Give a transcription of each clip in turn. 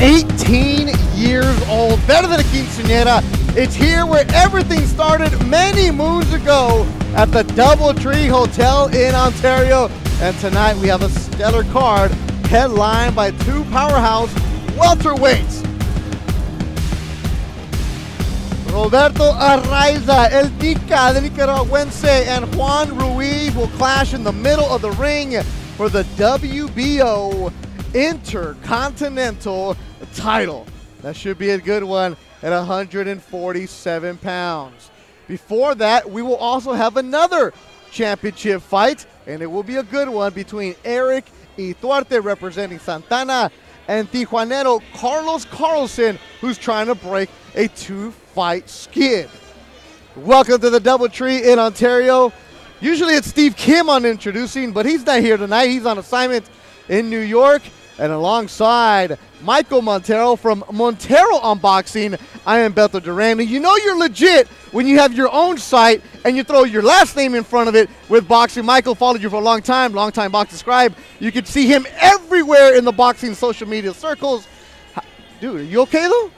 18 years old, better than a quinceañera. It's here where everything started many moons ago at the Doubletree Hotel in Ontario. And tonight we have a stellar card headlined by two powerhouse welterweights. Roberto Arriaza, El Nica, the Nicaraguense, and Juan Ruiz will clash in the middle of the ring for the WBO Intercontinental Title. That should be a good one at 147 pounds. Before that, we will also have another championship fight, and it will be a good one between Erick Ituarte, representing Santana, and Tijuanero Carlson, who's trying to break a two-fight skid. Welcome to the Doubletree in Ontario. Usually it's Steve Kim on introducing, but he's not here tonight. He's on assignment in New York. And alongside Michael Montero from Montero Unboxing, I am Beto Duran. You know you're legit when you have your own site and you throw your last name in front of it with boxing. Michael followed you for a long time boxing scribe. You can see him everywhere in the boxing social media circles. Dude, are you okay though?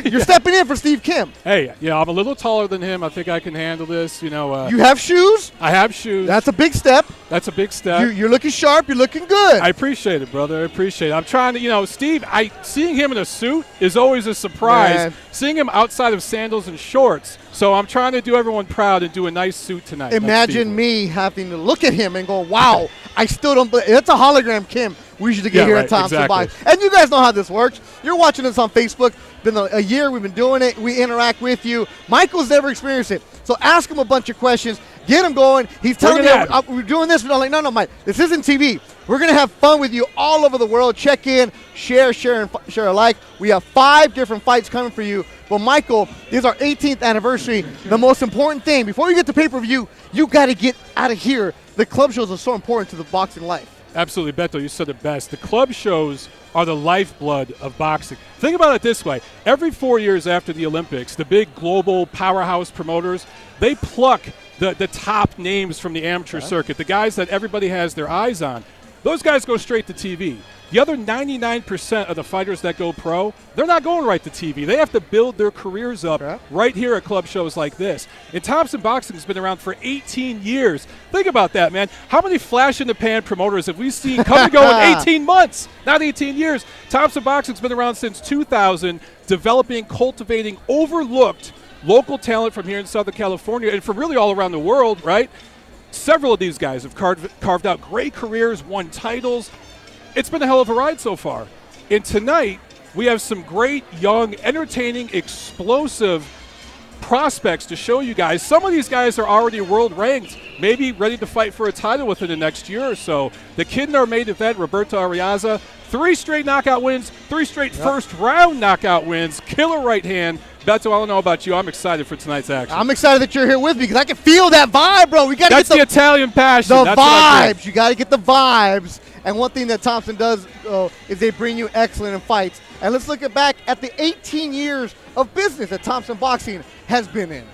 You're stepping in for Steve Kim. Hey, yeah, I'm a little taller than him. I think I can handle this. You have shoes? I have shoes. That's a big step. That's a big step. You're looking sharp. You're looking good. I appreciate it, brother. I appreciate it. I'm trying to, Steve, seeing him in a suit is always a surprise. Man. Seeing him outside of sandals and shorts. So I'm trying to do everyone proud and do a nice suit tonight. Imagine me having to look at him and go, wow, I still don't believe. It's a hologram Kim we used to get here at Thompson Boxing. And you guys know how this works. You're watching us on Facebook. Been a year we've been doing it. We interact with you. Michael's never experienced it. So ask him a bunch of questions. Get him going. He's telling me we're doing this. But I'm like, no, Mike, this isn't TV. We're going to have fun with you all over the world. Check in, share alike. We have 5 different fights coming for you. But Michael, this is our 18th anniversary. The most important thing, before you get to pay-per-view, you got to get out of here. The club shows are so important to the boxing life. Absolutely, Beto, you said it best. The club shows are the lifeblood of boxing. Think about it this way. Every 4 years after the Olympics, the big global powerhouse promoters, they pluck the top names from the amateur circuit, the guys that everybody has their eyes on. Those guys go straight to TV. The other 99% of the fighters that go pro, they're not going right to TV. They have to build their careers up right here at club shows like this. And Thompson Boxing has been around for 18 years. Think about that, man. How many flash-in-the-pan promoters have we seen come and go in 18 months? Not 18 years. Thompson Boxing's been around since 2000, developing, cultivating, overlooked local talent from here in Southern California and from really all around the world, right? Several of these guys have carved out great careers, won titles. It's been a hell of a ride so far. And tonight, we have some great, young, entertaining, explosive prospects to show you guys. Some of these guys are already world ranked, maybe ready to fight for a title within the next year or so. The kid in our main event, Roberto Arriaza, 3 straight knockout wins, 3 straight first-round knockout wins, killer right hand. Beto, I don't know about you. I'm excited for tonight's action. I'm excited that you're here with me because I can feel that vibe, bro. We got to get the Italian passion. The vibes. You got to get the vibes. And one thing that Thompson does is they bring you excellent in fights. And let's look back at the 18 years of business that Thompson Boxing has been in.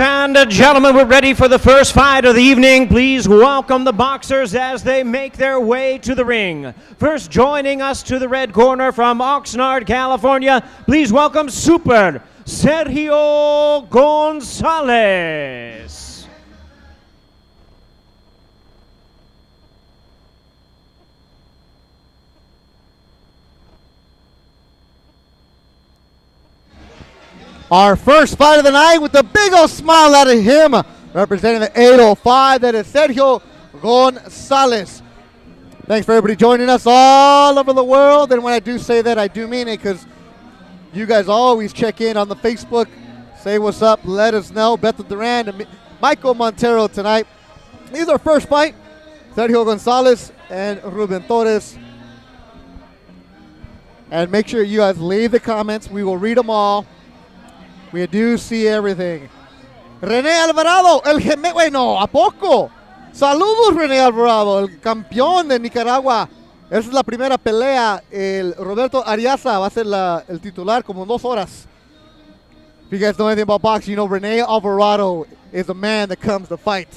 and gentlemen, we're ready for the first fight of the evening. Please welcome the boxers as they make their way to the ring. First joining us to the red corner from Oxnard, California, please welcome Super Sergio Gonzalez. Our first fight of the night with a big old smile out of him, representing the 805, that is Sergio Gonzalez. Thanks for everybody joining us all over the world. And when I do say that, I do mean it, because you guys always check in on the Facebook, say what's up, let us know. Beto Duran and Michael Montero tonight. This is our first fight. Sergio Gonzalez and Ruben Torres. And make sure you guys leave the comments. We will read them all. We do see everything. René Alvarado, el gemelo. Bueno, ¿a poco? Saludos, René Alvarado, el campeón de Nicaragua. Esa es la primera pelea. El Roberto Arriaza va a ser el titular como en 2 horas. If you guys know anything about boxing, you know René Alvarado is a man that comes to fight.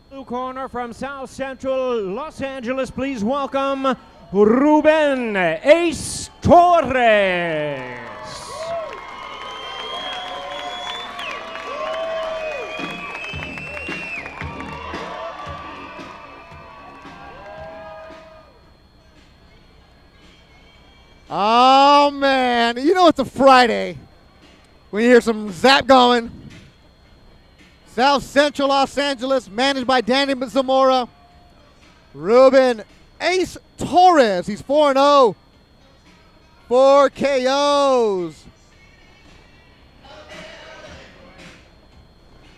Blue corner from South Central Los Angeles, please welcome Ruben Ace Torres. Oh, man. You know it's a Friday when you hear some zap going. South Central Los Angeles, managed by Danny Zamora. Ruben Ace Torres. He's 4-0. 4 KOs.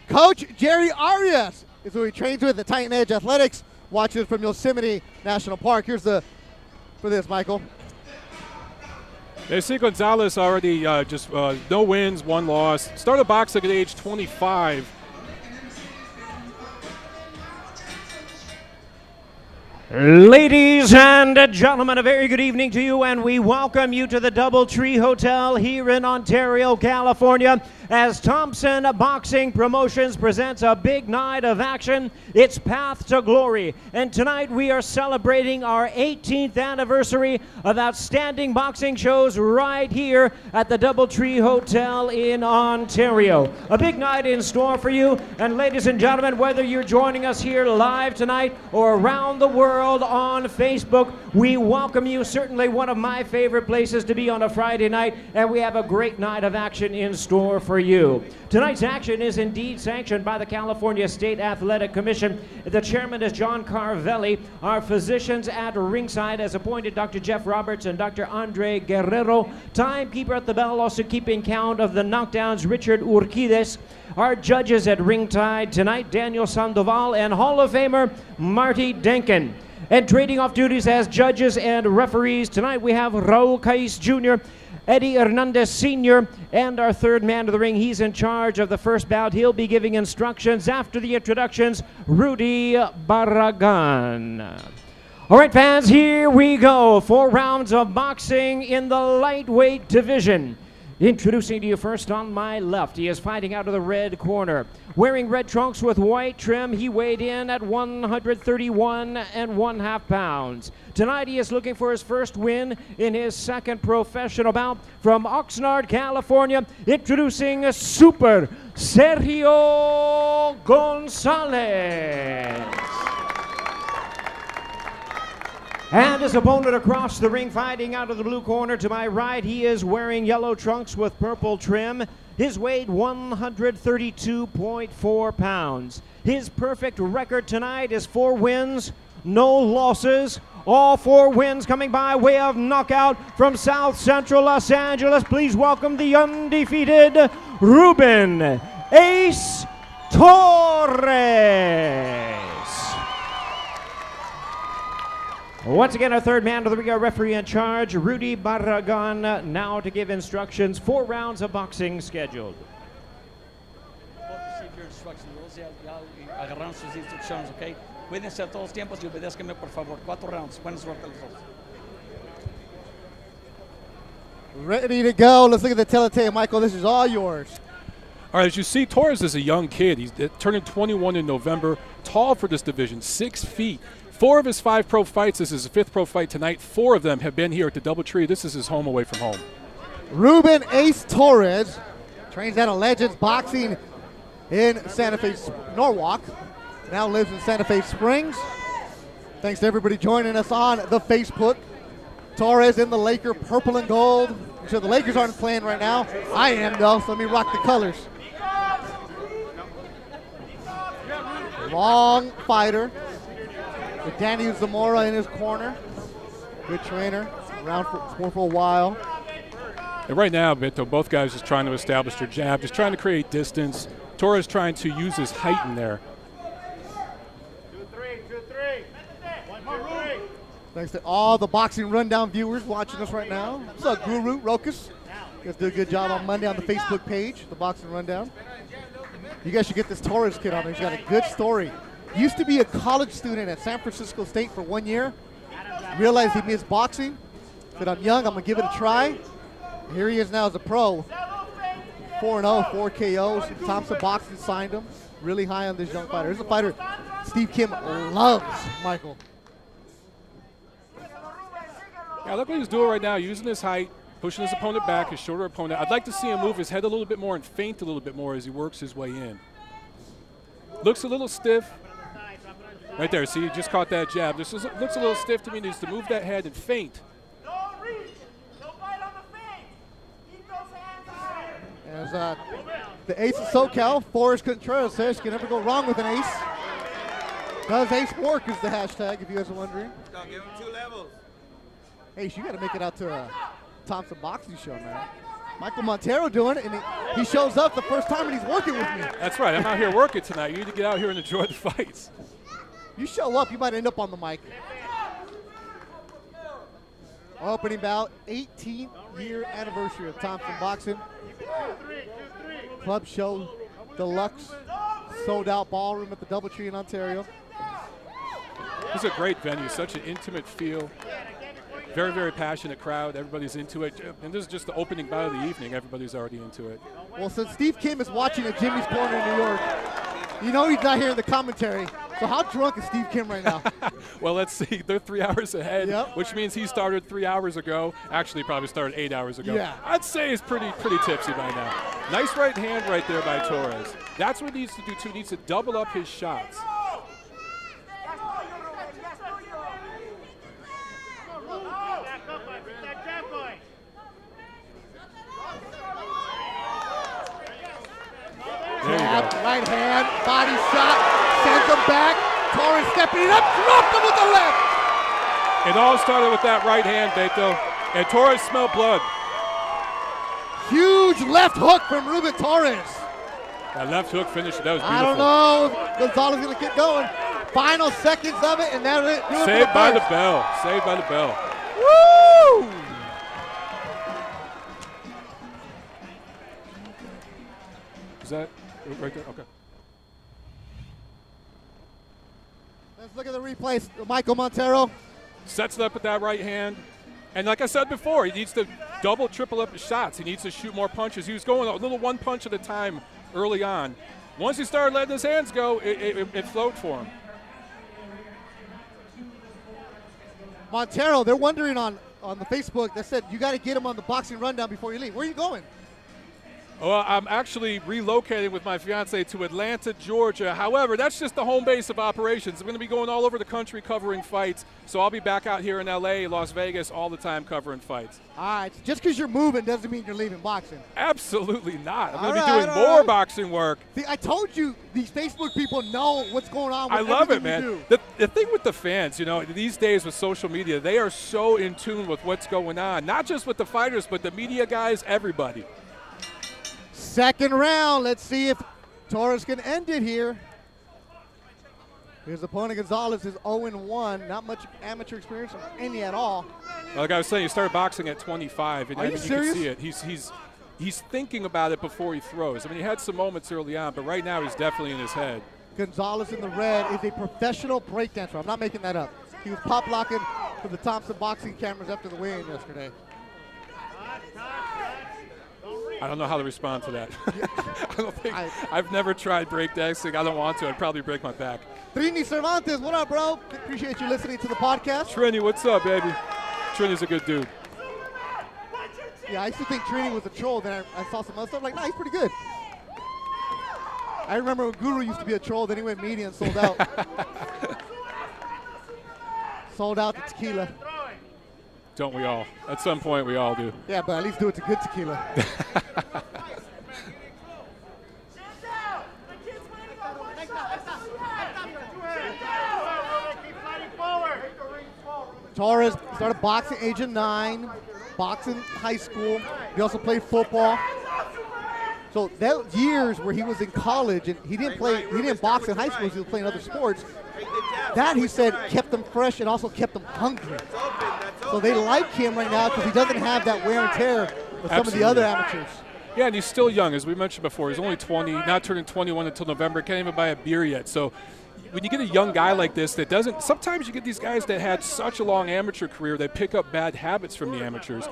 Coach Jerry Arias is who he trains with at Titan Edge Athletics. Watches from Yosemite National Park. Here's for this, Michael. They see Gonzalez already just no wins, 1 loss. Started boxing at age 25. Ladies and gentlemen, a very good evening to you, and we welcome you to the Doubletree Hotel here in Ontario, California, as Thompson Boxing Promotions presents a big night of action. It's Path to Glory, and tonight we are celebrating our 18th anniversary of outstanding boxing shows right here at the Doubletree Hotel in Ontario. A big night in store for you, and ladies and gentlemen, whether you're joining us here live tonight or around the world on Facebook, we welcome you. Certainly one of my favorite places to be on a Friday night, and we have a great night of action in store for you. Tonight's action is indeed sanctioned by the California State Athletic Commission. The chairman is John Carvelli. Our physicians at ringside has appointed Dr. Jeff Roberts and Dr. Andre Guerrero. Timekeeper at the bell, also keeping count of the knockdowns, Richard Urquides. Our judges at ringside tonight, Daniel Sandoval and Hall of Famer Marty Denkin. And trading off duties as judges and referees tonight, we have Raul Cais Jr., Eddie Hernandez Sr., and our third man of the ring. He's in charge of the first bout. He'll be giving instructions after the introductions, Rudy Barragan. All right, fans, here we go. 4 rounds of boxing in the lightweight division. Introducing to you first on my left, he is fighting out of the red corner. Wearing red trunks with white trim, he weighed in at 131 1/2 pounds. Tonight he is looking for his first win in his second professional bout. From Oxnard, California, introducing Super Sergio Gonzalez. And his opponent across the ring, fighting out of the blue corner to my right, he is wearing yellow trunks with purple trim. His weight 132.4 pounds. His perfect record tonight is 4 wins, no losses. All 4 wins coming by way of knockout from South Central Los Angeles. Please welcome the undefeated Ruben Ace Torres. Once again, our third man of the ring, our referee in charge, Rudy Barragan, now to give instructions. 4 rounds of boxing scheduled. Receive your instructions. Ya agarraron sus instrucciones, ¿ok? Cuídense a todos tiempos y obedézcanme, por favor. 4 rounds. Buena suerte a los dos. Ready to go. Let's look at the telltale. Michael, this is all yours. All right, as you see, Torres is a young kid. He's turning 21 in November. Tall for this division, 6 feet. 4 of his 5 pro fights, this is his 5th pro fight tonight. 4 of them have been here at the Doubletree. This is his home away from home. Ruben Ace Torres trains out of Legends Boxing in Santa Fe, Norwalk. Now lives in Santa Fe Springs. Thanks to everybody joining us on the Facebook. Torres in the Laker purple and gold. I'm sure the Lakers aren't playing right now. I am though, so let me rock the colors. Long fighter with Danny Zamora in his corner. Good trainer, around for a while. And right now, Beto, both guys just trying to establish their jab, just trying to create distance. Torres trying to use his height in there. 2-3. 1-2-3. Thanks to all the Boxing Rundown viewers watching us right now. What's up, Guru, Rokas? You guys do a good job on Monday on the Facebook page, the Boxing Rundown. You guys should get this Torres kid on. He's got a good story. Used to be a college student at San Francisco State for 1 year. Realized he missed boxing. Said, I'm young, I'm going to give it a try. Here he is now as a pro. 4-0, 4 KOs. Thompson Boxing signed him. Really high on this young fighter. Here's a fighter Steve Kim loves, Michael. Yeah, look what he's doing right now, using his height, pushing his opponent back, his shorter opponent. I'd like to see him move his head a little bit more and feint a little bit more as he works his way in. Looks a little stiff. Right there, see, he just caught that jab. This looks a little stiff to me. He needs to move that head and feint. As the ace of SoCal, Forrest Contreras says, can never go wrong with an ace. Does ace work is the hashtag, if you guys are wondering. Give him 2 levels. Ace, you got to make it out to a Thompson Boxing show, man. Michael Montero doing it, and he shows up the first time and he's working with me. That's right, I'm out here working tonight. You need to get out here and enjoy the fights. You show up, you might end up on the mic. Opening bout, 18th year anniversary of Thompson Boxing. Club show, deluxe, sold out ballroom at the Doubletree in Ontario. This is a great venue, such an intimate feel. Very, very passionate crowd. Everybody's into it. And this is just the opening bout of the evening. Everybody's already into it. Well, since Steve Kim is watching at Jimmy's Corner in New York, you know he's not hearing the commentary. So how drunk is Steve Kim right now? Well, let's see. They're 3 hours ahead, Yep. which means he started 3 hours ago. Actually, probably started 8 hours ago. Yeah. I'd say he's pretty tipsy by now. Nice right hand right there by Torres. That's what he needs to do, too. He needs to double up his shots. There you go. Right hand, body shot, sends him back. Torres stepping it up, dropped him with the left. It all started with that right hand, Beto. And Torres smelled blood. Huge left hook from Ruben Torres. That left hook finish, that was beautiful. I don't know if Gonzalez is going to get going. Final seconds of it, and that'll do it. Saved by the bell. Saved by the bell. Woo! Is that right there? Okay. Let's look at the replays. Michael Montero. Sets it up with that right hand. And like I said before, he needs to double, triple up his shots. He needs to shoot more punches. He was going a little one punch at a time early on. Once he started letting his hands go, it flowed for him. Montero, they're wondering on the Facebook, they said you got to get him on the Boxing Rundown before you leave. Where are you going? Well, I'm actually relocating with my fiance to Atlanta, Georgia. However, that's just the home base of operations. I'm going to be going all over the country covering fights, so I'll be back out here in L.A., Las Vegas, all the time covering fights. All right, just because you're moving doesn't mean you're leaving boxing. Absolutely not. I'm going to All be right, doing all more right. boxing work. See, I told you these Facebook people know what's going on with I love it, everything you man. do. The thing with the fans, you know, these days with social media, they are so in tune with what's going on. Not just with the fighters, but the media guys, everybody. Second round. Let's see if Torres can end it here. His opponent Gonzalez is 0-1. Not much amateur experience, or any at all. Like I was saying, he started boxing at 25, and Are you you serious? can see it. He's thinking about it before he throws. I mean, he had some moments early on, but right now he's definitely in his head. Gonzalez in the red is a professional breakdancer. I'm not making that up. He was pop locking for the Thompson Boxing cameras after the weigh-in yesterday. I don't know how to respond to that. I've never tried breakdancing. I don't want to. I'd probably break my back. Trini Cervantes, what up, bro? Appreciate you listening to the podcast. Trini, what's up, baby? Trini's a good dude. Yeah, I used to think Trini was a troll. Then I saw some other stuff. Like, nah, he's pretty good. I remember when Guru used to be a troll. Then he went media and sold out. Sold out the tequila. Don't we all? At some point, we all do. Yeah, but at least do it to good tequila. Torres started boxing age of 9, boxing high school. He also played football. So that years where he was in college and he didn't box in high school, he was playing other sports. That, he said, kept him fresh and also kept him hungry. So they like him right now because he doesn't have that wear and tear with some of the other amateurs. Yeah, and he's still young, as we mentioned before. He's only 20, not turning 21 until November. Can't even buy a beer yet. So when you get a young guy like this that doesn't, sometimes you get these guys that had such a long amateur career, they pick up bad habits from the amateurs.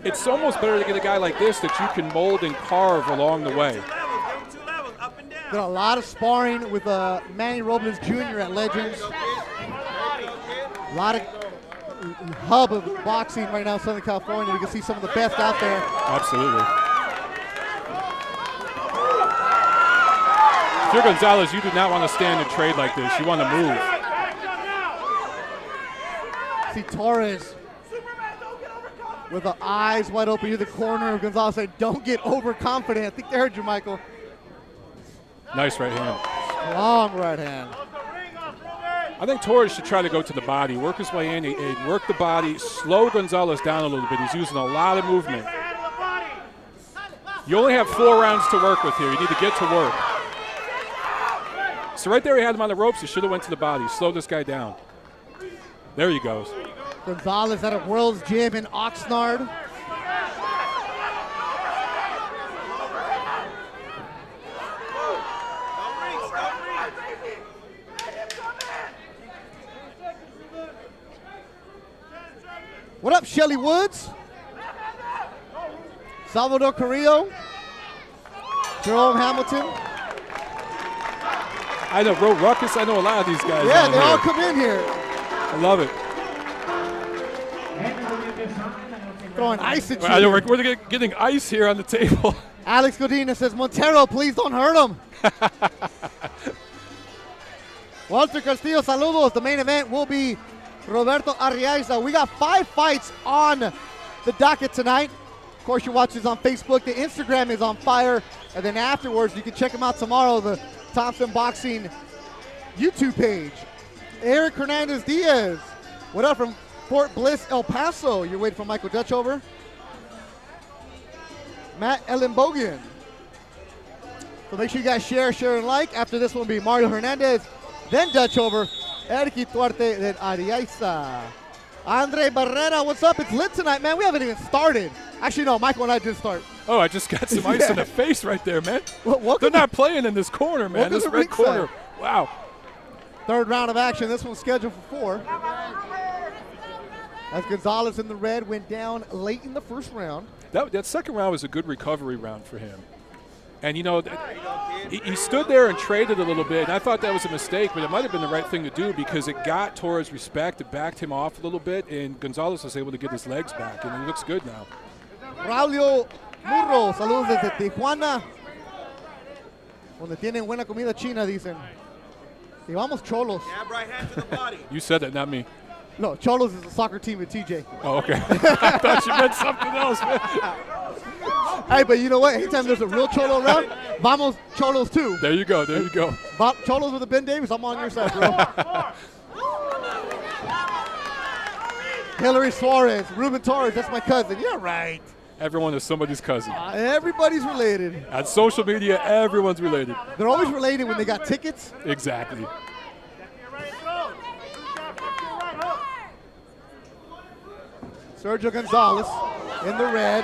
It's almost better to get a guy like this that you can mold and carve along the way. Got a lot of sparring with Manny Robles Jr. at Legends. A lot of hub of boxing right now in Southern California. You can see some of the best out there. Absolutely. If you're Gonzalez, you do not want to stand and trade like this. You want to move. See Torres with the eyes wide open. You're the corner of Gonzalez saying, don't get overconfident. I think they heard you, Michael. Nice right hand. Long right hand. I think Torres should try to go to the body, work his way in, and work the body, slow Gonzalez down a little bit. He's using a lot of movement. You only have 4 rounds to work with here. You need to get to work. So right there he had him on the ropes. He should have went to the body. Slow this guy down. There he goes. Gonzalez at a World's Gym in Oxnard. What up, Shelly Woods? Salvador Carrillo. Jerome Hamilton. I know, Bro Ruckus. I know a lot of these guys. Yeah, they all come in here. I love it. Throwing ice at you. I know, we're getting ice here on the table. Alex Godina says, Montero, please don't hurt him. Walter Castillo, saludos. The main event will be Roberto Arriaza. We got 5 fights on the docket tonight. Of course, you watch this on Facebook. The Instagram is on fire. And then afterwards, you can check them out tomorrow, the Thompson Boxing YouTube page. Erick Hernandez Diaz. What up from Fort Bliss, El Paso? You're waiting for Michael Dutchover. Matt Ellenbogen. So make sure you guys share, and like. After this one will be Mario Hernandez, then Dutchover, Erick Ituarte, then Arias. Andre Barrera, what's up? It's lit tonight, man. We haven't even started. Actually, no, Michael and I did start. Oh, I just got some ice in the face right there, man. Well, they're not playing in this corner, man. This red corner. Wow. Third round of action. This one's scheduled for 4. As Gonzalez in the red went down late in the first round. That second round was a good recovery round for him. And, you know, he stood there and traded a little bit, and I thought that was a mistake, but it might have been the right thing to do because it got Torres respect. It backed him off a little bit, and Gonzalez was able to get his legs back, and he looks good now. Braulio Murro, saludos desde Tijuana, donde tienen buena comida china, dicen. Y vamos Cholos. Jab right hand to the body. You said that, not me. No, Cholos is a soccer team with TJ. Oh, okay. I thought you meant something else, man. Hey, but you know what? Anytime there's a real Cholo around, vamos Cholos too. There you go, there you go. Cholos with a Ben Davis, I'm on your side, bro. Hillary Suarez, Ruben Torres, that's my cousin. You're right. Everyone is somebody's cousin. Everybody's related. On social media, everyone's related. They're always related when they got tickets. Exactly. Sergio Gonzalez in the red.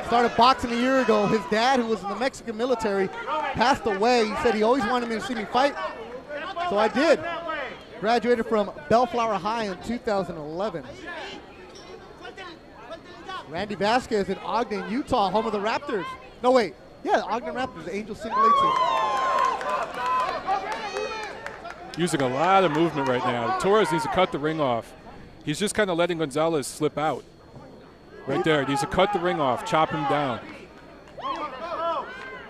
Started boxing a year ago. His dad, who was in the Mexican military, passed away. He said he always wanted me to see me fight, so I did. Graduated from Bellflower High in 2011. Randy Vasquez in Ogden, Utah, home of the Raptors. No, wait. Yeah, the Ogden Raptors, the Angels single A team. Using a lot of movement right now. Torres needs to cut the ring off. He's just kind of letting Gonzalez slip out. Right there. He needs to cut the ring off, chop him down.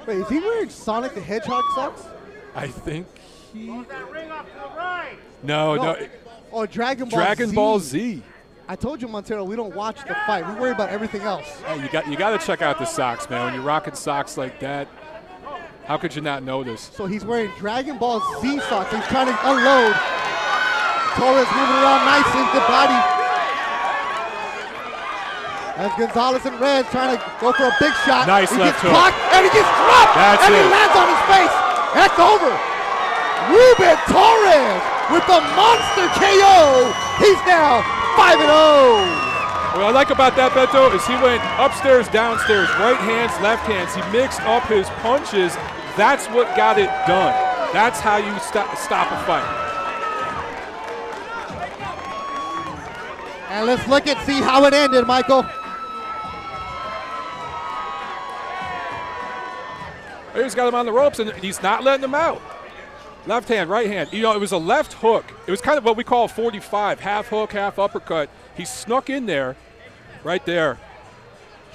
Wait, is he wearing Sonic the Hedgehog socks? I think he... That ring off to the right. No. Oh, Dragon Ball Z. I told you, Montero, we don't watch the fight. We worry about everything else. Hey, you got to check out the socks, man. When you're rocking socks like that, how could you not notice? So he's wearing Dragon Ball Z socks. He's trying to unload. Torres moving around nicely, good body. As Gonzalez in red trying to go for a big shot. Nice he left gets hook. Blocked, and he gets dropped. That's and it. he lands on his face. That's over. Ruben Torres with the monster KO. He's now 5-0. What I like about that, Beto, is he went upstairs, downstairs, right hands, left hands. He mixed up his punches. That's what got it done. That's how you stop a fight. And let's look and see how it ended, Michael. He's got him on the ropes, and he's not letting him out. Left hand, right hand. You know, it was a left hook. It was kind of what we call a 45, half hook, half uppercut. He snuck in there, right there.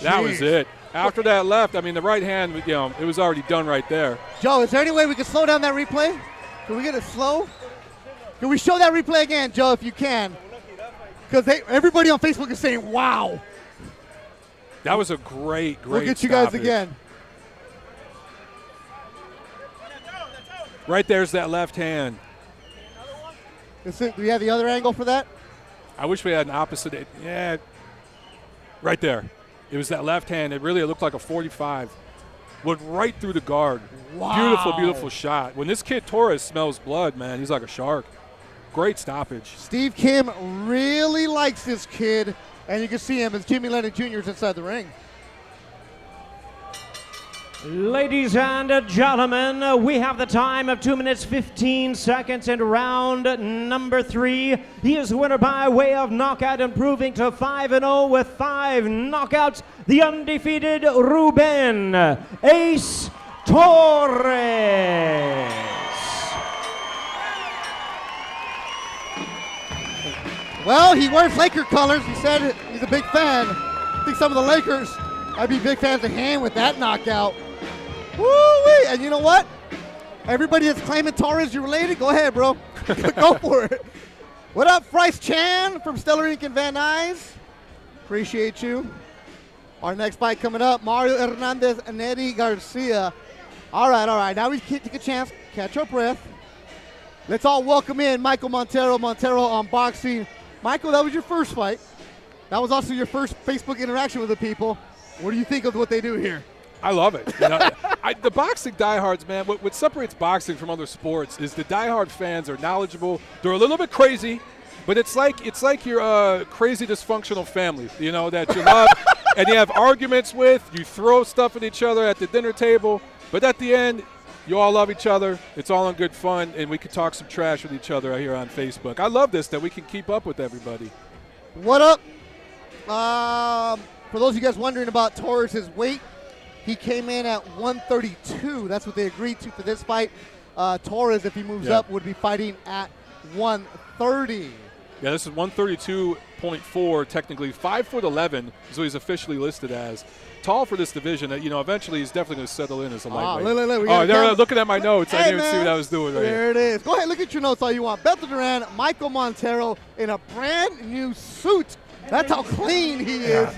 That was it. After that left, I mean, the right hand, you know, it was already done right there. Joe, is there any way we can slow down that replay? Can we get it slow? Can we show that replay again, Joe, if you can? Because everybody on Facebook is saying, wow. That was a great We'll get you guys again. Right there's that left hand. Do we have the other angle for that? I wish we had an opposite. Yeah, right there. It was that left hand. It looked like a 45. Went right through the guard. Wow. Beautiful, beautiful shot. When this kid Torres smells blood, man, he's like a shark. Great stoppage. Steve Kim really likes this kid, and you can see him as Jimmy Lennon Jr. is inside the ring. Ladies and gentlemen, we have the time of 2 minutes 15 seconds in round number 3. He is the winner by way of knockout, improving to 5-0 with 5 knockouts. The undefeated Ruben Ace Torres. Well, he wears Laker colors. He said he's a big fan. I think some of the Lakers might be big fans of him with that knockout. Woo-wee! And you know what? Everybody that's claiming Torres, you're related, go ahead, bro. Go for it. What up, Bryce Chan from Stellar Inc. and Van Nuys? Appreciate you. Our next fight coming up, Mario Hernandez and Eddie Garcia. All right. Now we take a chance, catch our breath. Let's all welcome in Michael Montero on boxing. Michael, that was your first fight. That was also your first Facebook interaction with the people. What do you think of what they do here? I love it. You know, the boxing diehards, man, what separates boxing from other sports is the diehard fans are knowledgeable. They're a little bit crazy, but it's like your crazy dysfunctional family, you know, that you love and you have arguments with. You throw stuff at each other at the dinner table, but at the end, you all love each other. It's all in good fun, and we can talk some trash with each other here on Facebook. I love this, that we can keep up with everybody. What up? For those of you guys wondering about Torres' weight, he came in at 132. That's what they agreed to for this fight. Torres, if he moves up, would be fighting at 130. Yeah, this is 132.4, technically 5'11", so he's officially listed as. Tall for this division. You know, eventually he's definitely going to settle in as a lightweight. They're looking at my notes. I didn't even see what I was doing right here. There it is. Go ahead, look at your notes all you want. Beto Duran, Michael Montero in a brand new suit. That's how clean he is.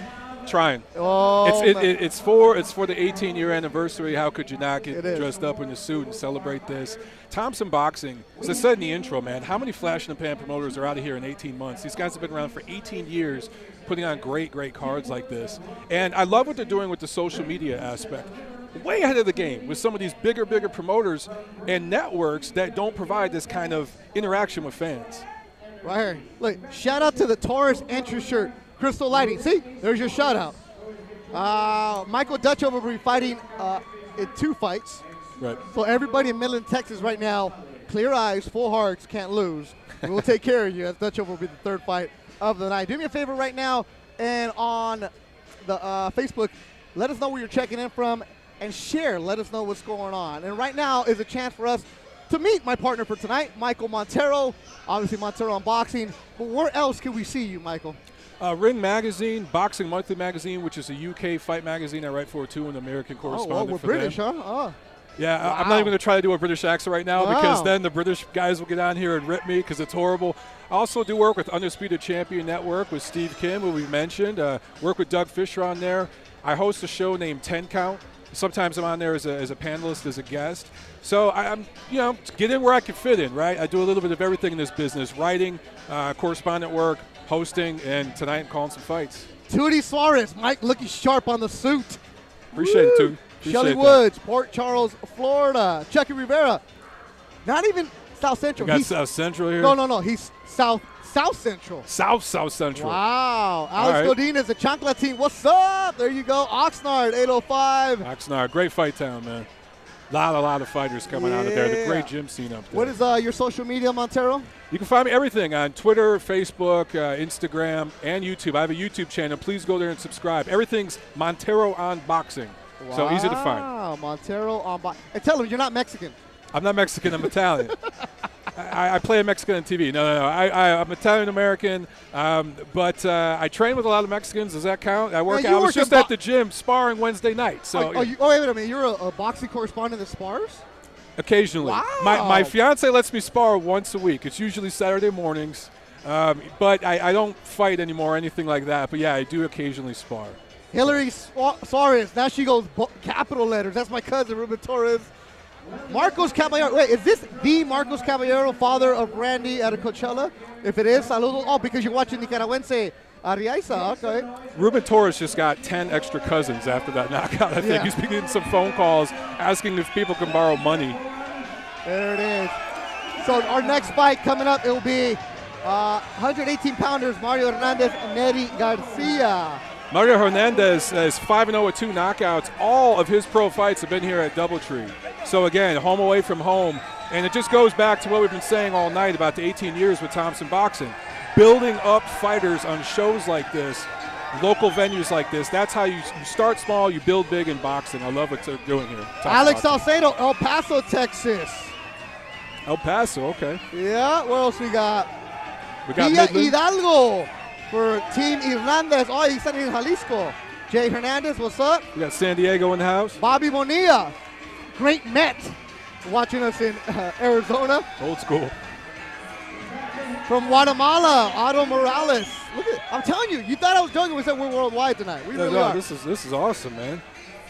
Trying. Oh, it's for the 18-year anniversary. How could you not get dressed up in a suit and celebrate this? Thompson Boxing, as I said in the intro, man, how many flash in the pan promoters are out of here in 18 months? These guys have been around for 18 years putting on great cards like this. And I love what they're doing with the social media aspect. Way ahead of the game with some of these bigger promoters and networks that don't provide this kind of interaction with fans. Right here. Look, shout out to the Torres entry shirt. Crystal Lighting. See, there's your shout out. Michael Dutchover will be fighting in 2 fights. Right. So everybody in Midland, Texas right now, clear eyes, full hearts, can't lose. We'll take care of you as Dutchover will be the 3rd fight of the night. Do me a favor right now, and on Facebook, let us know where you're checking in from, and share. Let us know what's going on. And right now is a chance for us to meet my partner for tonight, Michael Montero. Obviously, Montero on boxing. But where else can we see you, Michael? Ring Magazine, Boxing Monthly Magazine, which is a UK fight magazine I write for, too, an American correspondent we're for British, them. huh? Oh. Yeah, Wow. I'm not even going to try to do a British accent right now because Wow. then the British guys will get on here and rip me because it's horrible. I also do work with Undefeated Champion Network with Steve Kim, who we mentioned. Work with Doug Fisher on there. I host a show named 10 Count. Sometimes I'm on there as a panelist, as a guest. So I'm, get in where I can fit in, right? I do a little bit of everything in this business: writing, correspondent work, hosting, and tonight I'm calling some fights. Tootie Suarez, Mike looking sharp on the suit. Appreciate it, Toot. Shelly Woods, Port Charles, Florida. Chucky Rivera, not even South Central. We got South Central here. No. He's South Central. South Central. Wow. Alex Godinez, the Chancla team. What's up? There you go. Oxnard, 805. Oxnard, great fight town, man. A lot of fighters coming out of there. The great gym scene up there. What is your social media, Montero? You can find me everything on Twitter, Facebook, Instagram, and YouTube. I have a YouTube channel. Please go there and subscribe. Everything's Montero on Boxing. Wow. So easy to find. Wow, Montero on boxing. And tell them you're not Mexican. I'm not Mexican. I'm Italian. I play a Mexican on TV. No. I'm Italian-American, but I train with a lot of Mexicans. Does that count? I work out. I was just at the gym sparring Wednesday night. So wait a minute. You're a boxing correspondent that spars? Occasionally. Wow. My fiance lets me spar once a week. It's usually Saturday mornings, but I don't fight anymore or anything like that. But, yeah, I do occasionally spar. Hillary Suarez. Now she goes capital letters. That's my cousin, Ruben Torres. Marcos Caballero. Wait, is this the Marcos Caballero, father of Randy at a Coachella? If it is, saludos. Oh, because you're watching Nicaragüense Arriaza. Okay. Ruben Torres just got 10 extra cousins after that knockout. I think he's been getting some phone calls asking if people can borrow money. There it is. So our next fight coming up, it will be 118-pounders, Mario Hernandez and Neri Garcia. Mario Hernandez is 5-0 with 2 knockouts. All of his pro fights have been here at Doubletree. So, again, home away from home. And it just goes back to what we've been saying all night about the 18 years with Thompson Boxing. Building up fighters on shows like this, local venues like this. That's how you start small, you build big in boxing. I love what they're doing here. Alex Salcedo, El Paso, Texas. El Paso, okay. Yeah, what else we got? We got Villa Midland. Hidalgo for Team Hernandez. Oh, he's in Jalisco. Jay Hernandez, what's up? We got San Diego in the house. Bobby Bonilla, great Met, watching us in Arizona. Old school. From Guatemala, Otto Morales. Look at, I'm telling you, you thought I was joking. We said we're worldwide tonight. We really are. This is awesome, man.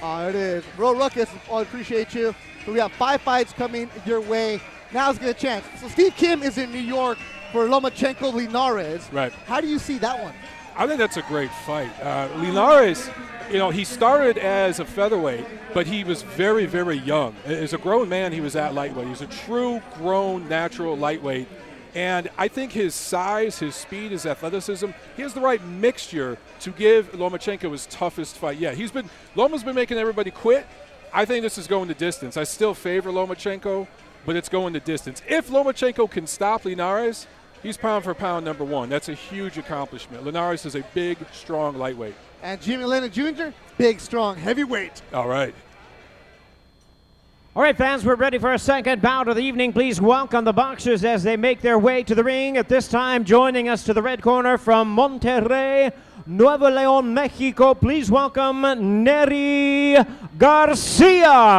Oh, it is. Bro Ruckus, I appreciate you. So we have 5 fights coming your way. Now let's get a chance. So Steve Kim is in New York for Lomachenko Linares. Right. How do you see that one? I think that's a great fight. Linares, he started as a featherweight, but he was very, very young. As a grown man, he was at lightweight. He's a true grown, natural lightweight. And I think his size, his speed, his athleticism, he has the right mixture to give Lomachenko his toughest fight. Yeah, Loma's been making everybody quit. I think this is going the distance. I still favor Lomachenko, but it's going the distance. If Lomachenko can stop Linares, he's pound for pound number 1. That's a huge accomplishment. Linares is a big, strong lightweight. And Jimmy Lennon Jr., big, strong heavyweight. All right. All right, fans, we're ready for our second bout of the evening. Please welcome the boxers as they make their way to the ring. At this time, joining us to the red corner from Monterrey, Nuevo León, Mexico, please welcome Neri Garcia.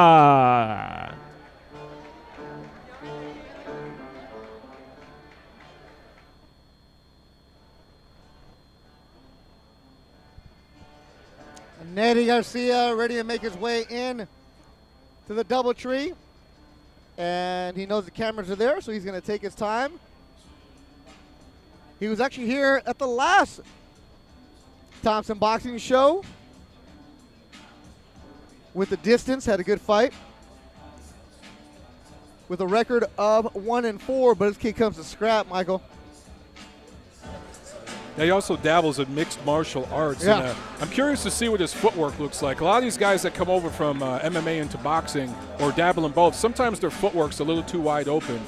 Neri Garcia ready to make his way in to the Doubletree. And he knows the cameras are there, so he's going to take his time. He was actually here at the last Thompson Boxing show with the distance, had a good fight. With a record of 1-4, but his kid comes to scrap, Michael. Now, he also dabbles in mixed martial arts. Yeah. And, I'm curious to see what his footwork looks like. A lot of these guys that come over from MMA into boxing or dabble in both, sometimes their footwork's a little too wide open.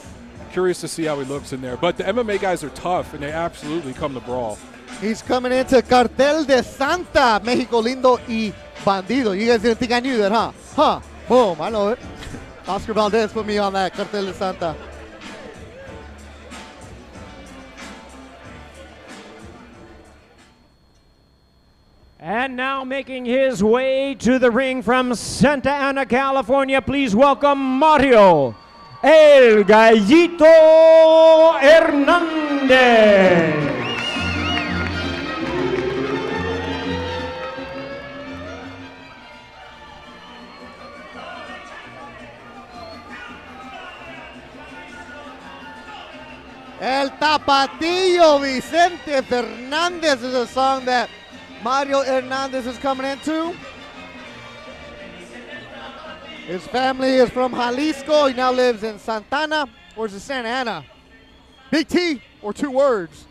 Curious to see how he looks in there. But the MMA guys are tough, and they absolutely come to brawl. He's coming into Cartel de Santa, Mexico Lindo y Bandido. You guys didn't think I knew that, huh? Huh. Boom, I know it. Oscar Valdez put me on that, Cartel de Santa. And now making his way to the ring from Santa Ana, California, please welcome Mario El Gallito Hernandez. El Tapatillo Vicente Fernandez is a song that Mario Hernandez is coming into. His family is from Jalisco. He now lives in Santana, or is it Santa Ana? Big T, or two words.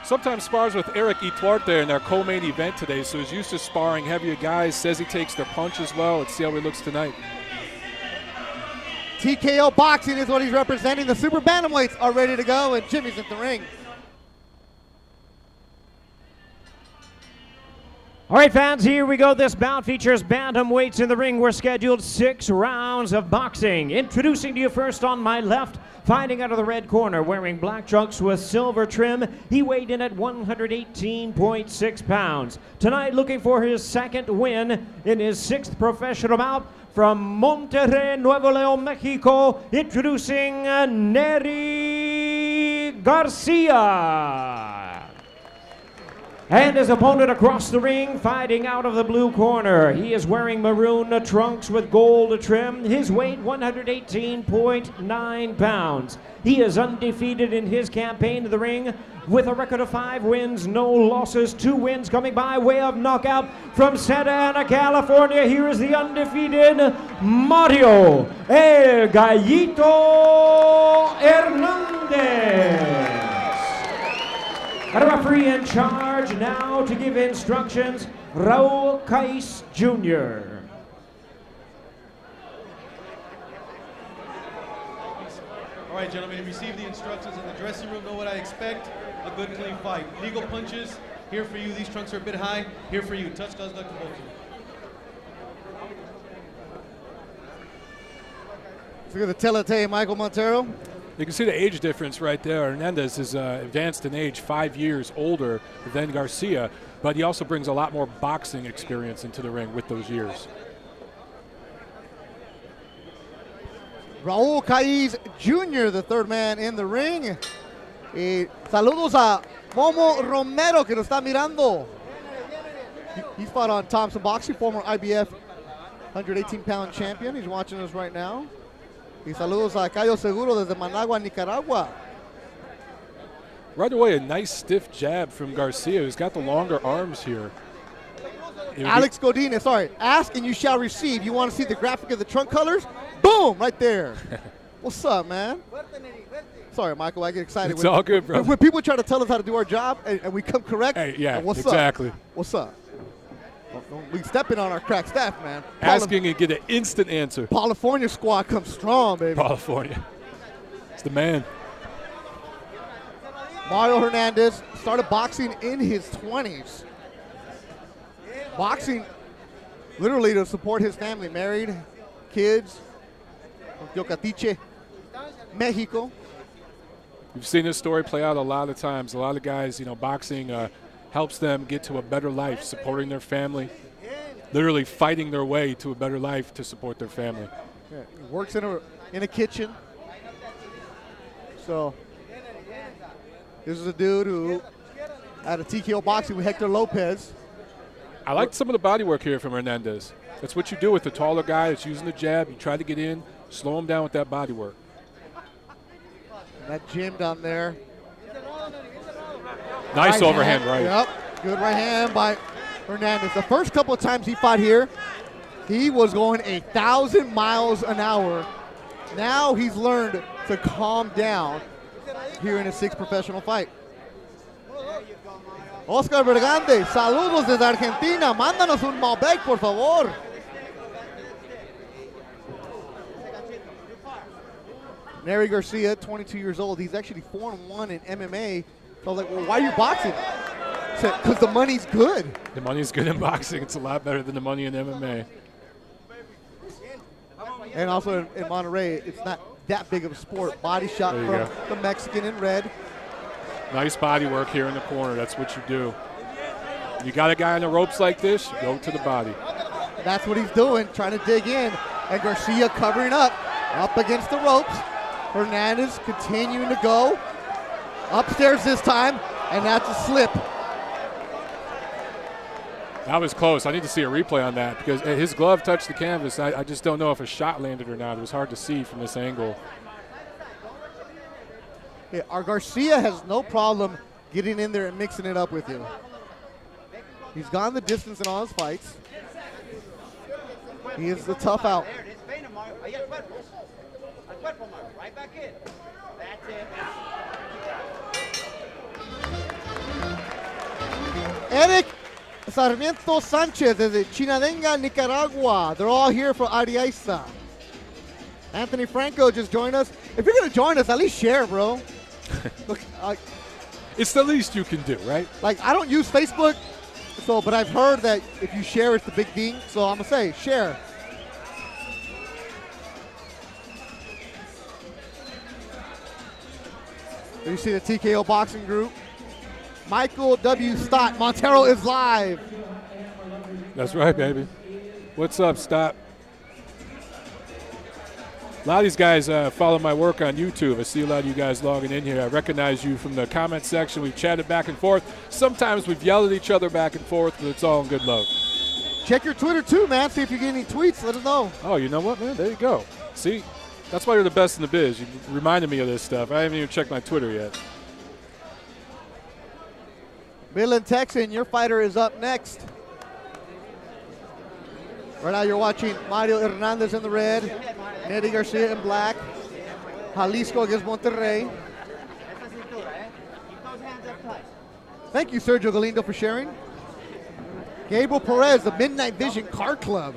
Sometimes spars with Erick Ituarte in their co-main event today, so he's used to sparring heavier guys. Says he takes their punches well. Let's see how he looks tonight. TKO Boxing is what he's representing. The super bantamweights are ready to go, and Jimmy's in the ring. All right, fans, here we go. This bout features bantamweights in the ring. We're scheduled 6 rounds of boxing. Introducing to you first on my left, fighting out of the red corner, wearing black trunks with silver trim. He weighed in at 118.6 pounds. Tonight, looking for his second win in his 6th professional bout. From Monterrey, Nuevo León, Mexico, introducing Nery Garcia. And his opponent across the ring, fighting out of the blue corner. He is wearing maroon trunks with gold trim. His weight, 118.9 pounds. He is undefeated in his campaign to the ring with a record of 5 wins, no losses, 2 wins coming by way of knockout from Santa Ana, California. Here is the undefeated Mario El Gallito Hernandez. And a referee in charge now to give instructions, Raul Cais Jr. All right, gentlemen, receive the instructions in the dressing room. Know what I expect. A good, clean fight. Legal punches, here for you. These trunks are a bit high. Here for you. Touch gloves, luck to both of you. Look at the telltale, Michael Montero. You can see the age difference right there. Hernandez is advanced in age, 5 years older than Garcia, but he also brings a lot more boxing experience into the ring with those years. Raul Cais Jr., the third man in the ring. Saludos a Momo Romero, que nos está mirando. He fought on Thompson Boxing, former IBF 118-pound champion. He's watching us right now. Y saludos a Cayo Seguro desde Managua, Nicaragua. Right away, a nice stiff jab from Garcia, who's got the longer arms here. Alex Godinez, sorry. Ask and you shall receive. You want to see the graphic of the trunk colors? Boom, right there. What's up, man? Sorry, Michael, I get excited. It's all good, bro. When people try to tell us how to do our job and we come correct, hey, yeah, what's exactly. up? What's up? We stepping on our crack staff, man. Asking and get an instant answer. California squad comes strong, baby. California. It's the man. Mario Hernandez started boxing in his 20s. Boxing literally to support his family. Married, kids, from Teocatiche, Mexico. We've seen this story play out a lot of times. A lot of guys, boxing helps them get to a better life, supporting their family, literally fighting their way to a better life to support their family. Yeah, he works in a kitchen. So this is a dude who had a TKO boxing with Hector Lopez. I like some of the body work here from Hernandez. That's what you do with the taller guy that's using the jab. You try to get in, slow him down with that body work. And that gym down there. Nice overhand right. Yep, good right hand by Hernandez. The first couple of times he fought here, he was going 1,000 miles an hour. Now he's learned to calm down here in his 6th professional fight. Oscar Bergante, saludos desde Argentina. Mándanos un Malbec, por favor. Erick Garcia, 22 years old. He's actually 4-1 in MMA. So I was like, well, why are you boxing? He said, because the money's good. The money's good in boxing. It's a lot better than the money in MMA. And also in Monterrey, it's not that big of a sport. Body shot from go. the Mexican in red. Nice body work here in the corner. That's what you do. You got a guy on the ropes like this, you go to the body. That's what he's doing, trying to dig in. And Garcia covering up against the ropes. Hernandez continuing to go. Upstairs this time, and that's a slip. That was close. I need to see a replay on that because his glove touched the canvas. I just don't know if a shot landed or not. It was hard to see from this angle. Yeah, our Garcia has no problem getting in there and mixing it up with you. He's gone the distance in all his fights. He is the tough out. Erick Sarmiento Sanchez desde Chinadenga, Nicaragua. They're all here for Arias. Anthony Franco just joined us. If you're going to join us, at least share, bro. Look, It's the least you can do, right? like, I don't use Facebook, but I've heard that if you share, it's the big thing. So I'm going to say, share. You see the TKO boxing group. Michael W. Stott, Montero is live. That's right, baby. What's up, Stott? A lot of these guys follow my work on YouTube. I see a lot of you guys logging in here. I recognize you from the comment section. We've chatted back and forth. Sometimes we've yelled at each other back and forth, but it's all in good love. Check your Twitter too, man. See if you get any tweets. Let us know. Oh, you know what, man? There you go. See? That's why you're the best in the biz. You reminded me of this stuff. I haven't even checked my Twitter yet. Bill and Texan, your fighter is up next. Right now you're watching Mario Hernandez in the red, Erick Garcia in black, Jalisco against Monterrey. Thank you, Sergio Galindo, for sharing. Gabriel Perez, the Midnight Vision Car Club.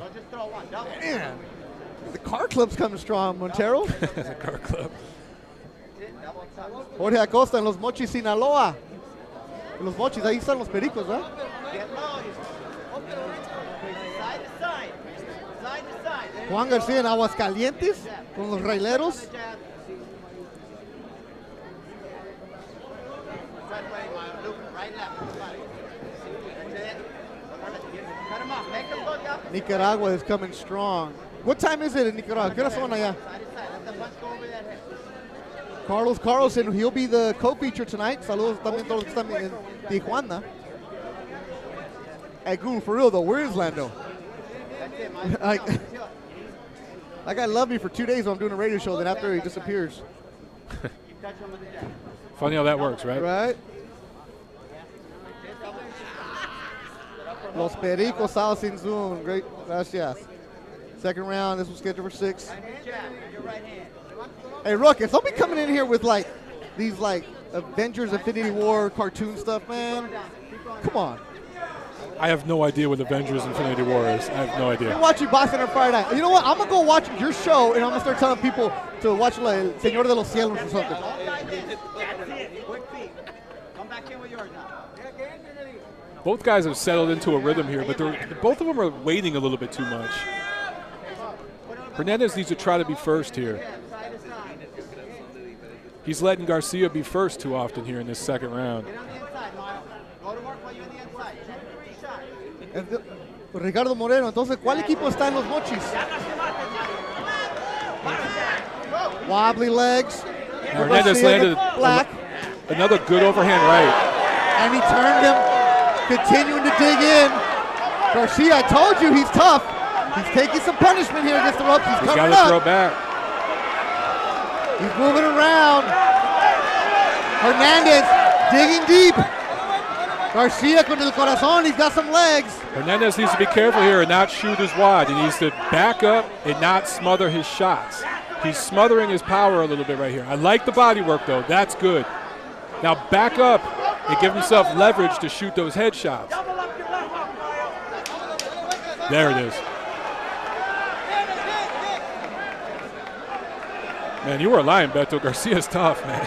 Man, the car club's coming strong, Montero. The car club. Jorge Acosta en Los Mochis, Sinaloa. En Los Mochis, ahí están los pericos, ¿verdad? Juan Garcia en Aguascalientes con los Raileros. Nicaragua is coming strong. What time is it in Nicaragua? ¿Qué hora son allá? Carlos Carlson, he'll be the co-feature tonight. Saludos también todos los que están en Tijuana. Hey, Google, for real though, where is Lando? That guy loved me for 2 days while I'm doing a radio show, then after he disappears. Funny how that works, right? Right? Los Pericos Sal Sin Zoom. Great. Gracias. Second round. This was scheduled for 6. Hey, Ruckus, don't be coming in here with these Avengers Infinity War cartoon stuff, man. Come on. I have no idea what Avengers Infinity War is. I have no idea. You're watching Boxing on Friday night. You know what? I'm going to go watch your show, and I'm going to start telling people to watch El Señor de los Cielos or something. Both guys have settled into a rhythm here, but both of them are waiting a little bit too much. Hernandez needs to try to be first here. He's letting Garcia be first too often here in this second round. Ricardo Moreno, entonces, ¿cuál equipo está en Los Mochis? Wobbly legs. Hernandez landed another good overhand right. And he turned him, continuing to dig in. Garcia, I told you he's tough. He's taking some punishment here against the ropes. He's coming got to up. throw back. He's moving around. Hernandez digging deep. Garcia con el corazón. He's got some legs. Hernandez needs to be careful here and not shoot as wide. He needs to back up and not smother his shots. He's smothering his power a little bit right here. I like the body work, though. That's good. Now back up and give himself leverage to shoot those headshots. There it is. Man, you were lying, Beto. Garcia's tough, man.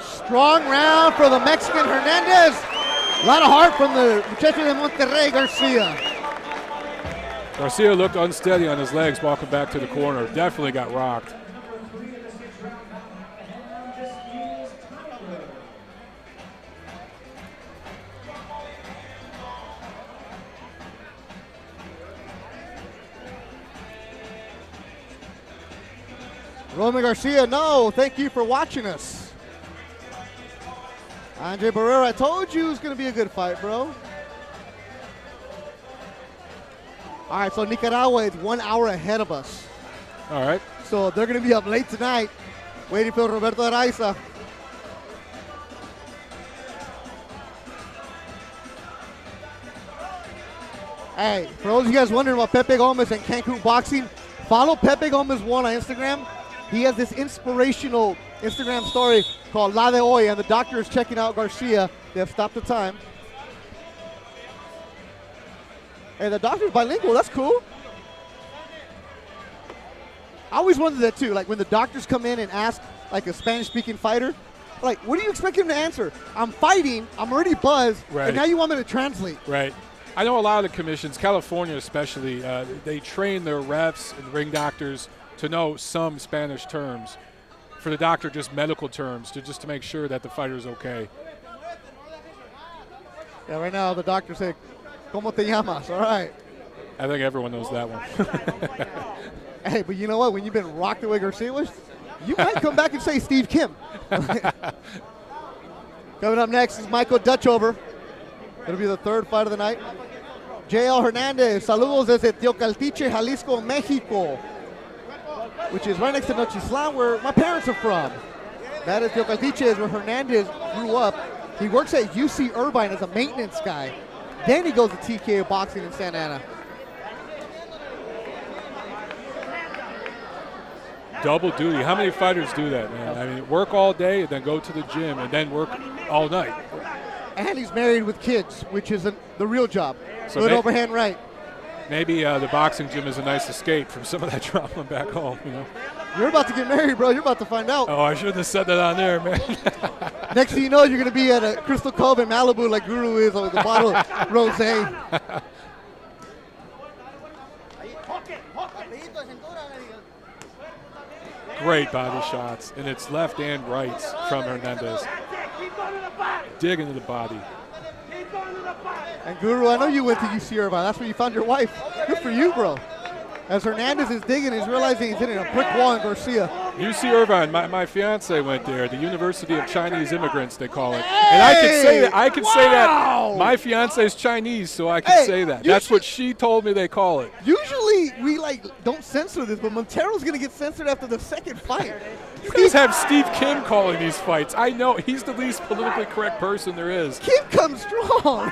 Strong round for the Mexican Hernandez. A lot of heart from the muchacho de Monterrey, Garcia. Garcia looked unsteady on his legs walking back to the corner. Definitely got rocked. Roman Garcia, no, thank you for watching us. Andre Barrera, I told you it was going to be a good fight, bro. All right, so Nicaragua is 1 hour ahead of us. All right. So they're going to be up late tonight, waiting for Roberto Arriaza. Hey, for those of you guys wondering about Pepe Gomez and Cancun Boxing, follow Pepe Gomez 1 on Instagram. He has this inspirational Instagram story called La de Hoy, and the doctor is checking out Garcia. They have stopped the time. And the doctor's bilingual. That's cool. I always wondered that too. Like when the doctors come in and ask like a Spanish-speaking fighter, like, what do you expect him to answer? I'm fighting. I'm already buzzed. Right. And now you want me to translate. Right. I know a lot of the commissions, California especially, they train their refs and ring doctors to know some Spanish terms. For the doctor, just medical terms, just to make sure that the fighter's okay. Yeah, right now the doctor said, ¿Cómo te llamas? All right. I think everyone knows that one. Hey, but you know what? When you've been rocked the way Garcia was, you might come back and say Steve Kim. Coming up next is Michael Dutchover. It'll be the third fight of the night. JL Hernandez, saludos desde Teocaltiche, Jalisco, Mexico, which is right next to Nochislan, where my parents are from. That is Teocaltiche, is where Hernandez grew up. He works at UC Irvine as a maintenance guy. Then he goes to TKO Boxing in Santa Ana. Double duty. How many fighters do that, man? I mean, work all day and then go to the gym and then work all night. And he's married with kids, which is the real job. So good overhand right. Maybe the boxing gym is a nice escape from some of that trauma back home, you know. You're about to get married, bro. You're about to find out. Oh, I shouldn't have said that on there, man. Next thing you know, you're going to be at a Crystal Cove in Malibu like Guru is with a bottle of rosé. Great body shots, and it's left and right from Hernandez. Dig into the body. And Guru, I know you went to UC Irvine. That's where you found your wife. Good for you, bro. As Hernandez is digging, he's realizing he's hitting a brick wall in Garcia. UC Irvine, my fiance went there, the University of Chinese Immigrants, they call it. And I can say that. I can say that. My fiance is Chinese, so I can say that. That's what she told me they call it. Usually we don't censor this, but Montero's going to get censored after the second fight. You guys have Steve Kim calling these fights. I know he's the least politically correct person there is. Kim comes strong.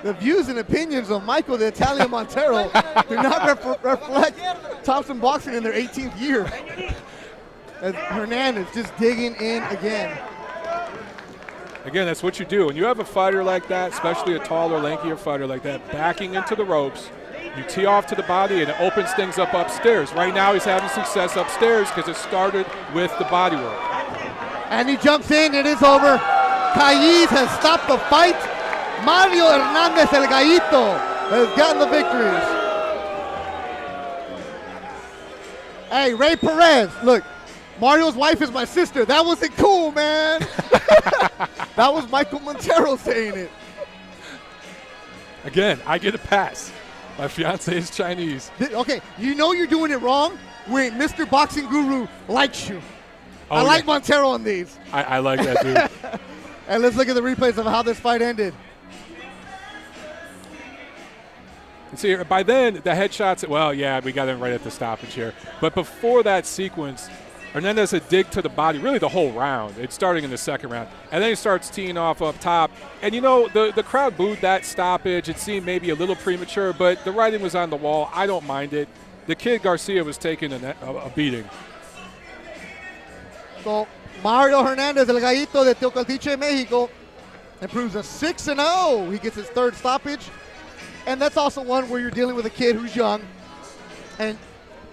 The views and opinions of Michael the Italian Montero do not reflect Thompson Boxing in their 18th year. As Hernandez just digging in again. Again, that's what you do. When you have a fighter like that, especially a taller, lankier fighter like that, backing into the ropes, you tee off to the body and it opens things up upstairs. Right now he's having success upstairs because it started with the body work. And he jumps in, it is over. Calif has stopped the fight. Mario Hernandez, el Gallito, has gotten the victories. Hey, Ray Perez, look, Mario's wife is my sister. That wasn't cool, man. That was Michael Montero saying it. Again, I get a pass. My fiance is Chinese. Okay, you know you're doing it wrong when Mr. Boxing Guru likes you. Oh, I like Montero on these. I like that, dude. And let's look at the replays of how this fight ended. And see, by then, the headshots, well, yeah, we got him right at the stoppage here. But before that sequence, Hernandez had dig to the body, really the whole round. It's starting in the second round. And then he starts teeing off up top. And, you know, the crowd booed that stoppage. It seemed maybe a little premature, but the writing was on the wall. I don't mind it. The kid Garcia was taking a beating. So, Mario Hernandez, el Gallito de Teocaltiche, Mexico, improves to 6-0. He gets his third stoppage. And that's also one where you're dealing with a kid who's young. And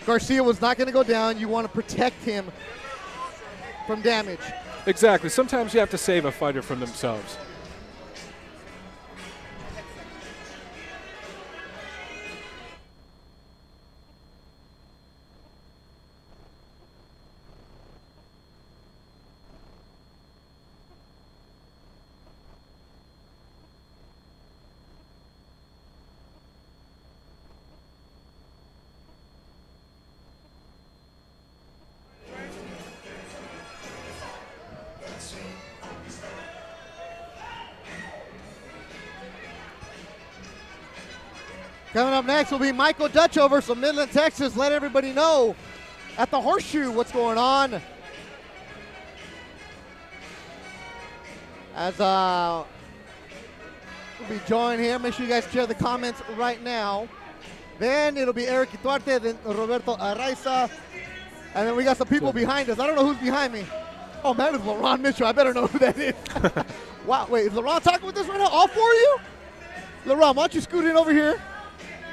Garcia was not going to go down. You want to protect him from damage. Exactly. Sometimes you have to save a fighter from themselves. Coming up next will be Michael Dutchover from Midland, Texas. Let everybody know at the Horseshoe what's going on. As we'll be joined here. Make sure you guys share the comments right now. Then it'll be Erick Ituarte, then Roberto Arriaza. And then we got some people behind us. I don't know who's behind me. Oh, man, it's LaRon Mitchell. I better know who that is. Wow, wait, is LaRon talking with us right now? All four of you? LaRon, why don't you scoot in over here?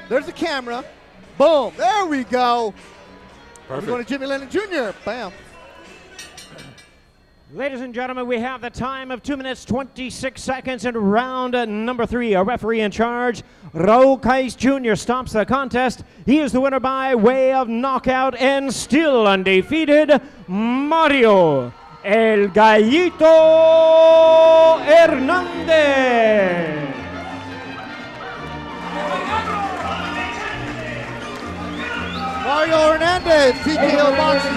There's the camera. Boom. There we go. Perfect. We're going to Jimmy Lennon Jr. Bam. Ladies and gentlemen, we have the time of 2 minutes, 26 seconds in round number 3. A referee in charge, Raul Kais Jr. stops the contest. He is the winner by way of knockout and still undefeated, Mario El Gallito Hernandez. Mario Hernandez, TKO Boxing.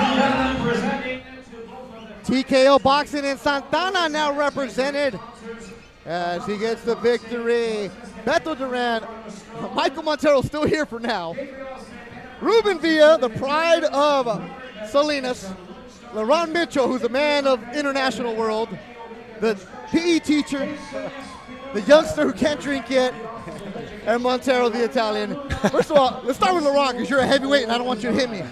TKO Boxing in Santana now represented as he gets the victory. Beto Duran, Michael Montero still here for now. Ruben Villa, the pride of Salinas. LaRon Mitchell, who's a man of international world. The PE teacher, the youngster who can't drink yet, and Montero, the Italian. First of all, let's start with LaRon because you're a heavyweight and I don't want you to hit me.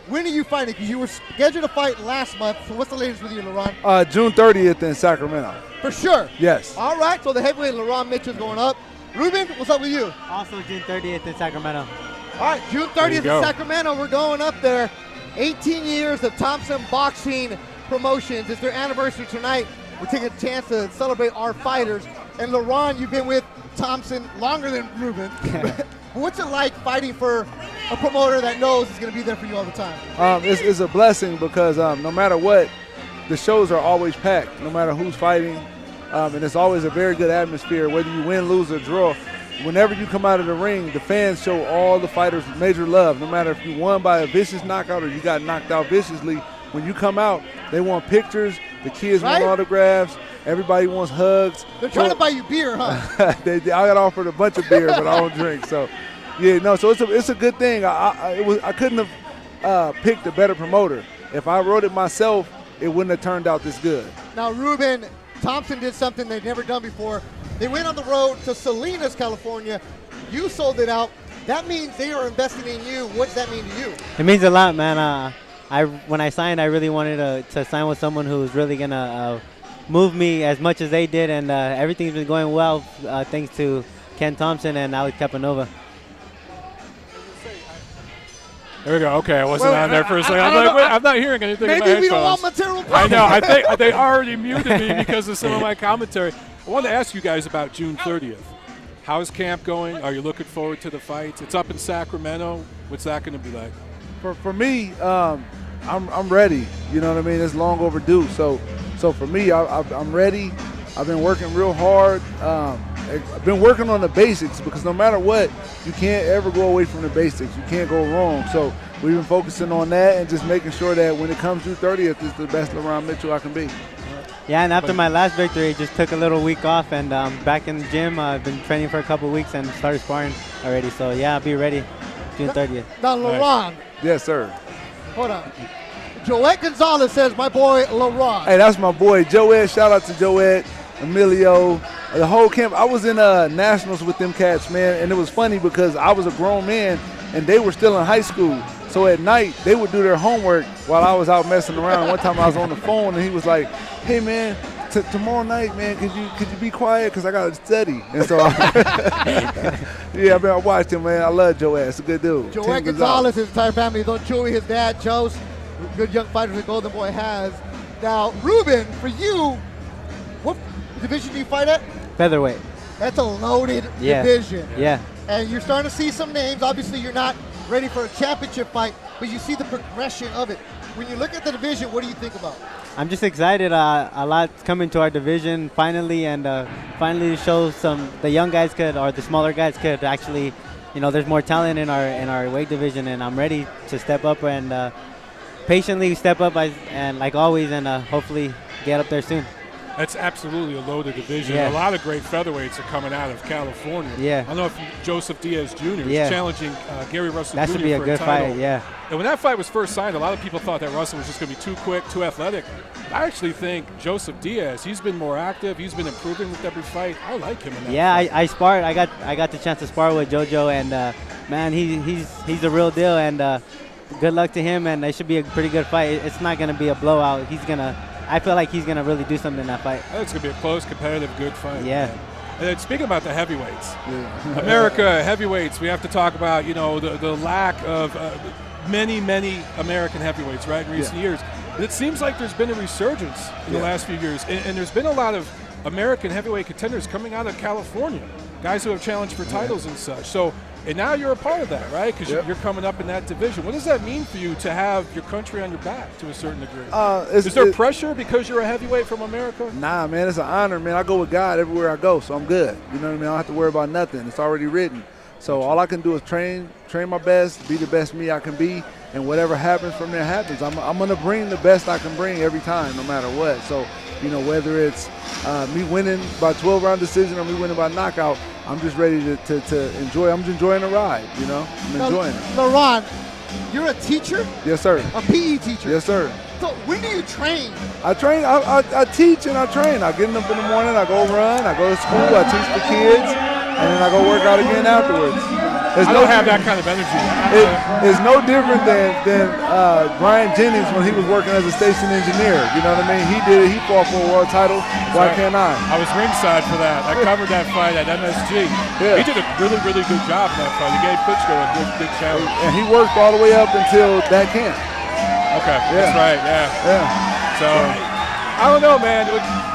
When are you fighting? Because you were scheduled to fight last month. So what's the latest with you, LaRon? June 30th in Sacramento. For sure. Yes. All right, so the heavyweight LaRon Mitchell's going up. Ruben, what's up with you? Also June 30th in Sacramento. All right, June 30th in Sacramento. We're going up there. 18 years of Thompson Boxing Promotions. It's their anniversary tonight. We're taking a chance to celebrate our fighters. And LaRon, you've been with Thompson longer than Ruben. What's it like fighting for a promoter that knows is going to be there for you all the time? It's a blessing because no matter what, the shows are always packed, no matter who's fighting. And it's always a very good atmosphere, whether you win, lose, or draw. Whenever you come out of the ring, the fans show all the fighters major love. No matter if you won by a vicious knockout or you got knocked out viciously, when you come out, they want pictures. The kids want autographs. Everybody wants hugs. They're trying to buy you beer, huh? I got offered a bunch of beer, but I don't drink. So, yeah, no. So it's a good thing. I couldn't have picked a better promoter. If I wrote it myself, it wouldn't have turned out this good. Now, Ruben, Thompson did something they've never done before. They went on the road to Salinas, California. You sold it out. That means they are investing in you. What does that mean to you? It means a lot, man. When I signed, I really wanted to sign with someone who's really going to move me as much as they did, and everything's been going well thanks to Ken Thompson and Alex Capanova. There we go. Okay, I wasn't on there for a second. I'm like, wait, I'm not hearing anything in my Maybe we don't headphones. want Montero. I know. I think they already muted me because of some of my commentary. I wanted to ask you guys about June 30th. How's camp going? Are you looking forward to the fights? It's up in Sacramento. What's that going to be like? For me, I'm ready. You know what I mean? It's long overdue. So for me, I'm ready. I've been working real hard. I've been working on the basics because no matter what, you can't ever go away from the basics. You can't go wrong. So we've been focusing on that and just making sure that when it comes to 30th, it's the best LaRon Mitchell I can be. Yeah, and after my last victory, just took a little week off and back in the gym. I've been training for a couple weeks and started sparring already. So, yeah, I'll be ready June 30th. Now, LaRon. Yes, sir. Hold on. Joette Gonzalez says, my boy LaRon. Hey, that's my boy Joette. Shout out to Joette, Emilio, the whole camp. I was in nationals with them cats, man, and it was funny because I was a grown man and they were still in high school. So at night, they would do their homework while I was out messing around. One time I was on the phone and he was like, hey, man, tomorrow night, man, could you be quiet? Because I got to study. And so, yeah, I watched him, man. I love Joe Ass. A good dude. Joe Gonzalez, his entire family. Don't Joey, his dad, Joe's. Good young fighters the Golden Boy has. Now, Ruben, for you, what division do you fight at? Featherweight. That's a loaded division. Yeah. And you're starting to see some names. Obviously, you're not ready for a championship fight, but you see the progression of it. When you look at the division, what do you think about? I'm just excited. A lot's coming to our division finally, and finally to show the young guys or the smaller guys could actually, there's more talent in our weight division, and I'm ready to step up and patiently step up and like always, and hopefully get up there soon. That's absolutely a loaded division. Yeah. A lot of great featherweights are coming out of California. Yeah. I don't know if Joseph Diaz Jr. is challenging Gary Russell that Jr. should be a for good title. fight, yeah. And when that fight was first signed, a lot of people thought that Russell was just going to be too quick, too athletic. I actually think Joseph Diaz, he's been more active. He's been improving with every fight. I like him in that fight. I sparred. I got the chance to spar with JoJo, and man, he's a real deal. And good luck to him. And it should be a pretty good fight. It's not going to be a blowout. I feel like he's gonna really do something in that fight. I think it's gonna be a close, competitive, good fight. Yeah. Man. And then speaking about the heavyweights, America heavyweights, we have to talk about the lack of many American heavyweights right in recent years. And it seems like there's been a resurgence in the last few years, and there's been a lot of American heavyweight contenders coming out of California, guys who have challenged for titles and such. So. And now you're a part of that, right? Because you're coming up in that division. What does that mean for you to have your country on your back to a certain degree? Is there pressure because you're a heavyweight from America? Nah, man, it's an honor, man. I go with God everywhere I go, so I'm good. You know what I mean? I don't have to worry about nothing. It's already written. So all I can do is train my best, be the best me I can be, and whatever happens from there happens. I'm going to bring the best I can bring every time, no matter what. So, whether it's me winning by 12-round decision or me winning by knockout, I'm just ready to enjoy. I'm just enjoying the ride, I'm enjoying it. LaRon, you're a teacher? Yes, sir. A PE teacher? Yes, sir. So when do you train? I train. I teach and I train. I get up in the morning. I go run. I go to school. I teach the kids, and then I go work out again afterwards. I don't have that kind of energy. It's no different than Brian Jennings when he was working as a station engineer. You know what I mean? He did it. He fought for a world title. Why can't I? I was ringside for that. I covered that fight at MSG. Yeah. He did a really, really good job in that fight. He gave Klitschko a good challenge. And he worked all the way up until that camp. Okay, that's right, yeah. So, I don't know, man.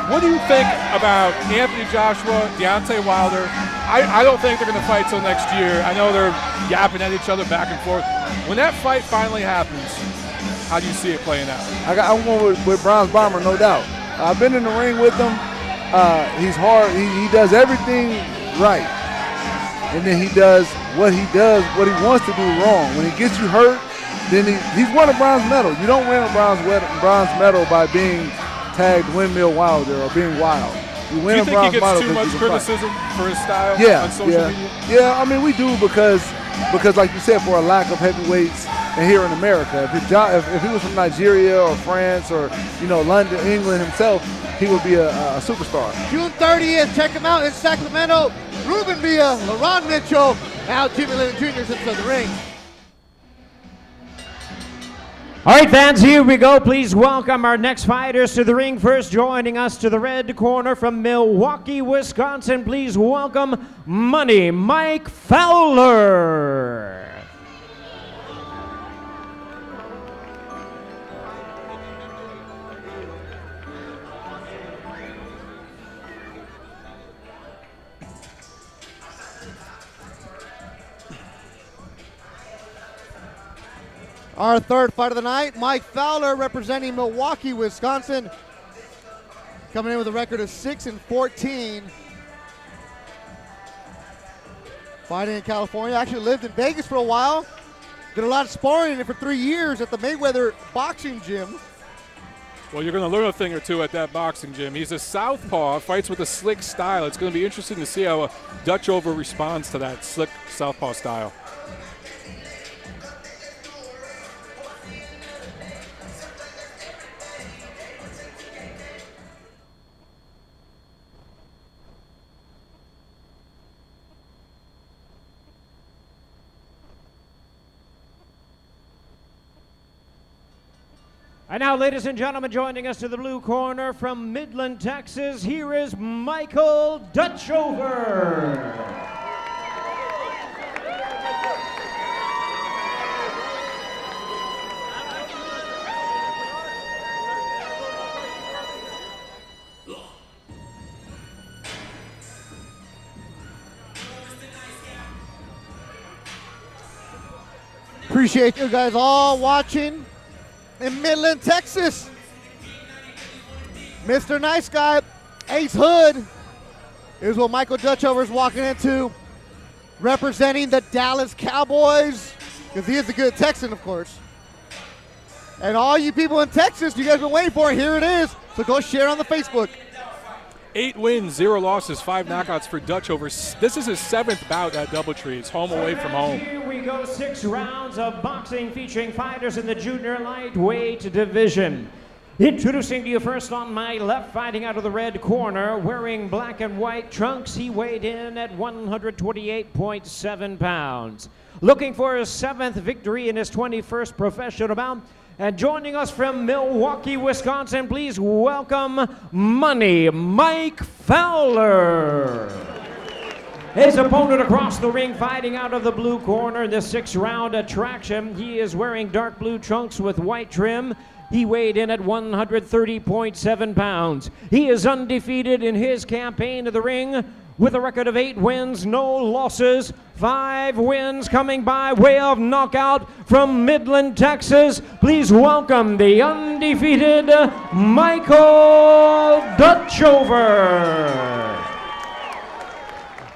What do you think about Anthony Joshua, Deontay Wilder? I don't think they're going to fight till next year. I know they're yapping at each other back and forth. When that fight finally happens, how do you see it playing out? I'm going with Bronze Bomber, no doubt. I've been in the ring with him. He's hard. He does everything right. And then he does what he wants to do wrong. When he gets you hurt, then he's won a bronze medal. You don't win a bronze medal by being tagged Windmill Wilder or being wild. You win a bronze medal. Do you think he gets too much criticism for his style on social media? Yeah, I mean, we do because like you said, for a lack of heavyweights and here in America. If he was from Nigeria or France or, London, England himself, he would be a superstar. June 30th, check him out in Sacramento. Ruben Villa, LaRon Mitchell, now Jimmy Lennon Jr. sits in the ring. All right, fans, here we go. Please welcome our next fighters to the ring. First, joining us to the red corner from Milwaukee, Wisconsin, please welcome Money Mike Fowler. Our third fight of the night, Mike Fowler representing Milwaukee, Wisconsin. Coming in with a record of 6-14. Fighting in California. Actually lived in Vegas for a while. Did a lot of sparring for 3 years at the Mayweather boxing gym. Well, you're going to learn a thing or two at that boxing gym. He's a southpaw, fights with a slick style. It's going to be interesting to see how a Dutchover responds to that slick southpaw style. And now, ladies and gentlemen, joining us to the blue corner from Midland, Texas, here is Michael Dutchover. Appreciate you guys all watching in Midland, Texas. Mr. Nice Guy, Ace Hood, is what Michael Dutchover is walking into, representing the Dallas Cowboys, because he is a good Texan, of course. And all you people in Texas, you guys been waiting for it, here it is. So go share on the Facebook. 8 wins, 0 losses, 5 knockouts for Dutchover. This is his 7th bout at Doubletree. It's home away from home. Here we go, 6 rounds of boxing featuring fighters in the junior lightweight division. Introducing to you first on my left, fighting out of the red corner, wearing black and white trunks, he weighed in at 128.7 pounds. Looking for his 7th victory in his 21st professional bout. And joining us from Milwaukee, Wisconsin, please welcome Money Mike Fowler. His opponent across the ring, fighting out of the blue corner in this 6-round attraction. He is wearing dark blue trunks with white trim. He weighed in at 130.7 pounds. He is undefeated in his campaign to the ring with a record of 8 wins, no losses, 5 wins coming by way of knockout from Midland, Texas. Please welcome the undefeated Michael Dutchover.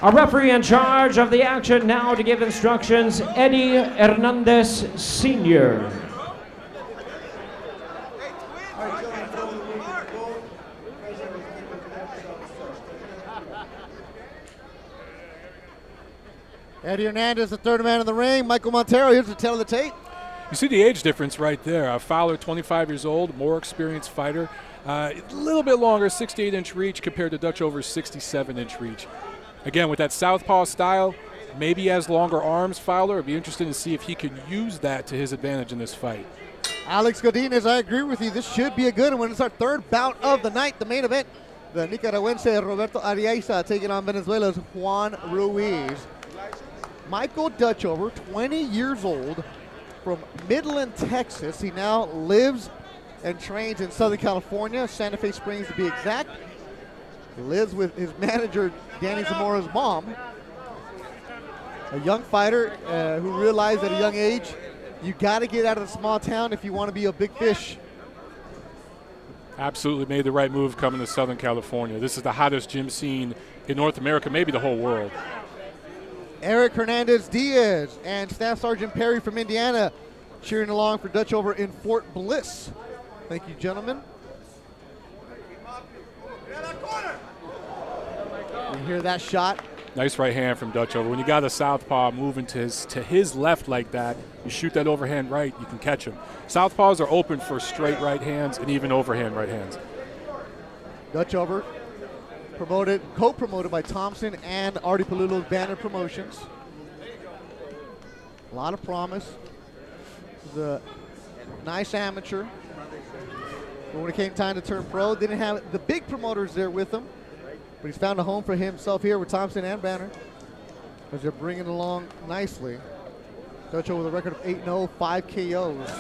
A referee in charge of the action now to give instructions, Eddie Hernandez Sr. Eddie Hernandez, the third man in the ring. Michael Montero, here's the tail of the tape. You see the age difference right there. Fowler, 25 years old, more experienced fighter. A little bit longer, 68-inch reach compared to Dutchover's 67-inch reach. Again, with that southpaw style, maybe he has longer arms, Fowler. I'd be interested to see if he can use that to his advantage in this fight. Alex Godinez, I agree with you. This should be a good one. It's our 3rd bout of the night, the main event. The Nicaraguense Roberto Arriaza taking on Venezuela's Juan Ruiz. Michael Dutchover, 20 years old, from Midland, Texas. He now lives and trains in Southern California, Santa Fe Springs to be exact. He lives with his manager, Danny Zamora's mom. A young fighter who realized at a young age, you got to get out of the small town if you want to be a big fish. Absolutely made the right move coming to Southern California. This is the hottest gym scene in North America, maybe the whole world. Erick Hernandez Diaz and Staff Sergeant Perry from Indiana cheering along for Dutchover in Fort Bliss. Thank you, gentlemen. You hear that shot? Nice right hand from Dutchover. When you got a southpaw moving to his left like that, you shoot that overhand right, you can catch him. Southpaws are open for straight right hands and even overhand right hands. Dutchover, co-promoted by Thompson and Artie Palulo's Banner Promotions. A lot of promise. He's a nice amateur. But when it came time to turn pro, didn't have the big promoters there with him. But he's found a home for himself here with Thompson and Banner, as they're bringing along nicely. Dutchover with a record of 8-0, 5 KOs.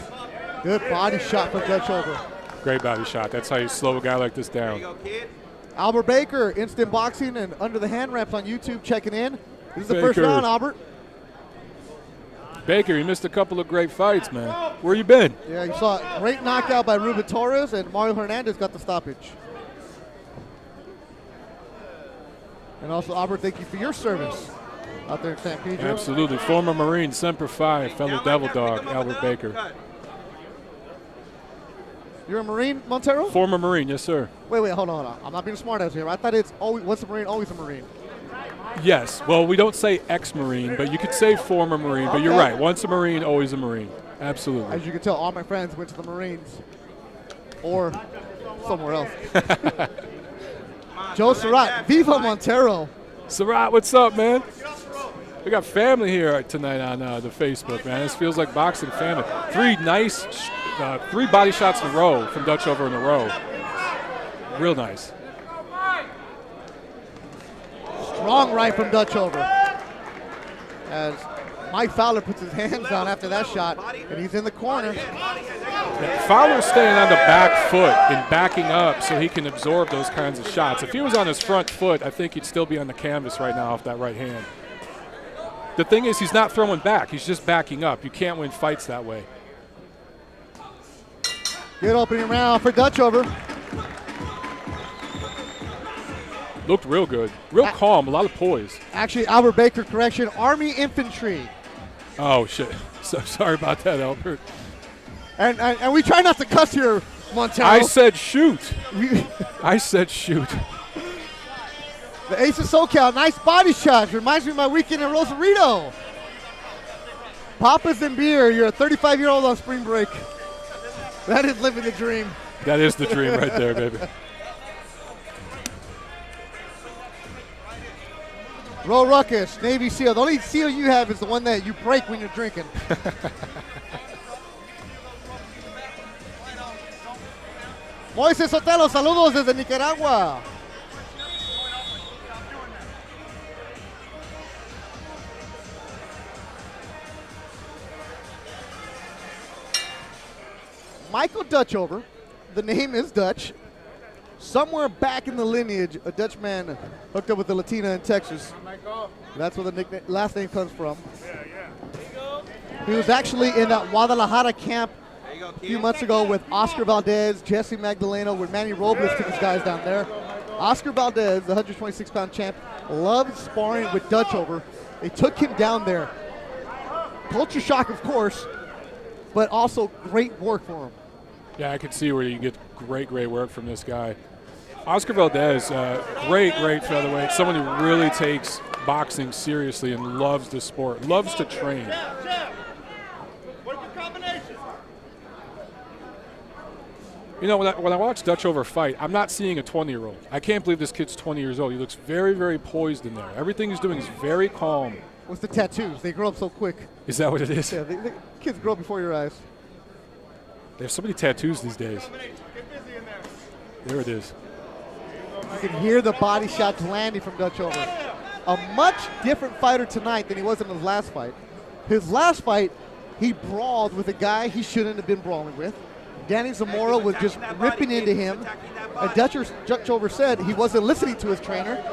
Good body shot from Dutchover. Great body shot. That's how you slow a guy like this down. Albert Baker, Instant Boxing and Under the Hand Ramps on YouTube checking in. This is the Baker. first round, Albert. Baker, you missed a couple of great fights, man. Where you been? Yeah, you saw a great knockout by Ruben Torres, and Mario Hernandez got the stoppage. And also, Albert, thank you for your service out there in San Pedro. Absolutely. Former Marine, Semper Fi, fellow Devil Dog, Albert Baker. You're a Marine, Montero? Former Marine, yes, sir. Wait, hold on. I'm not being a smart ass here. I thought it's always, once a Marine, always a Marine. Yes. Well, we don't say ex-Marine, but you could say former Marine. But you're right. Once a Marine, always a Marine. Absolutely. As you can tell, all my friends went to the Marines or somewhere else. Joe Surratt, Viva Montero. Surratt, what's up, man? We got family here tonight on the Facebook, man. This feels like boxing family. 3 nice, 3 body shots in a row from Dutchover in a row. Real nice. Strong right from Dutchover. As Mike Fowler puts his hands down after that shot, and he's in the corner. Yeah, Fowler's staying on the back foot and backing up so he can absorb those kinds of shots. If he was on his front foot, I think he'd still be on the canvas right now off that right hand. The thing is, he's not throwing back. He's just backing up. You can't win fights that way. Good opening round for Dutchover. Looked real good. Real calm. A lot of poise. Actually, Albert Baker, correction, Army Infantry. Oh, shit. So sorry about that, Albert. And we try not to cuss here, Montero. I said shoot. I said shoot. The Ace of SoCal, nice body shot. Reminds me of my weekend in Rosarito. Papas and beer. You're a 35-year-old on spring break. That is living the dream. That is the dream right there, baby. Roll Ruckus, Navy SEAL. The only SEAL you have is the one that you break when you're drinking. Moises Sotelo, saludos desde Nicaragua. Michael Dutchover, the name is Dutch. Somewhere back in the lineage, a Dutch man hooked up with a Latina in Texas. That's where the last name comes from. He was actually in that Guadalajara camp a few months ago with Oscar Valdez, Jesse Magdaleno, where Manny Robles took his guys down there. Oscar Valdez, the 126-pound champ, loved sparring with Dutchover. They took him down there. Culture shock, of course, but also great work for him. Yeah, I can see where you get great work from this guy. Oscar Valdez, great featherweight. Someone who really takes boxing seriously and loves the sport, loves to train. You know, when I watch Dutchover fight, I'm not seeing a 20-year-old. I can't believe this kid's 20 years old. He looks very poised in there. Everything he's doing is very calm. What's the tattoos? They grow up so quick. Is that what it is? Yeah, the kids grow up before your eyes. They have so many tattoos these days. There it is. You can hear the body shots landing from Dutchover. A much different fighter tonight than he was in his last fight. His last fight, he brawled with a guy he shouldn't have been brawling with. Danny Zamora was just ripping into him. And Dutchover said he wasn't listening to his trainer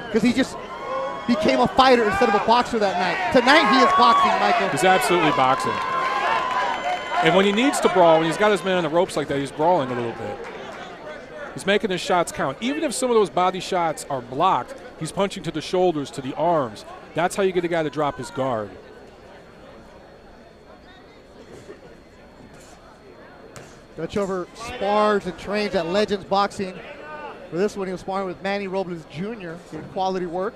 because he just became a fighter instead of a boxer that night. Tonight he is boxing, Michael. He's absolutely boxing. And when he needs to brawl, when he's got his man on the ropes like that, he's brawling a little bit. He's making his shots count. Even if some of those body shots are blocked, he's punching to the shoulders, to the arms. That's how you get a guy to drop his guard. Dutchover spars and trains at Legends Boxing. For this one, he was sparring with Manny Robles Jr. in quality work.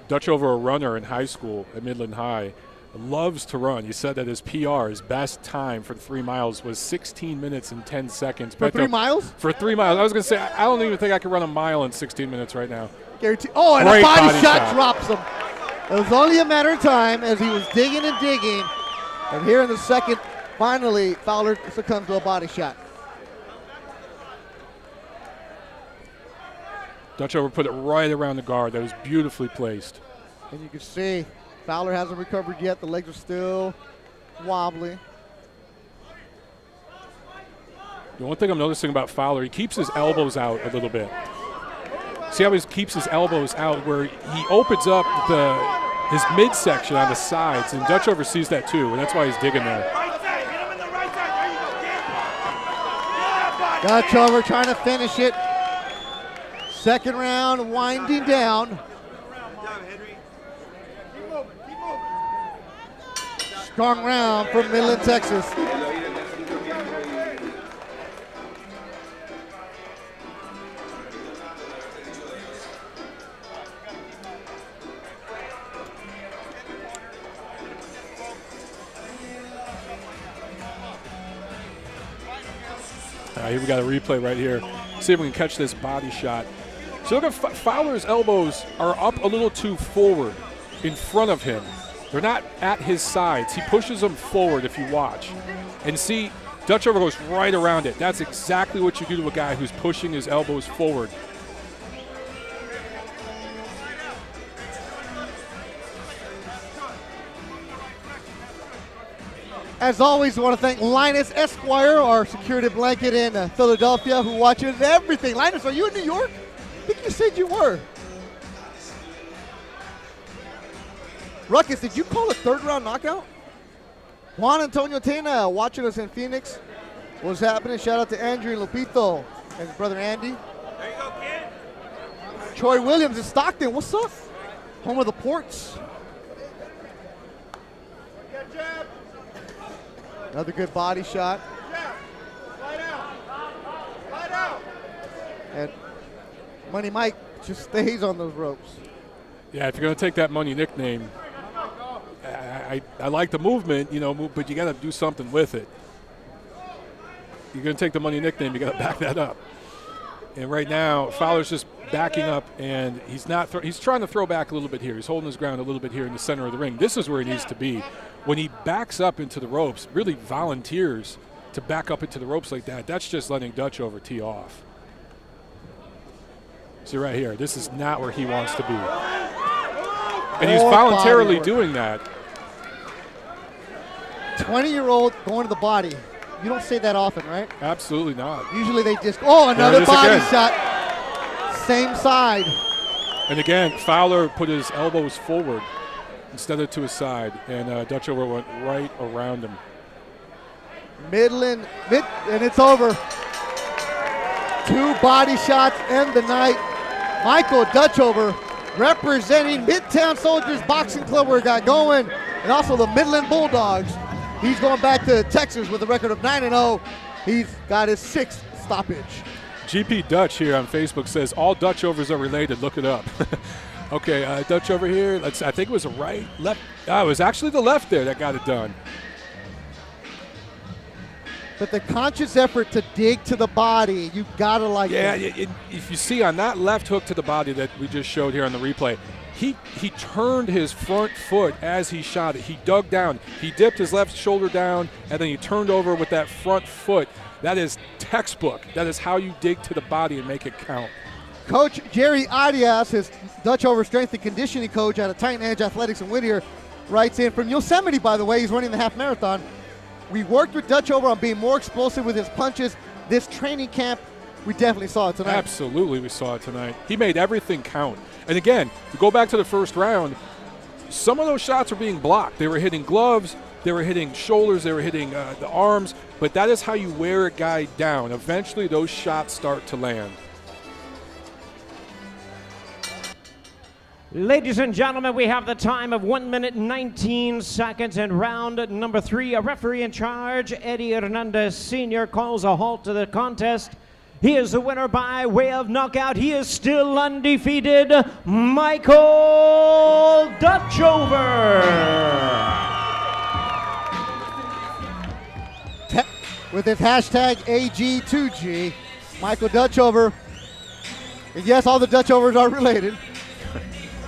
Dutchover, a runner in high school at Midland High, loves to run. He said that his PR, his best time for 3 miles was 16 minutes and 10 seconds. For 3 miles? For 3 miles. I was going to say, I don't even think I could run a mile in 16 minutes right now. Guarantee. Oh, and great a body shot shot drops him. It was only a matter of time as he was digging and digging. And here in the second, finally, Fowler succumbs to a body shot. Dutchover put it right around the guard. That was beautifully placed. And you can see Fowler hasn't recovered yet. The legs are still wobbly. The one thing I'm noticing about Fowler, he keeps his elbows out a little bit. See how he keeps his elbows out where he opens up his midsection on the sides, and Dutchover sees that too, and that's why he's digging there. Dutchover trying to finish it. Second round winding down. Strong round from Midland, Texas. Here we got a replay right here. See if we can catch this body shot. So look at Fowler's elbows are up a little too forward in front of him. They're not at his sides. He pushes them forward if you watch. And see, Dutchover goes right around it. That's exactly what you do to a guy who's pushing his elbows forward. As always, I want to thank Linus Esquire, our security blanket in Philadelphia, who watches everything. Linus, are you in New York? I think you said you were. Ruckus, did you call a third-round knockout? Juan Antonio Tena watching us in Phoenix. What's happening? Shout out to Andrew and Lupito and his brother Andy. There you go, kid. Troy Williams in Stockton. What's up? Home of the Ports. Good jab. Another good body shot. Jab. Light out. Light out. And Money Mike just stays on those ropes. Yeah, if you're going to take that Money nickname, I like the movement, but you got to do something with it. You're going to take the Money nickname, you got to back that up. And right now, Fowler's just backing up, and he's not. He's trying to throw back a little bit here. He's holding his ground a little bit here in the center of the ring. This is where he needs to be. When he backs up into the ropes, really volunteers to back up into the ropes like that. That's just letting Dutchover tee off. See right here, this is not where he wants to be. And he's voluntarily doing that. 20-year-old going to the body. You don't say that often, right? Absolutely not. Usually they just, another body shot. Same side. And again, Fowler put his elbows forward instead of to his side, and Dutchover went right around him. And it's over. 2 body shots end the night. Michael Dutchover representing Midtown Soldiers Boxing Club where it got going, and also the Midland Bulldogs. He's going back to Texas with a record of 9-0. He's got his 6th stoppage. GP Dutch here on Facebook says all Dutchovers are related. Look it up. Okay, Dutch over here. I think it was a right, left. It was actually the left there that got it done. But the conscious effort to dig to the body, you gotta like that. Yeah, if you see on that left hook to the body that we just showed here on the replay, he turned his front foot as he shot it. He dug down. He dipped his left shoulder down, and then he turned over with that front foot. That is textbook. That is how you dig to the body and make it count. Coach Jerry Arias, his Dutchover strength and conditioning coach out of Titan Edge Athletics in Whittier, writes in from Yosemite, by the way. He's running the half marathon. We worked with Dutchover on being more explosive with his punches. This training camp, we definitely saw it tonight. Absolutely, we saw it tonight. He made everything count. And again, to go back to the first round, some of those shots were being blocked. They were hitting gloves, they were hitting shoulders, they were hitting the arms, but that is how you wear a guy down. Eventually, those shots start to land. Ladies and gentlemen, we have the time of 1 minute 19 seconds in round number 3. A referee in charge, Eddie Hernandez Sr., calls a halt to the contest. He is the winner by way of knockout. He is still undefeated, Michael Dutchover. With his hashtag AG2G, Michael Dutchover. And yes, all the Dutchovers are related.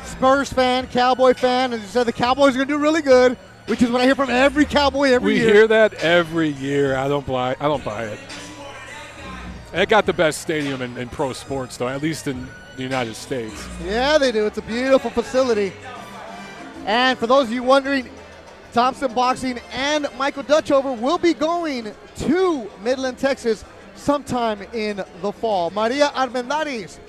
Spurs fan, Cowboy fan, and he said the Cowboys are going to do really good, which is what I hear from every Cowboy every year. We hear that every year. I don't buy it. It got the best stadium in pro sports, though, at least in the United States. Yeah, they do. It's a beautiful facility. And for those of you wondering, Thompson Boxing and Michael Dutchover will be going to Midland, Texas sometime in the fall. Maria Armendariz.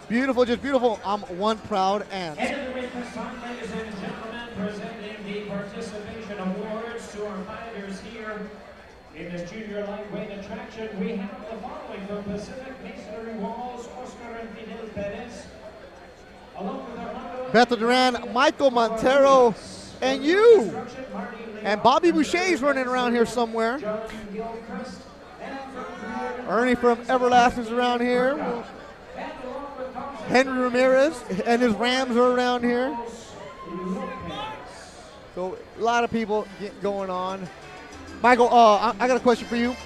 Beautiful, just beautiful. I'm one proud aunt. And at this time, ladies and gentlemen, presenting the participation awards to our fighters here in this junior lightweight attraction. We have the following from Pacific Masonry Walls, Oscar and Fidel Perez. Along with our Bethel Duran, Michael Montero, and you. And Bobby Boucher's running around here somewhere. Ernie from Everlasting's around here. Henry Ramirez and his Rams are around here. So a lot of people going on. Michael, I got a question for you.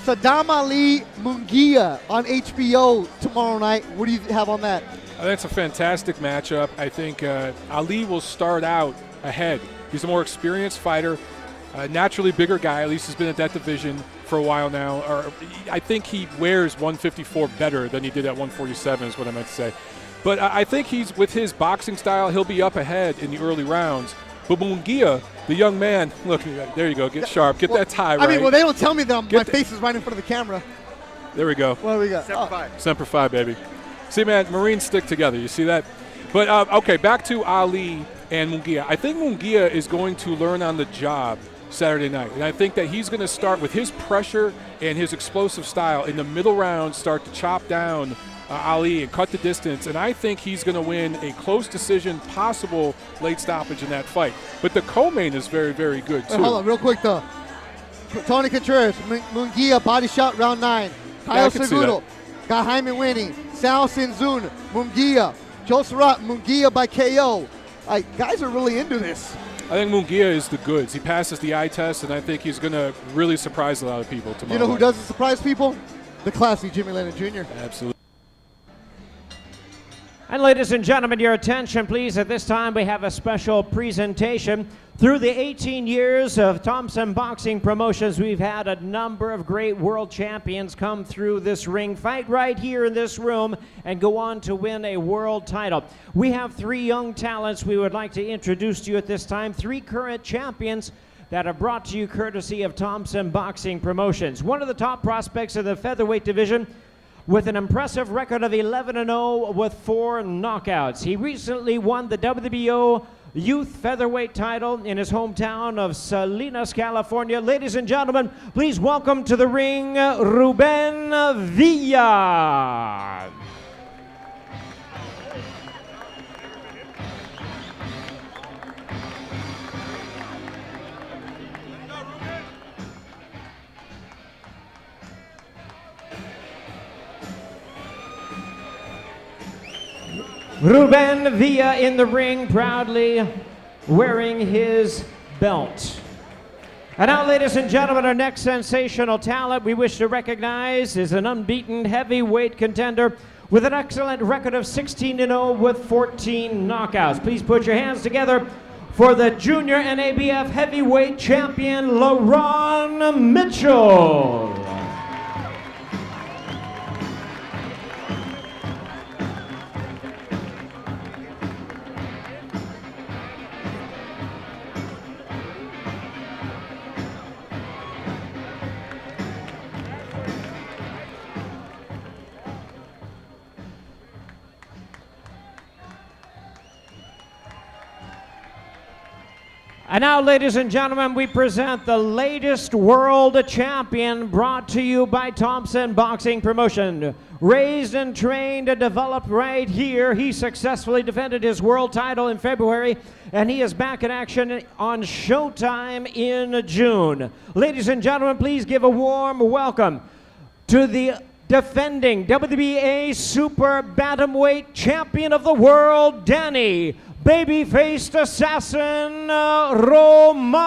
Saddam Ali Munguia on HBO tomorrow night. What do you have on that? I think it's a fantastic matchup. I think Ali will start out ahead. He's a more experienced fighter, a naturally bigger guy. At least he's been at that division for a while now. I think he wears 154 better than he did at 147 is what I meant to say. But I think with his boxing style, he'll be up ahead in the early rounds. But Munguia, the young man, look, there you go, get sharp, get that tie right. I mean, well, they don't tell me that my face is right in front of the camera. There we go. What do we got? Semper Fi. Semper Fi, baby. See, man, Marines stick together. You see that? But, okay, back to Ali and Munguia. I think Munguia is going to learn on the job Saturday night. And I think that he's going to start with his pressure and his explosive style in the middle rounds, start to chop down Ali and cut the distance. And I think he's going to win a close decision, possible late stoppage in that fight. But the co-main is very, very good, too. Hold on, real quick, though. Tony Contreras, Munguia, body shot, round 9. Kyle Segundo got Jaime winning. Sal Sinzun, Munguia. Joe Surratt, Munguia by KO. Guys are really into this. I think Munguia is the goods. He passes the eye test, and I think he's going to really surprise a lot of people tomorrow. You know who doesn't surprise people? The classy Jimmy Lennon Jr. Absolutely. And ladies and gentlemen, your attention please. At this time we have a special presentation. Through the 18 years of Thompson Boxing Promotions, we've had a number of great world champions come through this ring, fight right here in this room, and go on to win a world title. We have 3 young talents we would like to introduce to you at this time, 3 current champions that are brought to you courtesy of Thompson Boxing Promotions. One of the top prospects of the featherweight division, with an impressive record of 11-0 with 4 knockouts. He recently won the WBO Youth Featherweight title in his hometown of Salinas, California. Ladies and gentlemen, please welcome to the ring, Ruben Villa. Ruben Villa in the ring, proudly wearing his belt. And now, ladies and gentlemen, our next sensational talent we wish to recognize is an unbeaten heavyweight contender with an excellent record of 16-0 with 14 knockouts. Please put your hands together for the junior NABF heavyweight champion, LaRon Mitchell. And now, ladies and gentlemen, we present the latest world champion brought to you by Thompson Boxing Promotion. Raised and trained and developed right here, he successfully defended his world title in February, and he is back in action on Showtime in June. Ladies and gentlemen, please give a warm welcome to the defending WBA Super Bantamweight Champion of the World, Danny Baby-faced Assassin Roman.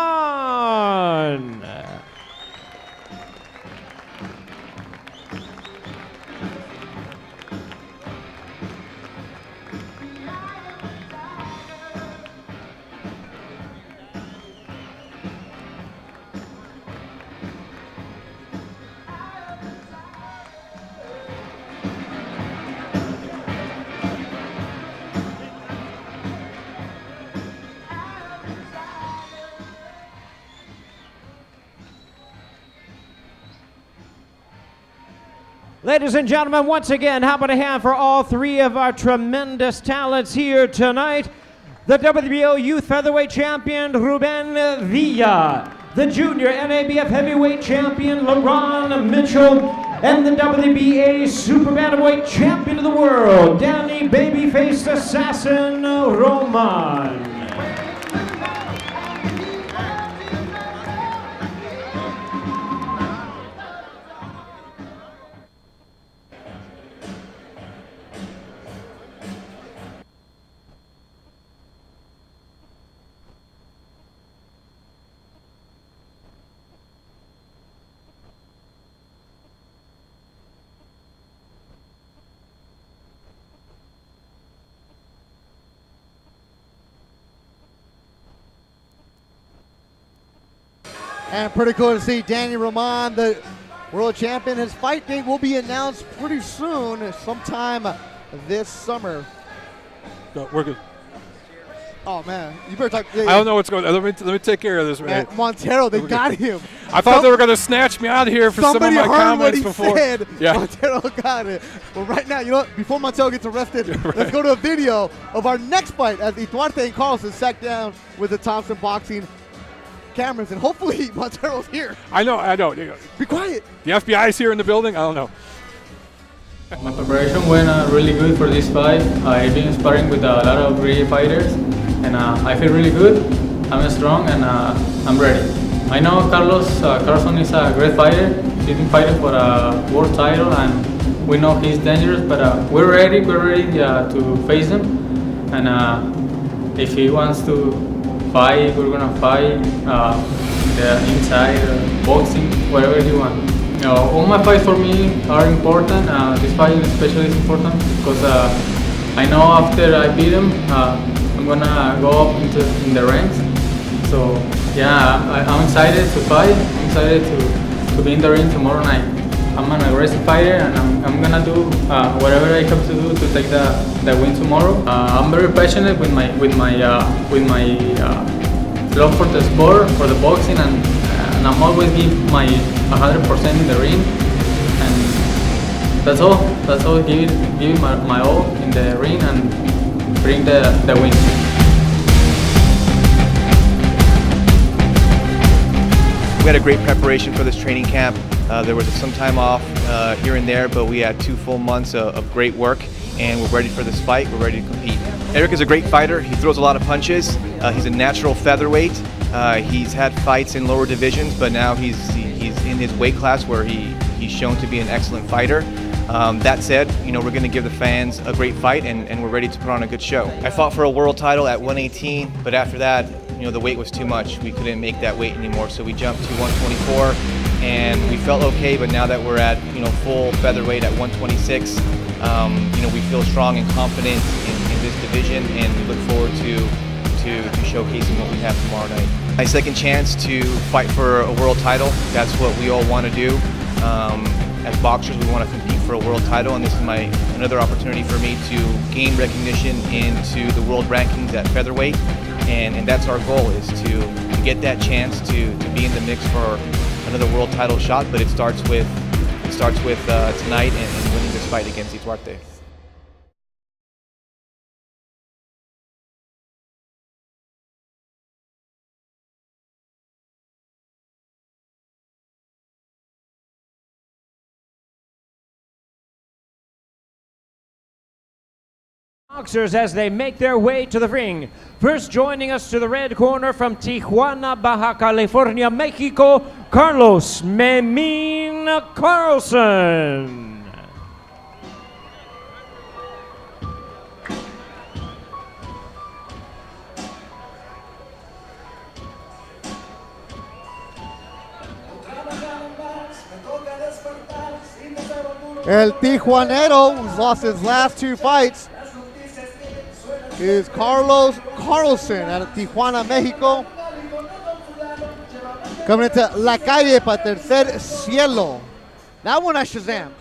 Ladies and gentlemen, once again, how about a hand for all 3 of our tremendous talents here tonight? The WBO Youth Featherweight Champion, Ruben Villa. The Junior NABF Heavyweight Champion, LaRon Mitchell. And the WBA Super Bantamweight Champion of the World, Danny Baby-faced Assassin Roman. And pretty cool to see Danny Roman, the world champion. His fight date will be announced pretty soon, sometime this summer. No, we're good. Oh, man. You better talk. I don't know what's going on. Let me take care of this. Man, Montero, they got him. I thought they were going to snatch me out of here for some of my comments before. Said. Yeah. Montero got it. Well, right now, you know what? Before Montero gets arrested, let's go to a video of our next fight as Ituarte and Carlson sat down with the Thompson Boxing cameras, and hopefully Montero's here. I know. Be quiet. The FBI is here in the building? I don't know. My preparation went really good for this fight. I've been sparring with a lot of great fighters, and I feel really good. I'm strong, and I'm ready. I know Carlson is a great fighter. He's been fighting for a world title, and we know he's dangerous, but we're ready. We're ready to face him, and if he wants to fight, we're gonna fight the inside, boxing, whatever he wants. All my fights for me are important. This fight especially is important because I know after I beat him, I'm gonna go up in the ranks. So yeah, I'm excited to fight. I'm excited to be in the ring tomorrow night. I'm an aggressive fighter, and I'm gonna do whatever I have to do to take the win tomorrow. I'm very passionate with my love for the sport, for the boxing, and I'm always give my 100% in the ring, and that's all. Give it my all in the ring and bring the win. We had a great preparation for this training camp. There was some time off here and there, but we had 2 full months of great work, and we're ready for this fight. We're ready to compete. Erick is a great fighter. He throws a lot of punches. He's a natural featherweight. He's had fights in lower divisions, but now he's in his weight class where he's shown to be an excellent fighter. That said, we're going to give the fans a great fight, and we're ready to put on a good show. I fought for a world title at 118, but after that, the weight was too much. We couldn't make that weight anymore, so we jumped to 124, and we felt okay. But now that we're at full featherweight at 126, we feel strong and confident in this division, and we look forward to showcasing what we have tomorrow night. My second chance to fight for a world title. That's what we all want to do. As boxers, we want to compete for a world title, and this is another opportunity for me to gain recognition into the world rankings at featherweight, and that's our goal, is to get that chance to be in the mix for another world title shot. But it starts with tonight and winning this fight against Ituarte. Boxers as they make their way to the ring. First joining us to the red corner from Tijuana, Baja California, Mexico, Carlos Memín Carlson. El Tijuanero, who's lost his last 2 fights, is Carlos Carlson out of Tijuana, Mexico. Coming into La Calle para Tercer Cielo. That one I Shazam.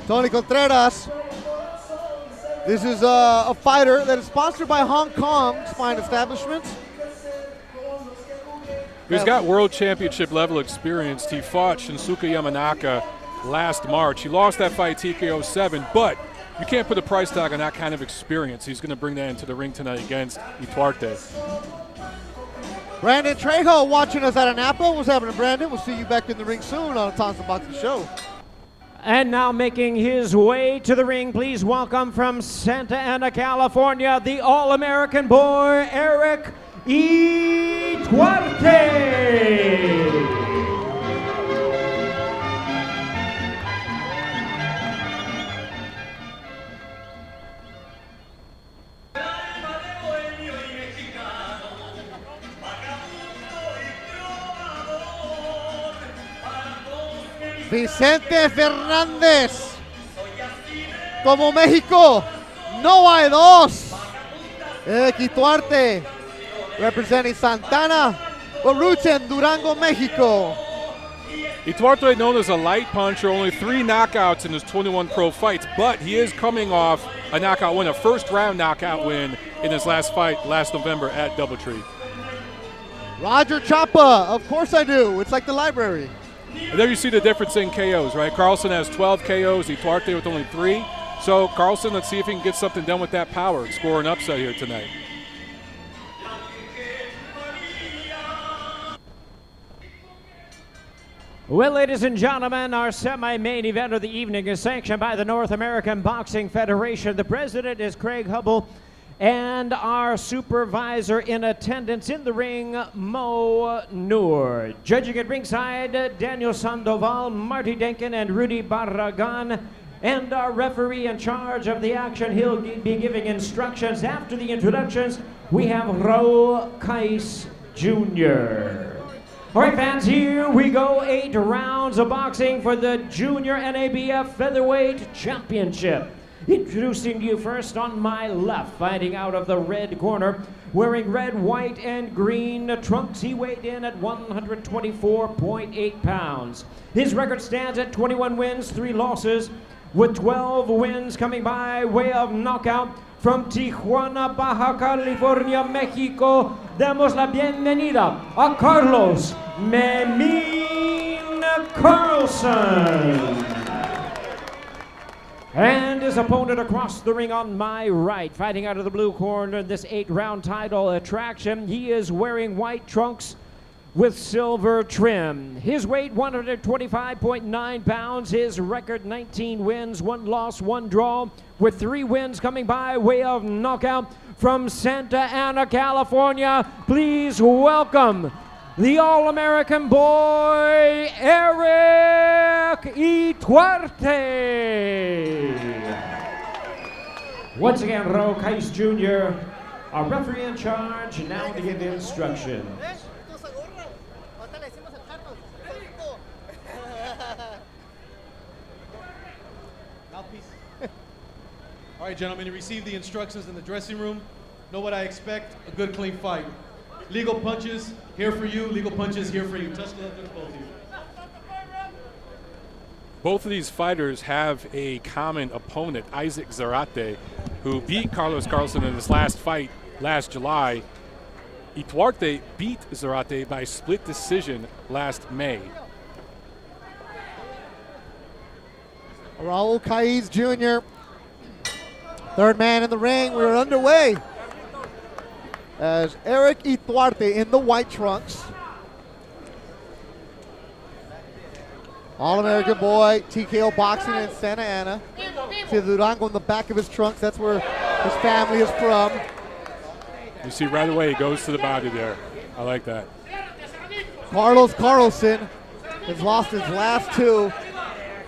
Tony Contreras. This is a fighter that is sponsored by Hong Kong Spine Establishments. He's got world championship level experience. He fought Shinsuke Yamanaka last March. He lost that fight TKO 7, but you can't put a price tag on that kind of experience. He's going to bring that into the ring tonight against Ituarte. Brandon Trejo watching us out of Napa. What's happening, Brandon? We'll see you back in the ring soon on a Thompson Boxing show. And now making his way to the ring, please welcome from Santa Ana, California, the All-American boy, Erick Ituarte. Vicente Fernández. Como México, no hay dos. Erick Ituarte representing Santana, Ruiz in Durango, Mexico. Ituarte, known as a light puncher, only 3 knockouts in his 21 pro fights, but he is coming off a knockout win, a first-round knockout win in his last fight last November at Doubletree. Roger Chapa, of course I do. It's like the library. And there you see the difference in KOs, right? Carlson has 12 KOs, Ituarte with only 3. So Carlson, let's see if he can get something done with that power and score an upset here tonight. Well, ladies and gentlemen, our semi-main event of the evening is sanctioned by the North American Boxing Federation. The president is Craig Hubble, and our supervisor in attendance in the ring, Mo Noor. Judging at ringside, Daniel Sandoval, Marty Denkin, and Rudy Barragan. And our referee in charge of the action, he'll be giving instructions. After the introductions, we have Raul Kais Jr. All right, fans, here we go. 8 rounds of boxing for the Junior NABF Featherweight Championship. Introducing you first on my left, fighting out of the red corner, wearing red, white, and green trunks. He weighed in at 124.8 pounds. His record stands at 21 wins, 3 losses, with 12 wins coming by way of knockout. From Tijuana, Baja California, Mexico, damos la bienvenida a Carlos Memín Carlson. And his opponent across the ring on my right, fighting out of the blue corner, this 8-round title attraction. He is wearing white trunks with silver trim. His weight, 125.9 pounds. His record, 19 wins, 1 loss, 1 draw, with 3 wins coming by way of knockout. From Santa Ana, California, please welcome the All-American boy, Erick Ituarte. Once again, Raul Kais Jr., our referee in charge, now to give instructions. All right, gentlemen, you received the instructions in the dressing room. Know what I expect, a good, clean fight. Legal punches, here for you. Legal punches, here for you. Touch the left, touch both of you. Both of these fighters have a common opponent, Isaac Zarate, who beat Carlos Carlson in his last fight last July. Ituarte beat Zarate by split decision last May. Raul Kais Jr., third man in the ring. We're underway as Erick Ituarte in the white trunks. All-American boy, TKO boxing in Santa Ana. See the Durango in the back of his trunks. That's where his family is from. You see right away he goes to the body there. I like that. Carlos Carlson has lost his last 2.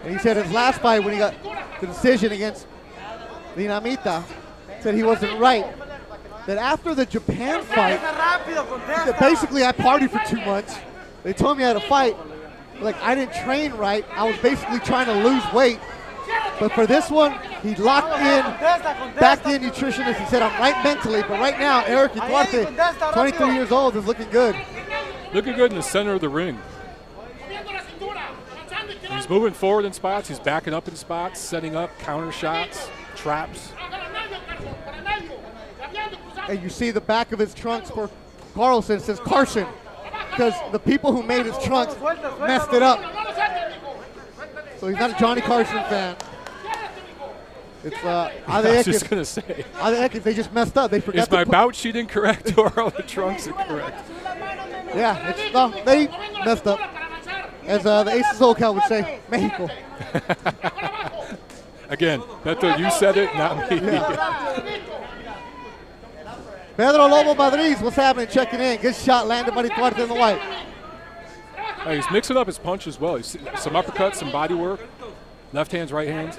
And he said his last fight when he got the decision against Dinamita, said he wasn't right. That after the Japan fight, that basically I partied for 2 months. They told me I had to fight. Like, I didn't train right. I was basically trying to lose weight. But for this one, he locked in, backed in nutritionist. He said, I'm right mentally. But right now, Erick Ituarte, 23 years old, is looking good. Looking good in the center of the ring. He's moving forward in spots. He's backing up in spots, setting up counter shots, traps. And you see the back of his trunks for Carlson. It says Carson, because the people who made his trunks messed it up. So he's not a Johnny Carson fan. It's I was just going to say. They just messed up. They forgot. Is my bout sheet incorrect or are the trunks incorrect? Yeah, they messed up. As the Ace of SoCal would say, Mexico. Again, Beto, you said it, not me. Yeah. Pedro Lobo Madrid, what's happening? Checking in. Good shot landed by Ituarte in the white. He's mixing up his punch as well. He's some uppercuts, some body work, left hands, right hands.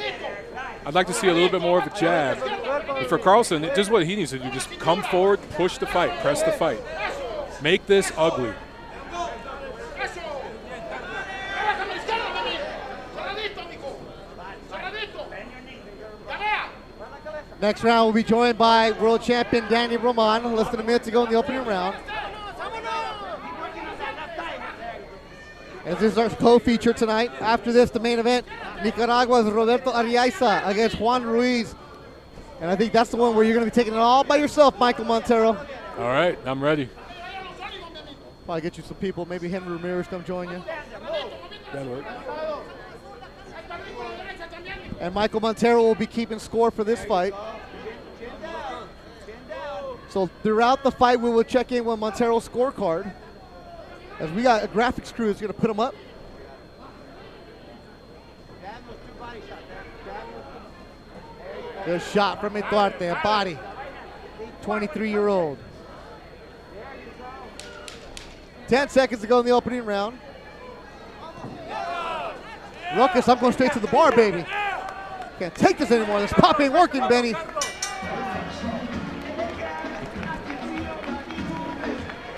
I'd like to see a little bit more of a jab. But for Carlson, this is what he needs to do. Just come forward, push the fight, press the fight. Make this ugly. Next round, we'll be joined by world champion Danny Roman, less than a minute to go in the opening round. As this is our co-feature tonight. After this, the main event, Nicaragua's Roberto Arriaza against Juan Ruiz. And I think that's the one where you're going to be taking it all by yourself, Michael Montero. All right, I'm ready. Probably get you some people. Maybe Henry Ramirez come join you. That'll work. And Michael Montero will be keeping score for this fight. So throughout the fight, we will check in with Montero's scorecard. As we got a graphics crew that's going to put them up. Good shot from Ituarte, a body. 23-year-old. 10 seconds to go in the opening round. Ruckus, I'm going straight to the bar, baby. Can't take this anymore. This pop ain't working, Benny.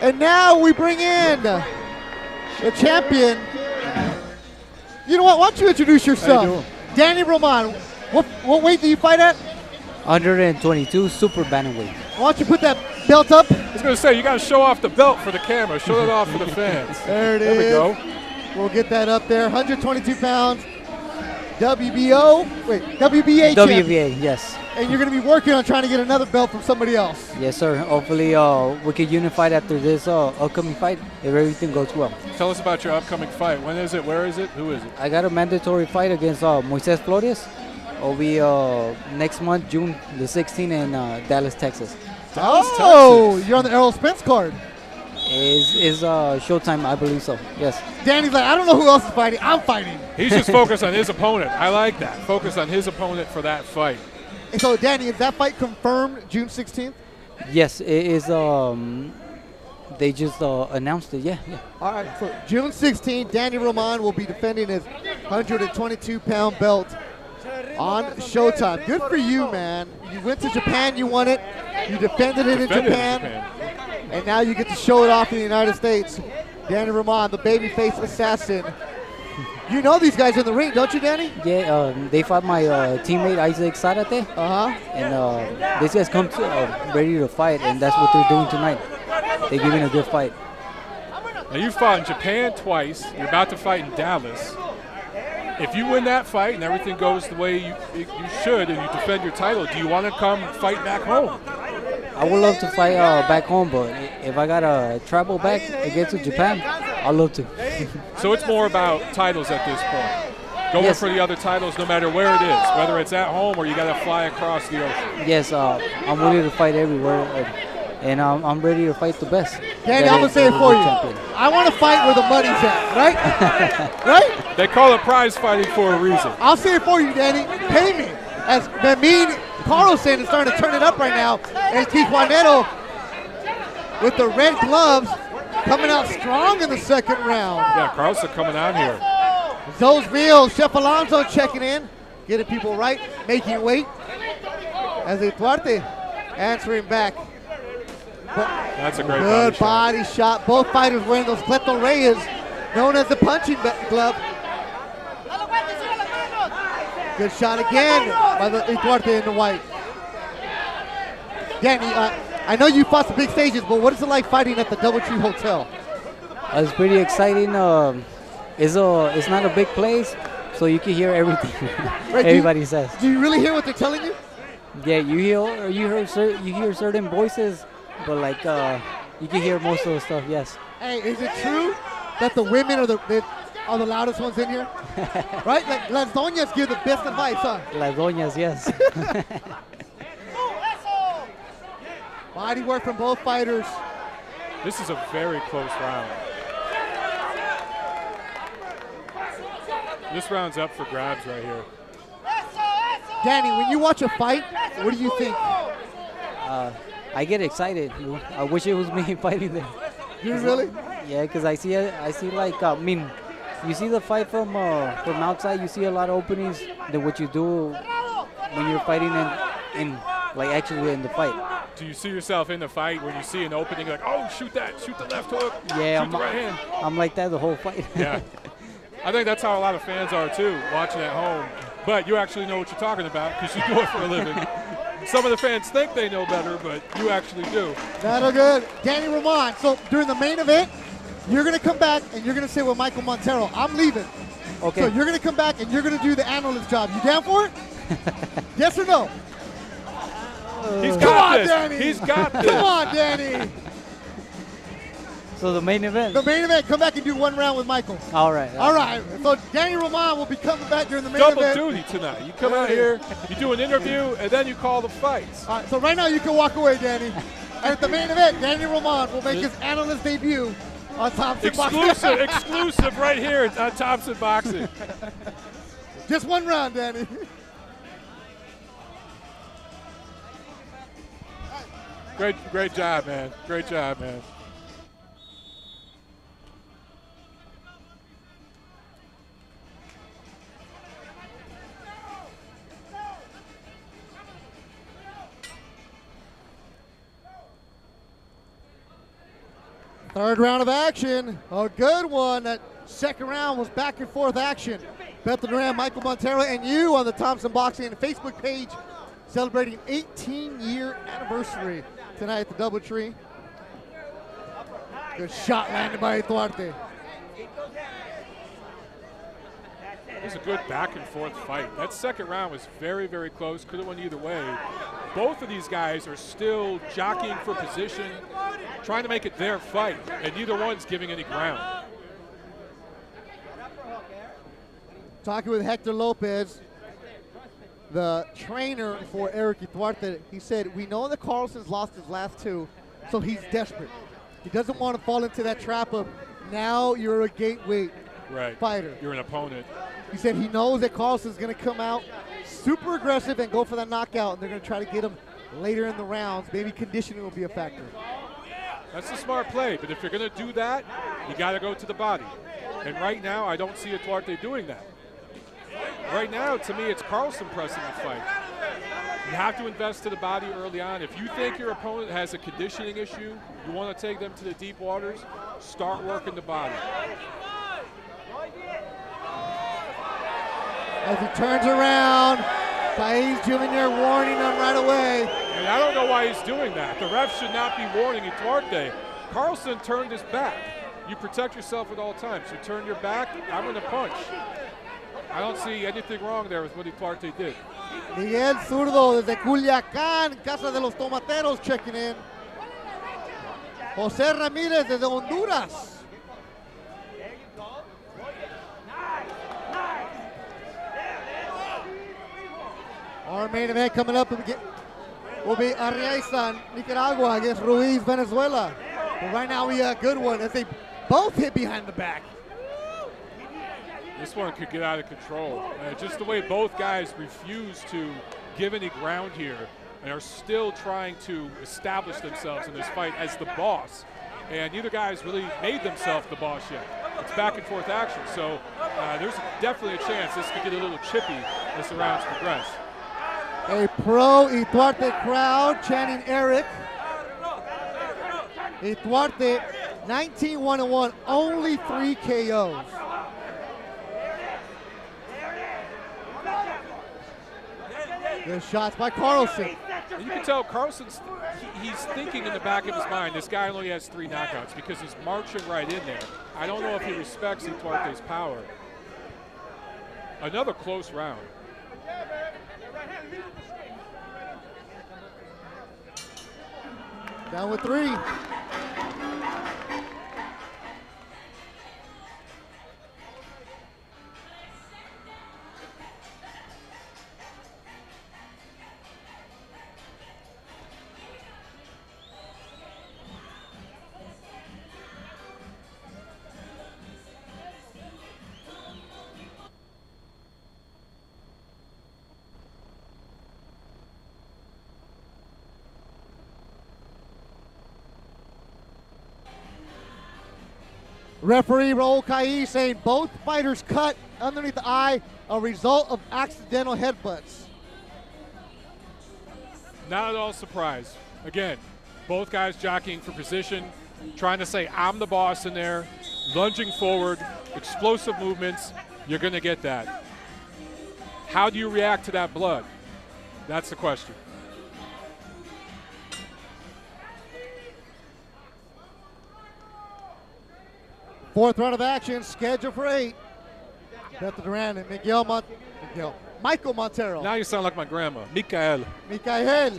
And now we bring in the champion. You know what? Why don't you introduce yourself? Danny Roman. What weight do you fight at? 122 super bantamweight. Why don't you put that belt up? I was going to say, you got to show off the belt for the camera. Show it off for the fans. There it is. There we go. We'll get that up there. 122 pounds. WBA WBA, champion. yes. And you're going to be working on trying to get another belt from somebody else. Yes, sir. Hopefully we can unify after this upcoming fight if everything goes well. Tell us about your upcoming fight. When is it? Where is it? Who is it? I got a mandatory fight against Moises Flores. It'll be next month, June the 16th in Dallas, Texas. Texas. You're on the Errol Spence card. Is Showtime, I believe so, yes. Danny's like, I don't know who else is fighting. I'm fighting. He's just focused on his opponent. I like that. Focus on his opponent for that fight. And so, Danny, is that fight confirmed June 16th? Yes, it is. They just announced it, yeah. All right, so June 16th, Danny Roman will be defending his 122-pound belt on Showtime. Good for you, man. You went to Japan, you won it. You defended it in Japan. And now you get to show it off in the United States. Danny Roman, the babyface assassin. You know these guys in the ring, don't you, Danny? Yeah, they fought my teammate Isaac Zarate. And these guys come ready to fight, and that's what they're doing tonight. They're giving a good fight. Now you fought in Japan twice. You're about to fight in Dallas. If you win that fight and everything goes the way you should and you defend your title, do you want to come fight back home? I would love to fight back home, but if I got to travel back and get to Japan, I'd love to. So it's more about titles at this point. Going for the other titles no matter where it is, whether it's at home or you got to fly across the ocean. Yes, I'm ready to fight everywhere, and I'm ready to fight the best. Danny, I'm going to say it for you. I want to fight where the money's at, right? Right? They call it prize fighting for a reason. I'll say it for you, Danny. Pay me. As Carlson is starting to turn it up right now. And Tijuanero with the red gloves coming out strong in the second round. Yeah, Carlson coming out here. Those Meals, Chef Alonso checking in, getting people right, making weight. As Ituarte answering back. That's a great good body shot. Both fighters wearing those Cleto Reyes, known as the punching glove. Good shot again by the Ituarte in the white. Danny, I know you fought some big stages, but what is it like fighting at the Doubletree Hotel? It's pretty exciting. It's not a big place, so you can hear everything everybody says. Do you really hear what they're telling you? Yeah, you hear certain voices, but like you can hear most of the stuff. Yes. Hey, is it true that the women are the loudest ones in here? Right? Like Las Doñas give the best advice, huh? Las Doñas, yes. Body work from both fighters. This is a very close round. This round's up for grabs right here. Danny, when you watch a fight, what do you think? I get excited. I wish it was me fighting there. You really? Yeah, because I see like you see the fight from outside. You see a lot of openings than what you do when you're fighting in like actually in the fight. Do you see yourself in the fight when you see an opening like, oh, shoot that, shoot the left hook, yeah, shoot the right hand? I'm like that the whole fight. Yeah. I think that's how a lot of fans are too, watching at home. But you actually know what you're talking about because you do it for a living. Some of the fans think they know better, but you actually do. That'll good. Danny Roman. So during the main event, You're going to come back and you're going to say with Michael Montero, I'm leaving. Okay. So you're going to come back and you're going to do the analyst job. You down for it? Yes or no? He's Come got on, this. Danny. He's got this. Come on, Danny. So the main event. The main event, come back and do one round with Michael. All right. All right. So Danny Roman will be coming back during the main Double event. duty tonight. You come out here, you do an interview, and then you call the fights. All right, so right now you can walk away, Danny. And at the main event, Danny Roman will make his analyst debut on Thompson Boxing. Exclusive right here on Thompson Boxing. Just one round, Danny. Great job, man. Great job, man. Third round of action. A good one. That second round was back and forth action. Beth Duran, Michael Montero, and you on the Thompson Boxing Facebook page celebrating 18-year anniversary tonight at the Doubletree. Good shot landed by Ituarte. It was a good back and forth fight. That second round was very, very close. Could have went either way. Both of these guys are still jockeying for position, trying to make it their fight, and neither one's giving any ground. Talking with Hector Lopez, the trainer for Erick Ituarte, he said, we know that Carlson's lost his last two, so he's desperate. He doesn't want to fall into that trap of now you're a gateway fighter. You're an opponent. He said he knows that Carlson's going to come out super aggressive and go for that knockout, and they're going to try to get him later in the rounds. Maybe conditioning will be a factor. That's a smart play, but if you're going to do that, you got to go to the body. And right now, I don't see Ituarte doing that. Right now, to me, it's Carlson pressing the fight. You have to invest to the body early on. If you think your opponent has a conditioning issue, you want to take them to the deep waters, start working the body. As he turns around, Faiz Jr. warning him right away. And I don't know why he's doing that. The ref should not be warning Ituarte. Carlson turned his back. You protect yourself at all times. You turn your back, I'm going to punch. I don't see anything wrong there with what Ituarte did. Miguel Zurdo desde Culiacán, Casa de los Tomateros, checking in. José Ramírez desde Honduras. Our main event coming up will be Arias, Nicaragua against Ruiz, Venezuela. But right now we got a good one as they both hit behind the back. This one could get out of control. Just the way both guys refuse to give any ground here and are still trying to establish themselves in this fight as the boss. And neither guy's really made themselves the boss yet. It's back and forth action, so there's definitely a chance this could get a little chippy as the rounds progress. A pro Ituarte crowd chanting Erick. Ituarte 19-1-1, only 3 KOs. Good shots by Carlson. And you can tell Carlson's he's thinking in the back of his mind, this guy only has 3 knockouts because he's marching right in there. I don't know if he respects Ituarte's power. Another close round. Down with 3. Referee Raul Cai saying both fighters cut underneath the eye, a result of accidental headbutts. Not at all surprised. Again, both guys jockeying for position, trying to say I'm the boss in there, lunging forward, explosive movements. You're going to get that. How do you react to that blood? That's the question. Fourth round of action, scheduled for 8. Beto Duran and Michael Montero. Now you sound like my grandma, Mikael. Mikael.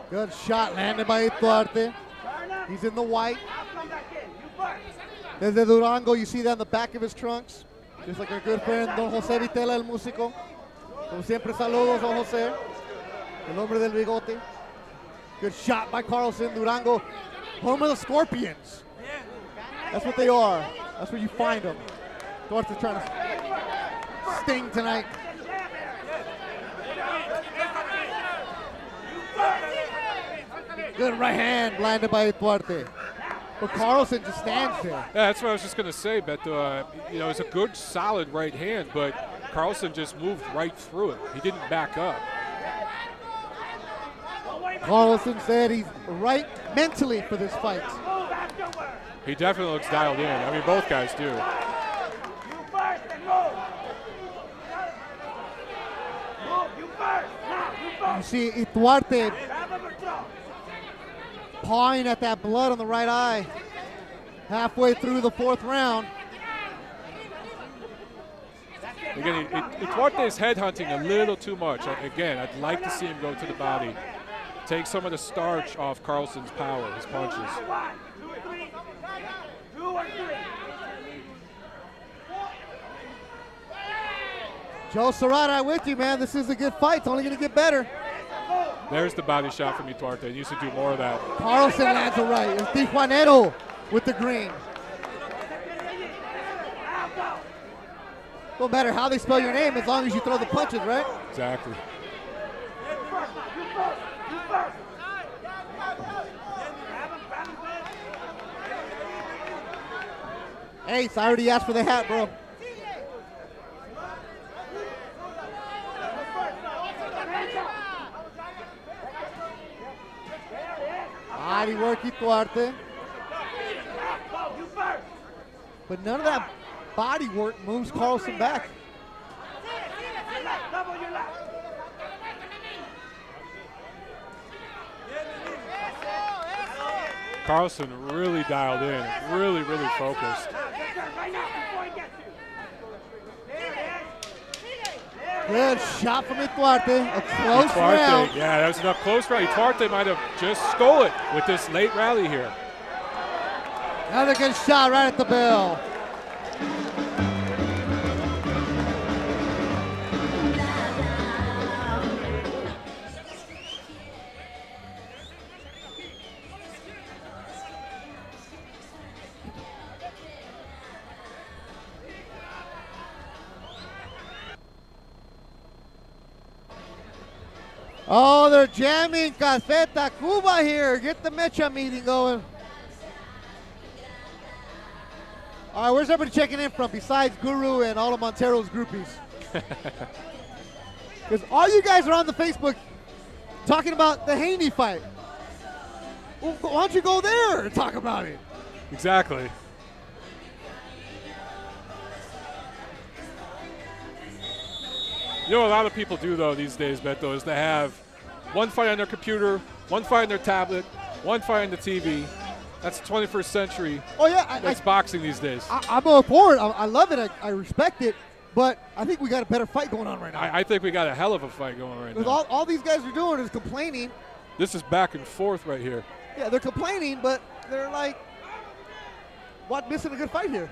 Good shot landed by Ituarte. He's in the white. Desde Durango, you see that on the back of his trunks. Just like our good friend Don José Vitela, el músico. Como siempre, saludos, Don José. El hombre del bigote. Good shot by Carlson. Durango, home of the Scorpions. That's what they are. That's where you find them. Duarte's trying to sting tonight. Good right hand landed by Ituarte. But Carlson just stands there. Yeah, that's what I was just going to say, Beto. It's a good, solid right hand, but Carlson just moved right through it. He didn't back up. Carlson said he's right mentally for this fight. He definitely looks dialed in. I mean, both guys do. You see Ituarte pawing at that blood on the right eye halfway through the fourth round. Again, Ituarte is headhunting a little too much. Again, I'd like to see him go to the body. Take some of the starch off Carlson's power, his punches. Joe Serrata, I'm with you, man. This is a good fight. It's only going to get better. There's the body shot from Ituarte. He used to do more of that. Carlson lands a right. It's Tijuanero with the green. No matter how they spell your name, as long as you throw the punches, right? Exactly. Ace, I already asked for the hat, bro. Body work, Ituarte. But none of that body work moves Carlson back. Carlson really dialed in, really focused. Good shot from Ituarte. A close round. Yeah, that was enough close round. Ituarte might have just stole it with this late rally here. Another good shot right at the bell. Oh, they're jamming Café Tacuba here. Get the Mecha meeting going. All right, where's everybody checking in from besides Guru and all of Montero's groupies? Because all you guys are on the Facebook talking about the Haney fight. Well, why don't you go there and talk about it? Exactly. You know, a lot of people do, though, these days, Beto, is they have one fight on their computer, one fight on their tablet, one fight on the TV. That's the 21st century. Oh, yeah. That's boxing these days. I'm all for it. I love it. I respect it. But I think we got a better fight going on right now. I think we got a hell of a fight going right now. All these guys are doing is complaining. This is back and forth right here. Yeah, they're complaining, but they're like, what, missing a good fight here?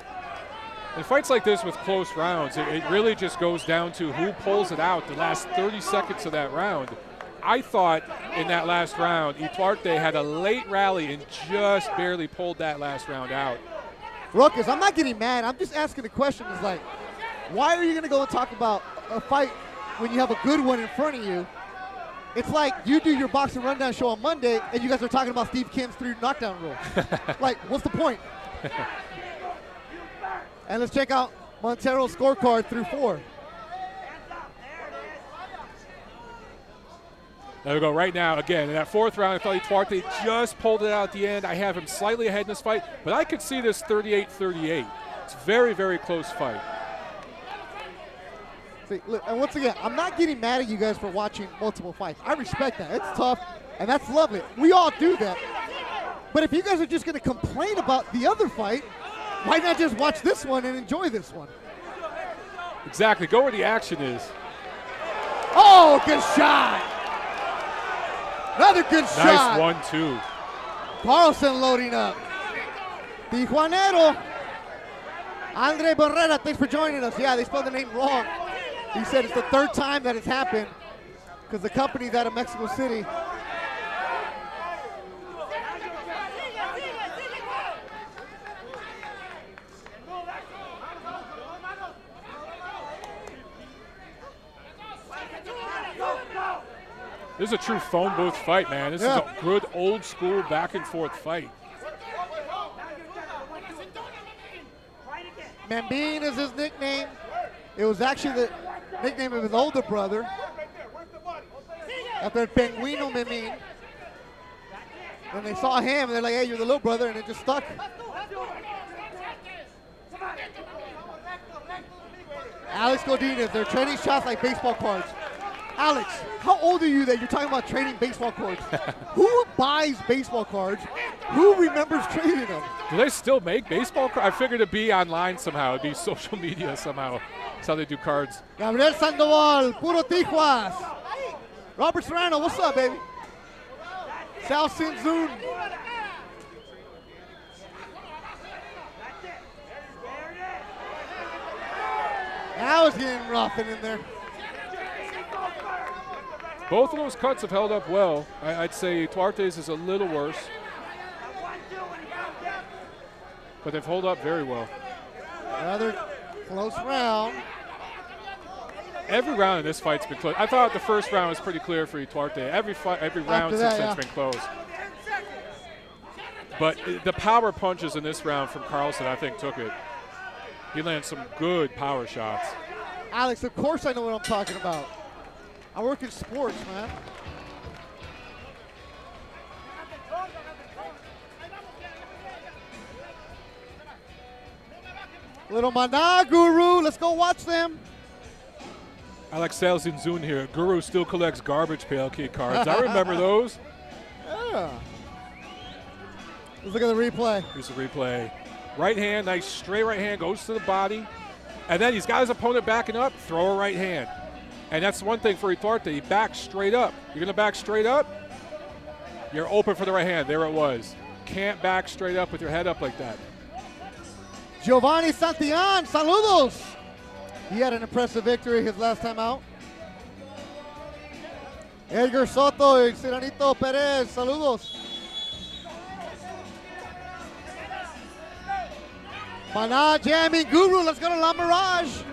In fights like this with close rounds, it really just goes down to who pulls it out the last 30 seconds of that round. I thought in that last round, Ituarte had a late rally and just barely pulled that last round out. Ruckus, I'm not getting mad. I'm just asking the question. It's like, why are you going to go and talk about a fight when you have a good one in front of you? It's like you do your boxing rundown show on Monday and you guys are talking about Steve Kim's 3 knockdown rule. Like, what's the point? And let's check out Montero's scorecard through 4. There we go. Right now, again, in that fourth round, I thought Ituarte just pulled it out at the end. I have him slightly ahead in this fight, but I could see this 38-38. It's a very, very close fight. See, look, and once again, I'm not getting mad at you guys for watching multiple fights. I respect that. It's tough, and that's lovely. We all do that. But if you guys are just going to complain about the other fight, why not just watch this one and enjoy this one? Exactly. Go where the action is. Oh, good shot. Another good shot. Nice 1-2. Carlson loading up. Tijuanero. Andre Barrera, thanks for joining us. Yeah, they spelled the name wrong. He said it's the third time that it's happened because the company's out of Mexico City. This is a true phone booth fight, man. This is a good old school back and forth fight. Mambin is his nickname. It was actually the nickname of his older brother. After Penguino Mambin. When they saw him, they're like, hey, you're the little brother, and it just stuck. Alex Godinez, they're trading shots like baseball cards. Alex, how old are you that you're talking about trading baseball cards? Who buys baseball cards? Who remembers trading them? Do they still make baseball cards? I figured it'd be online somehow. It'd be social media somehow. That's how they do cards. Gabriel Sandoval, Puro Tijuas. Robert Serrano, what's up, baby? Sal Sinzun. Now it's getting rough in there. Both of those cuts have held up well. I'd say Ituarte's is a little worse. But they've held up very well. Another close round. Every round in this fight's been close. I thought the first round was pretty clear for Ituarte. Every round since then has been close. But the power punches in this round from Carlson, I think, took it. He landed some good power shots. Alex, of course I know what I'm talking about. I work in sports, man. Little Mana Guru, let's go watch them. Alex Salzinzun here. Guru still collects garbage pail key cards. I remember those. Yeah. Let's look at the replay. Here's the replay. Right hand, nice straight right hand, goes to the body. And then he's got his opponent backing up, throw a right hand. And that's one thing for Ituarte. He backs straight up. You're going to back straight up, you're open for the right hand. There it was. Can't back straight up with your head up like that. Giovanni Santillan, saludos. He had an impressive victory his last time out. Edgar Soto y Ciranito Perez, saludos. Mana jamming Guru, let's go to La Mirage.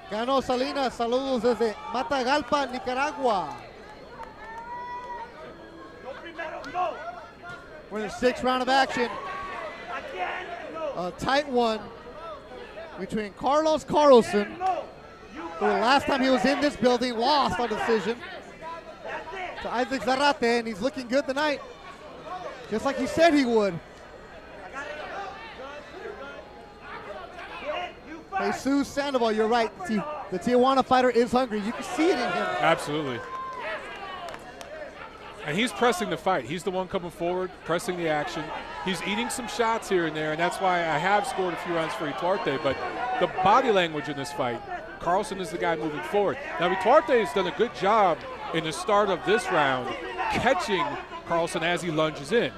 Cano Salinas, saludos desde Matagalpa, Nicaragua. We're in the sixth round of action. A tight one between Carlos Carlson, who the last time he was in this building lost on decision, to Isaac Zarate, and he's looking good tonight, just like he said he would. Jesus Sandoval, you're right. The Tijuana fighter is hungry. You can see it in him. Absolutely. And he's pressing the fight. He's the one coming forward, pressing the action. He's eating some shots here and there, and that's why I have scored a few rounds for Ituarte. But the body language in this fight, Carlson is the guy moving forward. Now, Ituarte has done a good job in the start of this round catching Carlson as he lunges in.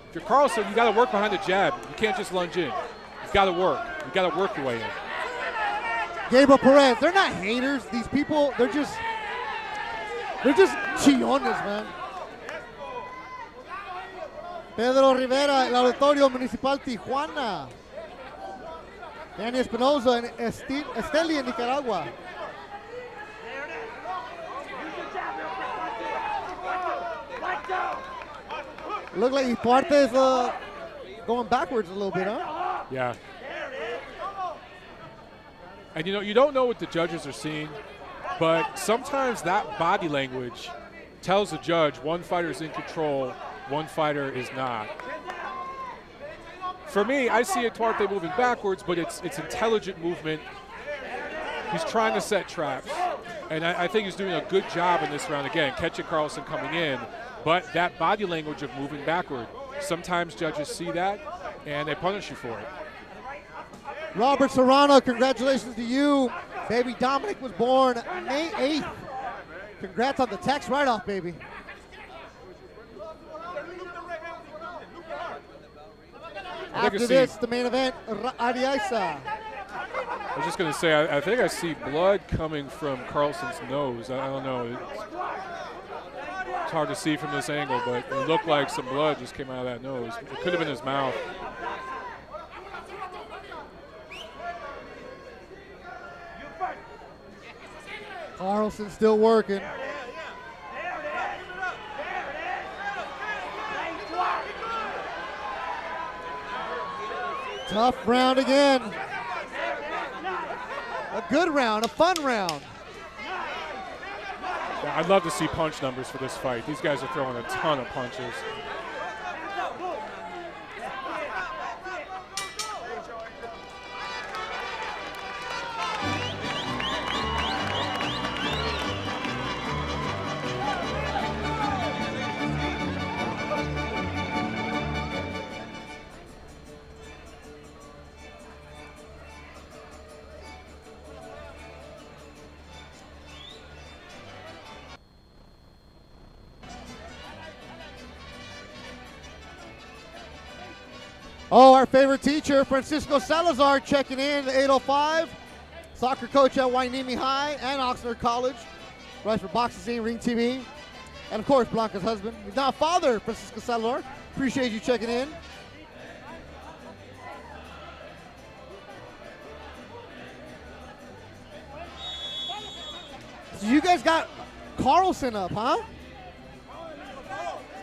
If you're Carlson, you got to work behind the jab. You can't just lunge in. You've got to work. You've got to work your way in. Gabriel Perez, they're not haters. These people, they're just chillones, man. Pedro Rivera, el Auditorio Municipal Tijuana. Danny Espinoza and Esteli in Nicaragua. Look like Ituarte is going backwards a little bit, huh? Yeah. And you don't know what the judges are seeing, but sometimes that body language tells the judge one fighter's in control, one fighter is not. For me, I see Ituarte moving backwards, but it's intelligent movement. He's trying to set traps, and I think he's doing a good job in this round again, catching Carlson coming in, but that body language of moving backward. Sometimes judges see that, and they punish you for it. Robert Serrano, congratulations to you. Baby Dominic was born May 8th. Congrats on the tax write-off, baby. After this, the main event, Arias. I was just going to say, I think I see blood coming from Carlson's nose. I don't know. It's hard to see from this angle, but it looked like some blood just came out of that nose. It could have been his mouth. Carlson still working. Tough round again. A good round, a fun round. Yeah, I'd love to see punch numbers for this fight. These guys are throwing a ton of punches. Oh, our favorite teacher, Francisco Salazar, checking in at 8:05. Soccer coach at Wainimi High and Oxnard College. Writes for Boxing Scene, Ring TV. And of course, Blanca's husband. He's now father, Francisco Salazar. Appreciate you checking in. So you guys got Carlson up, huh?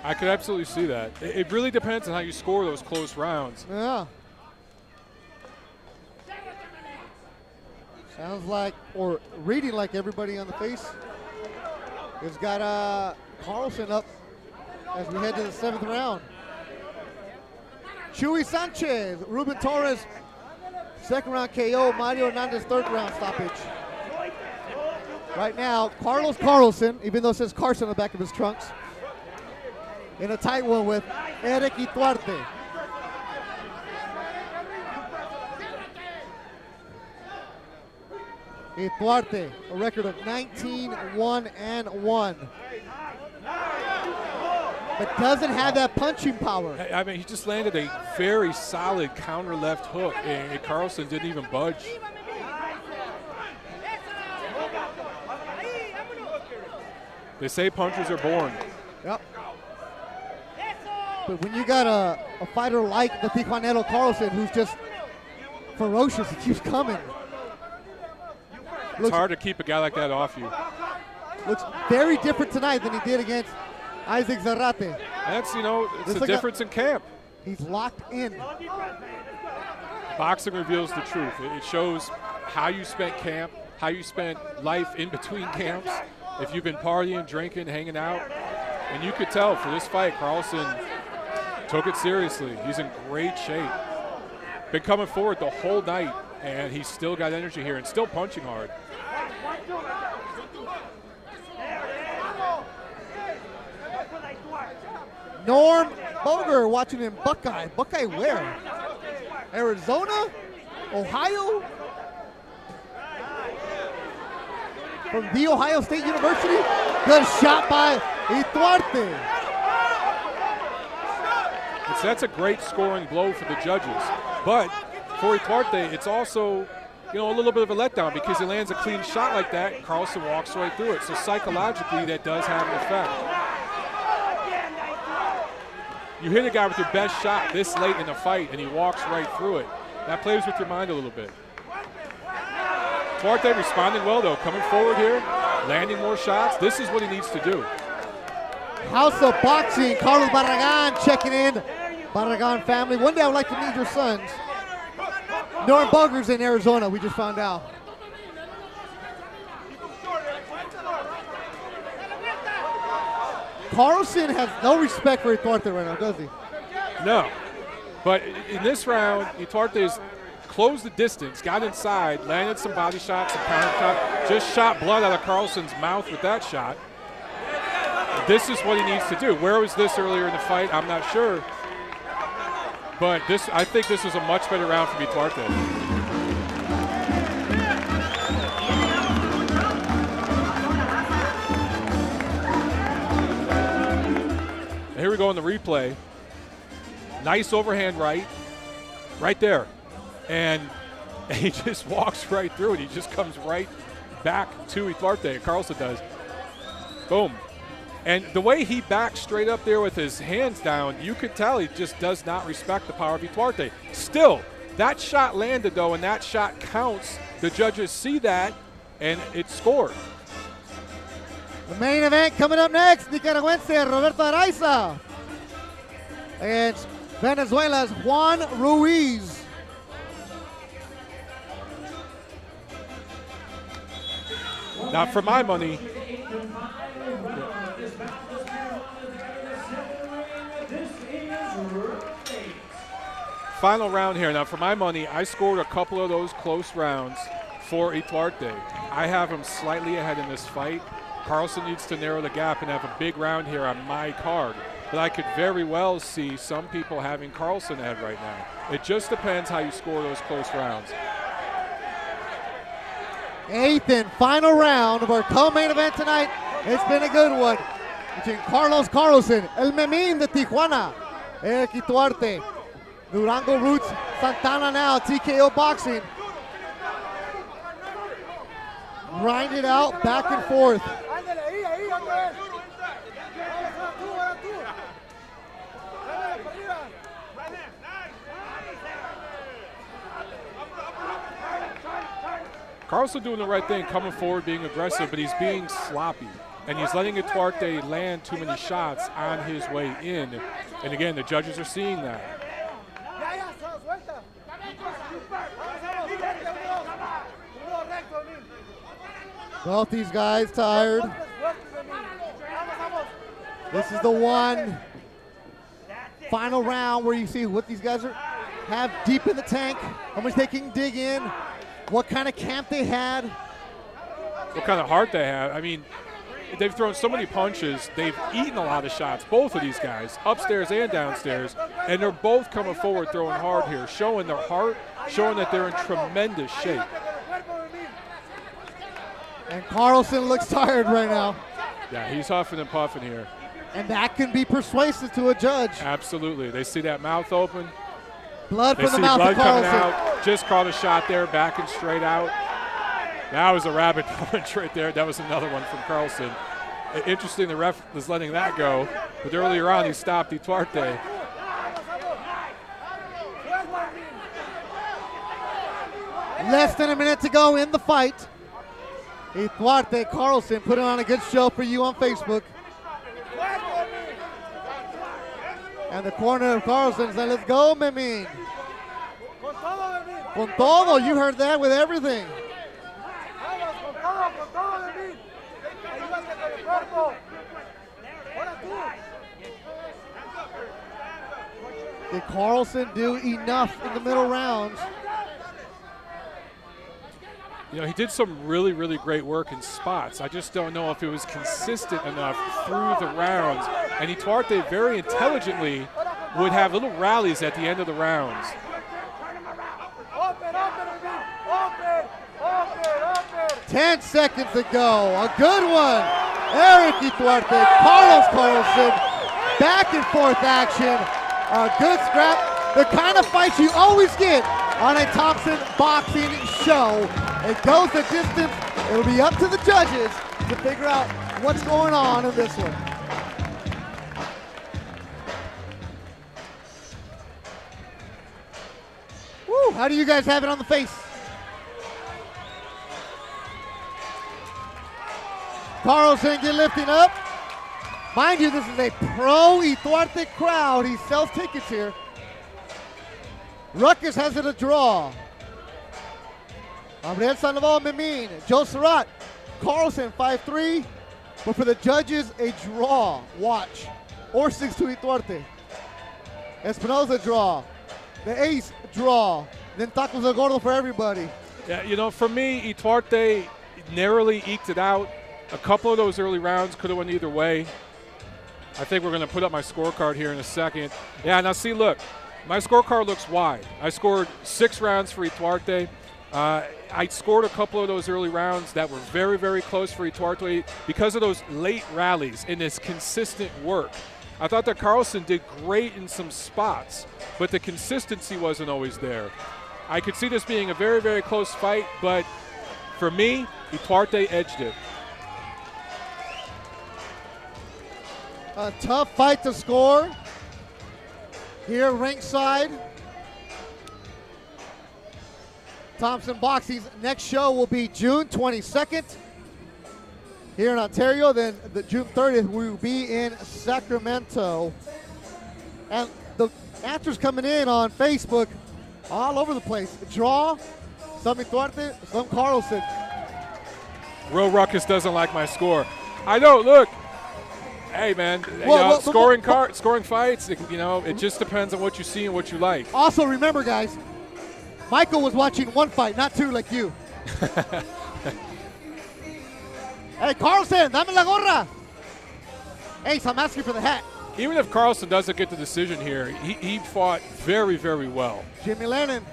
I could absolutely see that. It really depends on how you score those close rounds. Yeah. Sounds like, or reading like everybody on the face, has got Carlson up as we head to the 7th round. Chuy Sanchez, Ruben Torres, 2nd round KO, Mario Hernandez, 3rd round stoppage. Right now, Carlos Carlson, even though it says Carson on the back of his trunks, in a tight one with Erick Ituarte. Ituarte, a record of 19-1-1. But doesn't have that punching power. I mean, he just landed a very solid counter left hook, and Carlson didn't even budge. They say punchers are born. Yep. But when you got a fighter like the Tijuanero Carlson, who's just ferocious, he keeps coming. It's hard to keep a guy like that off you. Looks very different tonight than he did against Isaac Zarate. That's, it's the difference in camp. He's locked in. Boxing reveals the truth. It shows how you spent camp, how you spent life in between camps, if you've been partying, drinking, hanging out. And you could tell for this fight, Carlson took it seriously. He's in great shape. Been coming forward the whole night, and he's still got energy here and still punching hard. Norm Boger watching him Buckeye. Buckeye where? Arizona? Ohio? From The Ohio State University? Good shot by Ituarte. That's a great scoring blow for the judges. But for Ituarte, it's also, a little bit of a letdown because he lands a clean shot like that, and Carlson walks right through it. So psychologically, that does have an effect. You hit a guy with your best shot this late in the fight, and he walks right through it. That plays with your mind a little bit. Ituarte responding well, though, coming forward here, landing more shots. This is what he needs to do. House of Boxing, Carlos Barragan checking in. Barragan family. One day I would like to meet your sons. Norm Boger's in Arizona, we just found out. Carlson has no respect for Ituarte right now, does he? No. But in this round, Ituarte's closed the distance, got inside, landed some body shots, some counter shot, just shot blood out of Carlson's mouth with that shot. This is what he needs to do. Where was this earlier in the fight? I'm not sure. But I think this was a much better round for Ituarte. Here we go in the replay. Nice overhand right there. And he just walks right through it. He just comes right back to Ituarte. Carlson does. Boom. And the way he backs straight up there with his hands down, you could tell he just does not respect the power of Ituarte. Still, that shot landed, though, and that shot counts. The judges see that, and it's scored. The main event coming up next, Nicaragüense Roberto Arriaza against Venezuela's Juan Ruiz. Now, for my money, final round here. Now, for my money, I scored a couple of those close rounds for Ituarte. I have him slightly ahead in this fight. Carlson needs to narrow the gap and have a big round here on my card. But I could very well see some people having Carlson ahead right now. It just depends how you score those close rounds. Eighth and final round of our co-main event tonight. It's been a good one between Carlson, El Memín de Tijuana, Erick Ituarte, Durango Roots Santana now, TKO Boxing. Grind it out, back and forth. Carlson doing the right thing, coming forward, being aggressive, but he's being sloppy. And he's letting Ituarte land too many shots on his way in. And again, the judges are seeing that. Both these guys tired. This is the one final round where you see what these guys have deep in the tank, how much they can dig in, what kind of camp they had. What kind of heart they have. I mean, they've thrown so many punches. They've eaten a lot of shots, both of these guys, upstairs and downstairs, and they're both coming forward throwing hard here, showing their heart, showing that they're in tremendous shape. And Carlson looks tired right now. Yeah, he's huffing and puffing here. And that can be persuasive to a judge. Absolutely. They see that mouth open. Blood they from the see mouth blood of Carlson. coming out. Just caught a shot there, backing straight out. That was a rabbit punch right there. That was another one from Carlson. Interesting, the ref was letting that go. But earlier on, he stopped Ituarte. Less than a minute to go in the fight. Ituarte, Carlson putting on a good show for you on Facebook. And the corner of Carlson said, let's go, Memín. Con todo, you heard that with everything. Did Carlson do enough in the middle rounds? You know, he did some really, really great work in spots. I just don't know if it was consistent enough through the rounds. And Ituarte very intelligently would have little rallies at the end of the rounds. 10 seconds to go. A good one. Erick Ituarte, Carlson, back and forth action. A good scrap. The kind of fight you always get on a Thompson Boxing show. It goes the distance. It'll be up to the judges to figure out what's going on in this one. Woo, how do you guys have it on the face? Carlson get lifting up. Mind you, this is a pro Ituarte crowd. He sells tickets here. Rutgers has it a draw. Gabriel Sandoval, Memín, Joe Surratt, Carlson 5-3, but for the judges, a draw. Watch. Or 6-2 Ituarte. Espinosa draw. the ace draw. Then tacos de gordo for everybody. Yeah, you know, for me, Ituarte narrowly eked it out. A couple of those early rounds could have went either way. I think we're going to put up my scorecard here in a second. Yeah, now see, look, my scorecard looks wide. I scored 6 rounds for Ituarte. I scored a couple of those early rounds that were very, very close for Ituarte because of those late rallies and this consistent work. I thought that Carlson did great in some spots, but the consistency wasn't always there. I could see this being a very, very close fight, but for me, Ituarte edged it. A tough fight to score here ringside. Thompson Boxing's next show will be June 22nd here in Ontario. Then the June 30th we will be in Sacramento. And the answers coming in on Facebook all over the place. Draw, some Ituarte, some Carlson. Real Ruckus doesn't like my score. I don't, look. Hey, man, scoring fights, it just depends on what you see and what you like. Also, remember, guys, Michael was watching one fight, not two like you. Hey, Carlson, dame la gorra. Ace, I'm asking for the hat. Even if Carlson doesn't get the decision here, he fought very, very well. Jimmy Lennon.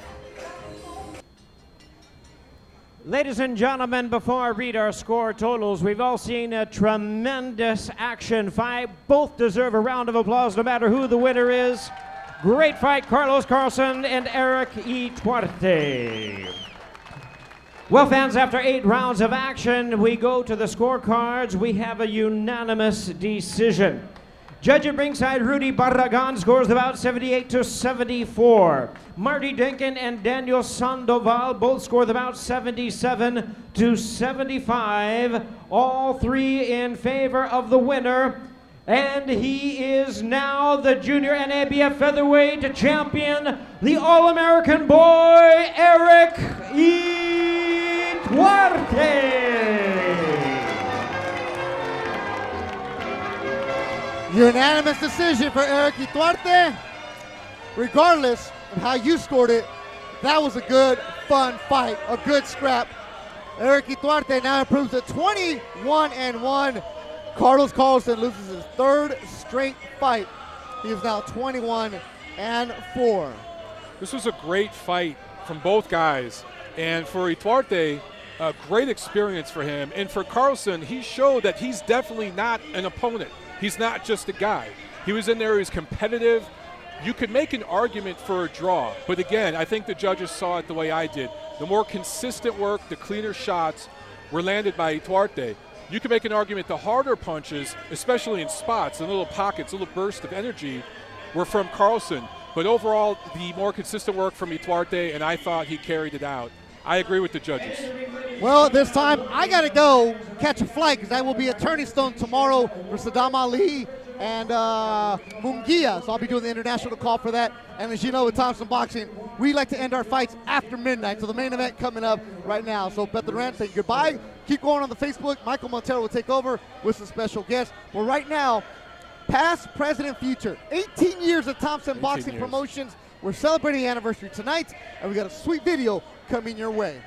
Ladies and gentlemen, before I read our score totals, we've all seen a tremendous action fight. Both deserve a round of applause no matter who the winner is. Great fight, Carlos Carlson and Erick Ituarte. Well, fans, after 8 rounds of action, we go to the scorecards. We have a unanimous decision. Judge at ringside, Rudy Barragan scores about 78-74. Marty Denkin and Daniel Sandoval both scored about 77-75. All 3 in favor of the winner. And he is now the junior NABF featherweight champion, the All-American boy, Erick Ituarte. Unanimous decision for Erick Ituarte. Regardless of how you scored it, that was a good, fun fight, a good scrap. Erick Ituarte now improves to 21-1. Carlos Carlson loses his 3rd straight fight. He is now 21-4. This was a great fight from both guys. And for Ituarte, a great experience for him. And for Carlson, he showed that he's definitely not an opponent. He's not just a guy. He was in there, he was competitive. You could make an argument for a draw. But again, I think the judges saw it the way I did. The more consistent work, the cleaner shots were landed by Ituarte. You can make an argument the harder punches, especially in spots, in little pockets, little bursts of energy, were from Carlson. But overall, the more consistent work from Ituarte, and I thought he carried it out. I agree with the judges. Well, this time I got to go catch a flight because I will be at Turning Stone tomorrow for Saddam Ali and Munguia. So I'll be doing the international call for that. And as you know, with Thompson Boxing, we like to end our fights after midnight. So the main event coming up right now. So Beth Durant saying goodbye. Keep going on the Facebook. Michael Montero will take over with some special guests. Well, right now, past, present, and future. 18 years of Thompson Boxing Promotions. We're celebrating the anniversary tonight, and we got a sweet video coming your way.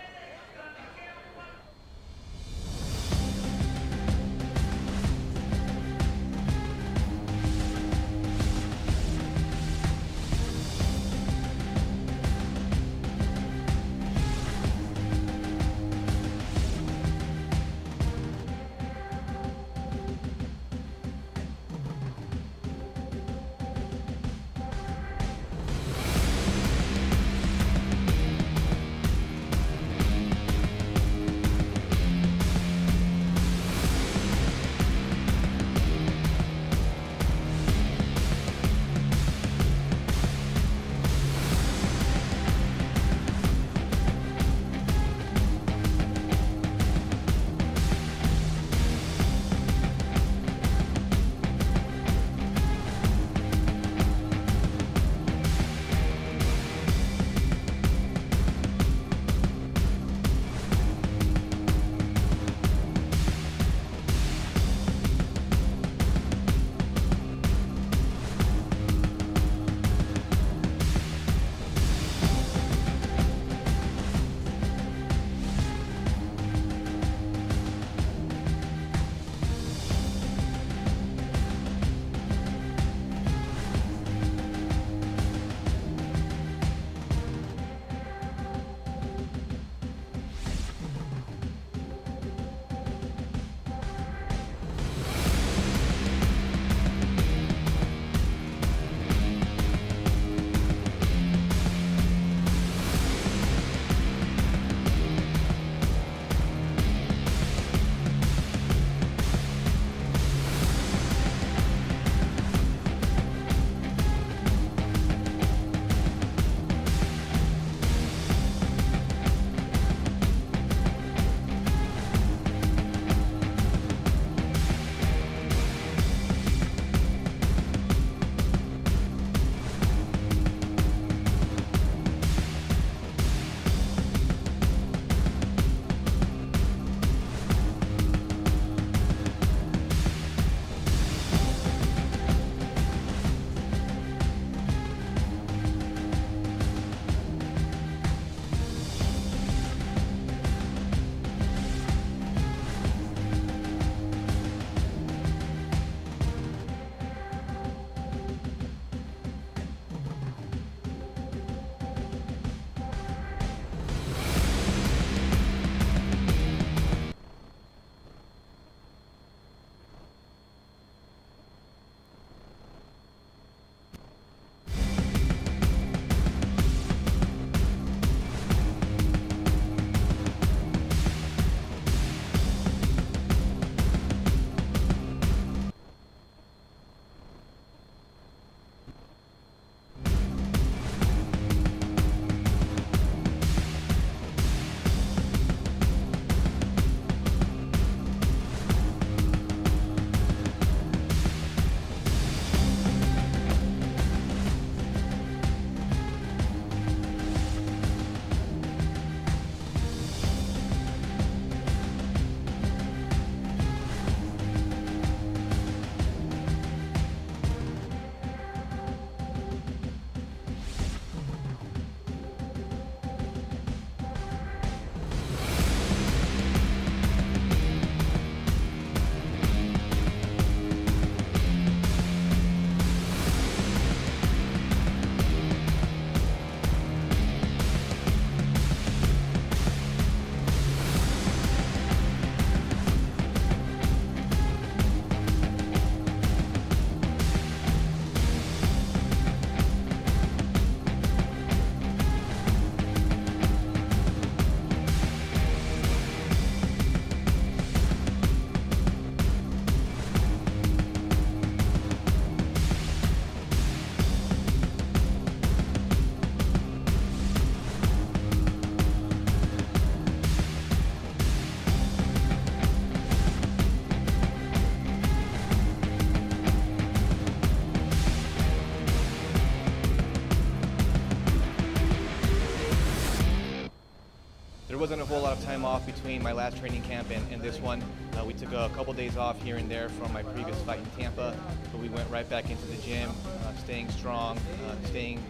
there wasn't a whole lot of time off between my last training camp and this one. We took a couple days off here and there from my previous fight in Tampa, but we went right back into the gym, staying strong, staying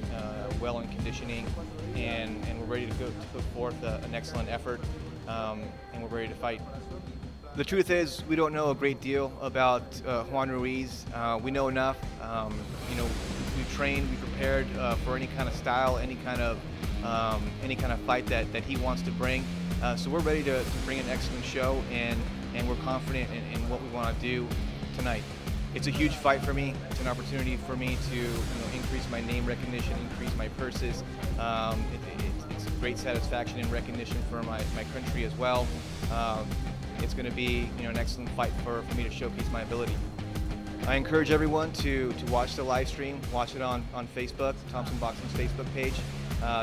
well in conditioning, and we're ready to put forth an excellent effort, and we're ready to fight. The truth is, we don't know a great deal about Juan Ruiz. We know enough. We trained, we prepared for any kind of style, any kind of fight that he wants to bring. So we're ready to bring an excellent show, and we're confident in what we want to do tonight. It's a huge fight for me. It's an opportunity for me to increase my name recognition, increase my purses. It's a great satisfaction and recognition for my country as well. It's going to be an excellent fight for me to showcase my ability. I encourage everyone to watch the live stream, watch it on Facebook, Thompson Boxing's Facebook page.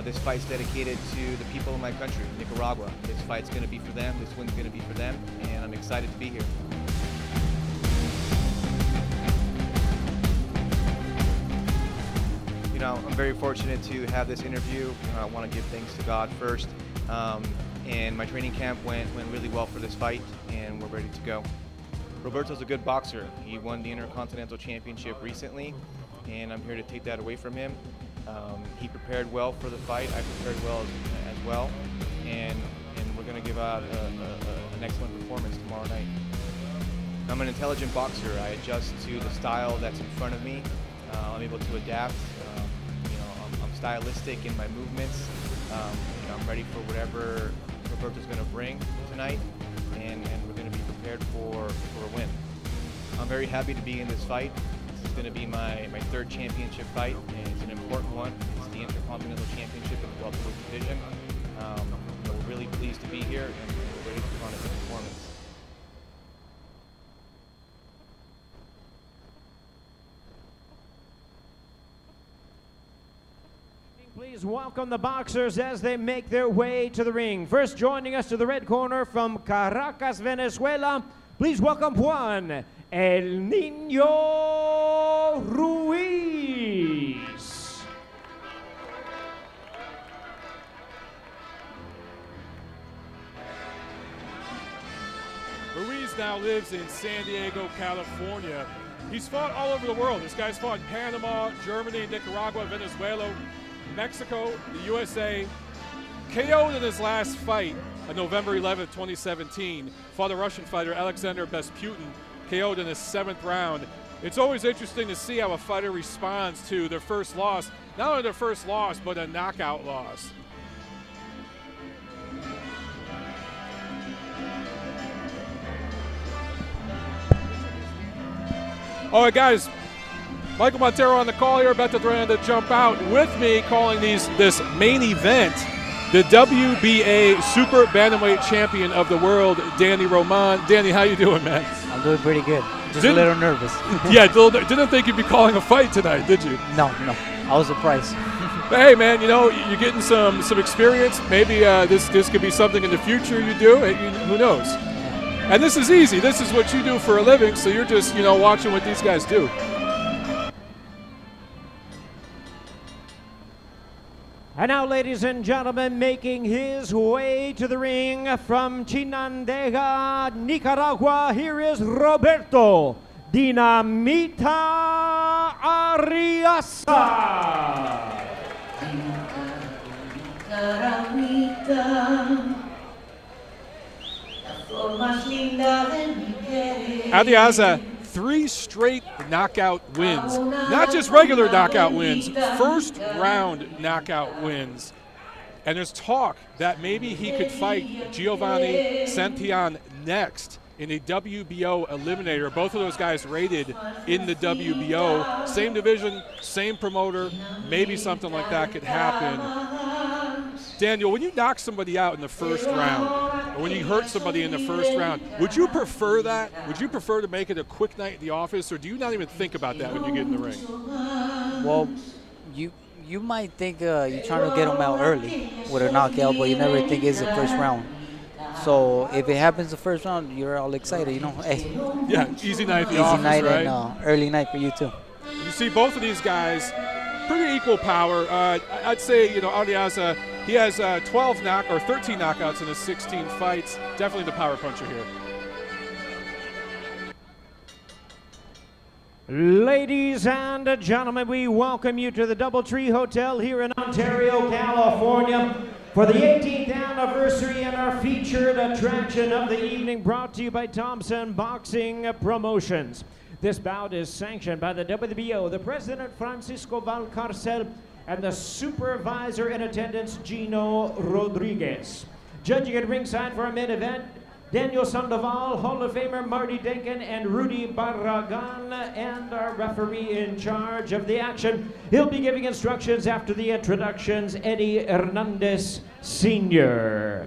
This fight's dedicated to the people of my country, Nicaragua. This fight's going to be for them, this win's going to be for them, and I'm excited to be here. I'm very fortunate to have this interview. I want to give thanks to God first. And my training camp went really well for this fight, and we're ready to go. Roberto's a good boxer. He won the Intercontinental Championship recently, and I'm here to take that away from him. He prepared well for the fight. I prepared well as well, and we're going to give out an excellent performance tomorrow night. I'm an intelligent boxer. I adjust to the style that's in front of me. I'm able to adapt. I'm stylistic in my movements. I'm ready for whatever Roberto's going to bring tonight, and we're going to be prepared for a win. I'm very happy to be in this fight. This is going to be my third championship fight, and it's an important one. It's the Intercontinental Championship in the welterweight division. We're really pleased to be here, and we're ready to put on a good performance. Please welcome the boxers as they make their way to the ring. First joining us to the red corner from Caracas, Venezuela, please welcome Juan El Niño Ruiz. Ruiz now lives in San Diego, California. He's fought all over the world. This guy's fought in Panama, Germany, Nicaragua, Venezuela, Mexico, the USA. KO'd in his last fight on November 11, 2017. Fought a Russian fighter, Alexander Besputin, KO'd in his 7th round. It's always interesting to see how a fighter responds to their first loss. Not only their first loss, but a knockout loss. All right, guys. Michael Montero on the call here, about to jump out with me, calling this main event, the WBA Super Bantamweight Champion of the World, Danny Roman. Danny, how you doing, man? I'm doing pretty good. Just a little nervous. Yeah, didn't think you'd be calling a fight tonight, did you? No. I was surprised. But hey, man, you're getting some experience. Maybe this could be something in the future you do. Who knows? And this is easy. This is what you do for a living, so you're just watching what these guys do. And now, ladies and gentlemen, making his way to the ring from Chinandega, Nicaragua, here is Roberto Dinamita Arriaza. Arriaza, 3 straight knockout wins. Not just regular knockout wins, first round knockout wins. And there's talk that maybe he could fight Giovanni Santillan next in a WBO eliminator. Both of those guys rated in the WBO. Same division, same promoter. Maybe something like that could happen. Daniel, when you knock somebody out in the first round, or when you hurt somebody in the first round, would you prefer that? Would you prefer to make it a quick night at the office, or do you not even think about that when you get in the ring? Well, you might think you're trying to get them out early with a knockout, but you never think it's the first round. So if it happens the first round, you're all excited, Hey. Yeah, easy night at the office, night, right? And early night for you too. You see both of these guys, pretty equal power. I'd say, Arriaza He has 13 knockouts in his 16 fights. Definitely the power puncher here. Ladies and gentlemen, we welcome you to the Doubletree Hotel here in Ontario, California for the 18th anniversary and our featured attraction of the evening, brought to you by Thompson Boxing Promotions. This bout is sanctioned by the WBO, the President Francisco Valcarcel, and the supervisor in attendance, Gino Rodriguez. Judging at ringside for our main event, Daniel Sandoval, Hall of Famer Marty Denkin, and Rudy Barragan, and our referee in charge of the action. He'll be giving instructions after the introductions, Eddie Hernandez Sr.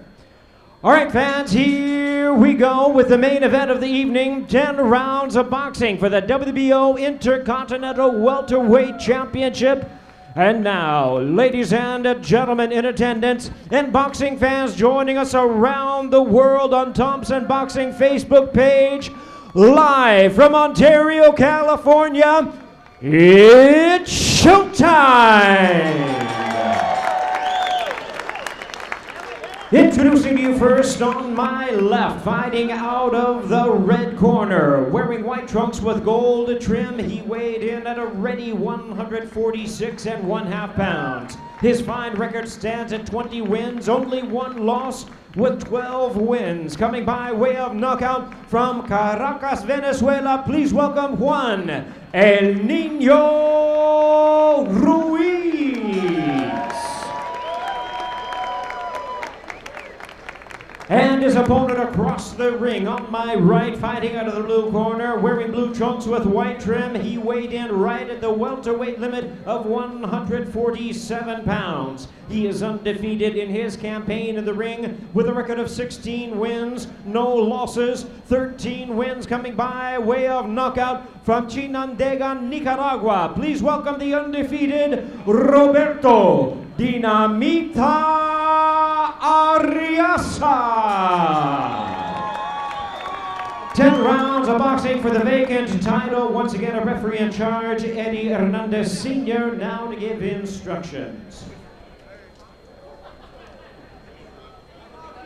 All right, fans, here we go with the main event of the evening, 10 rounds of boxing for the WBO Intercontinental Welterweight Championship. And now, ladies and gentlemen in attendance, and boxing fans joining us around the world on Thompson Boxing Facebook page, live from Ontario, California, it's showtime! Introducing you first on my left, fighting out of the red corner, wearing white trunks with gold trim, he weighed in at a ready 146 1/2 pounds. His fine record stands at 20 wins, only 1 loss, with 12 wins. Coming by way of knockout from Caracas, Venezuela, please welcome Juan El Niño Ruiz. And his opponent across the ring on my right, fighting out of the blue corner, wearing blue trunks with white trim. He weighed in right at the welterweight limit of 147 pounds. He is undefeated in his campaign in the ring with a record of 16 wins, no losses, 13 wins, coming by way of knockout from Chinandega, Nicaragua. Please welcome the undefeated Roberto Dinamita Arriaza. 10 rounds of boxing for the vacant title. Once again, a referee in charge, Eddie Hernandez Sr., now to give instructions.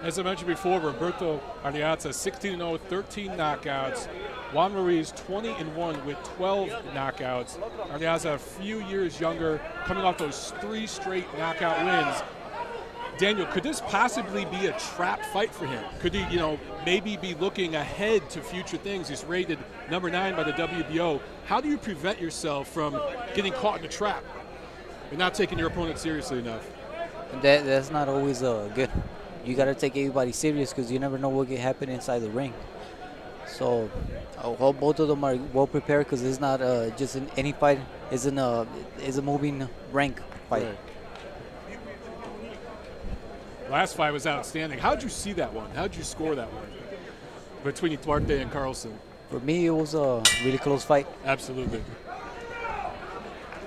As I mentioned before, Roberto Arriaza, 16-0, 13 knockouts. Juan Ruiz, 20-1 with 12 knockouts. Arriaza, a few years younger, coming off those 3 straight knockout wins. Daniel, could this possibly be a trap fight for him? Could he, maybe be looking ahead to future things? He's rated number 9 by the WBO. How do you prevent yourself from getting caught in a trap and not taking your opponent seriously enough? That's not always good. You got to take everybody serious because you never know what can happen inside the ring. So I hope both of them are well prepared because it's not just in any fight. It's a moving rank fight. Right. Last fight was outstanding. How did you see that one? How did you score that one between Ituarte and Carlson? For me, it was a really close fight. Absolutely. All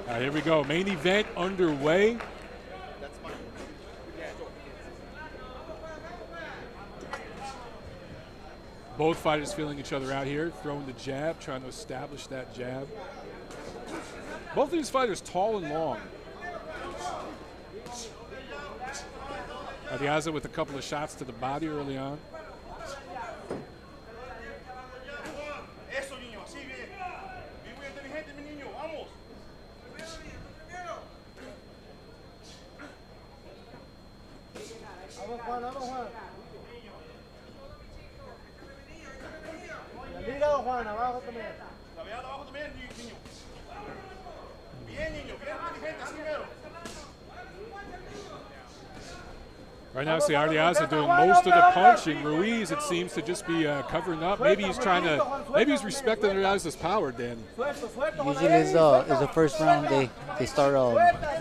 right, here we go. Main event underway. Both fighters feeling each other out here, throwing the jab, trying to establish that jab. Both of these fighters tall and long. Arriaza with a couple of shots to the body early on. Right now, see Arriaza doing most of the punching. Ruiz, it seems to just be covering up. Maybe he's respecting Arriaza's power, Dan. Usually it's the first round. They start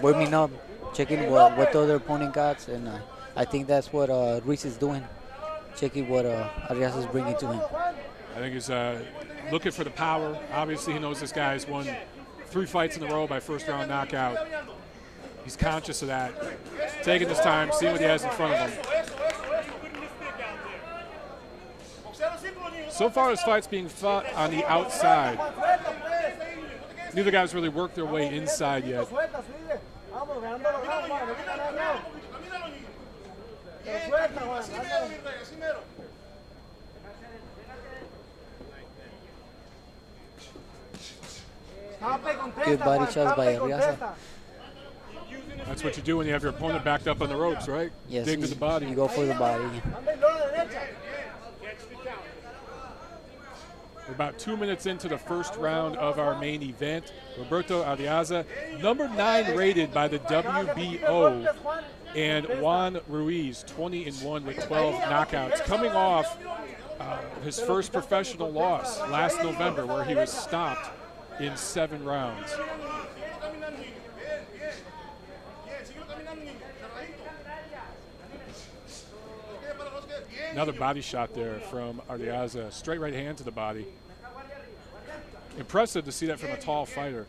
warming up, checking what the other opponent got, and I think that's what Ruiz is doing, checking what Arriaza is bringing to him. I think he's looking for the power. Obviously, he knows this guy's won 3 fights in a row by first-round knockout. He's conscious of that. Taking his time, seeing what he has in front of him. So far, his fight's being fought on the outside. Neither guys really worked their way inside yet. Good body shots by Arriaza. That's what you do when you have your opponent backed up on the ropes, right? Yes, Dig to the body. You go for the body. We're about 2 minutes into the first round of our main event. Roberto Arriaza, number 9 rated by the WBO, and Juan Ruiz, 20-1 with 12 knockouts, coming off his first professional loss last November, where he was stopped in 7 rounds. Another body shot there from Arriaza. Straight right hand to the body. Impressive to see that from a tall fighter.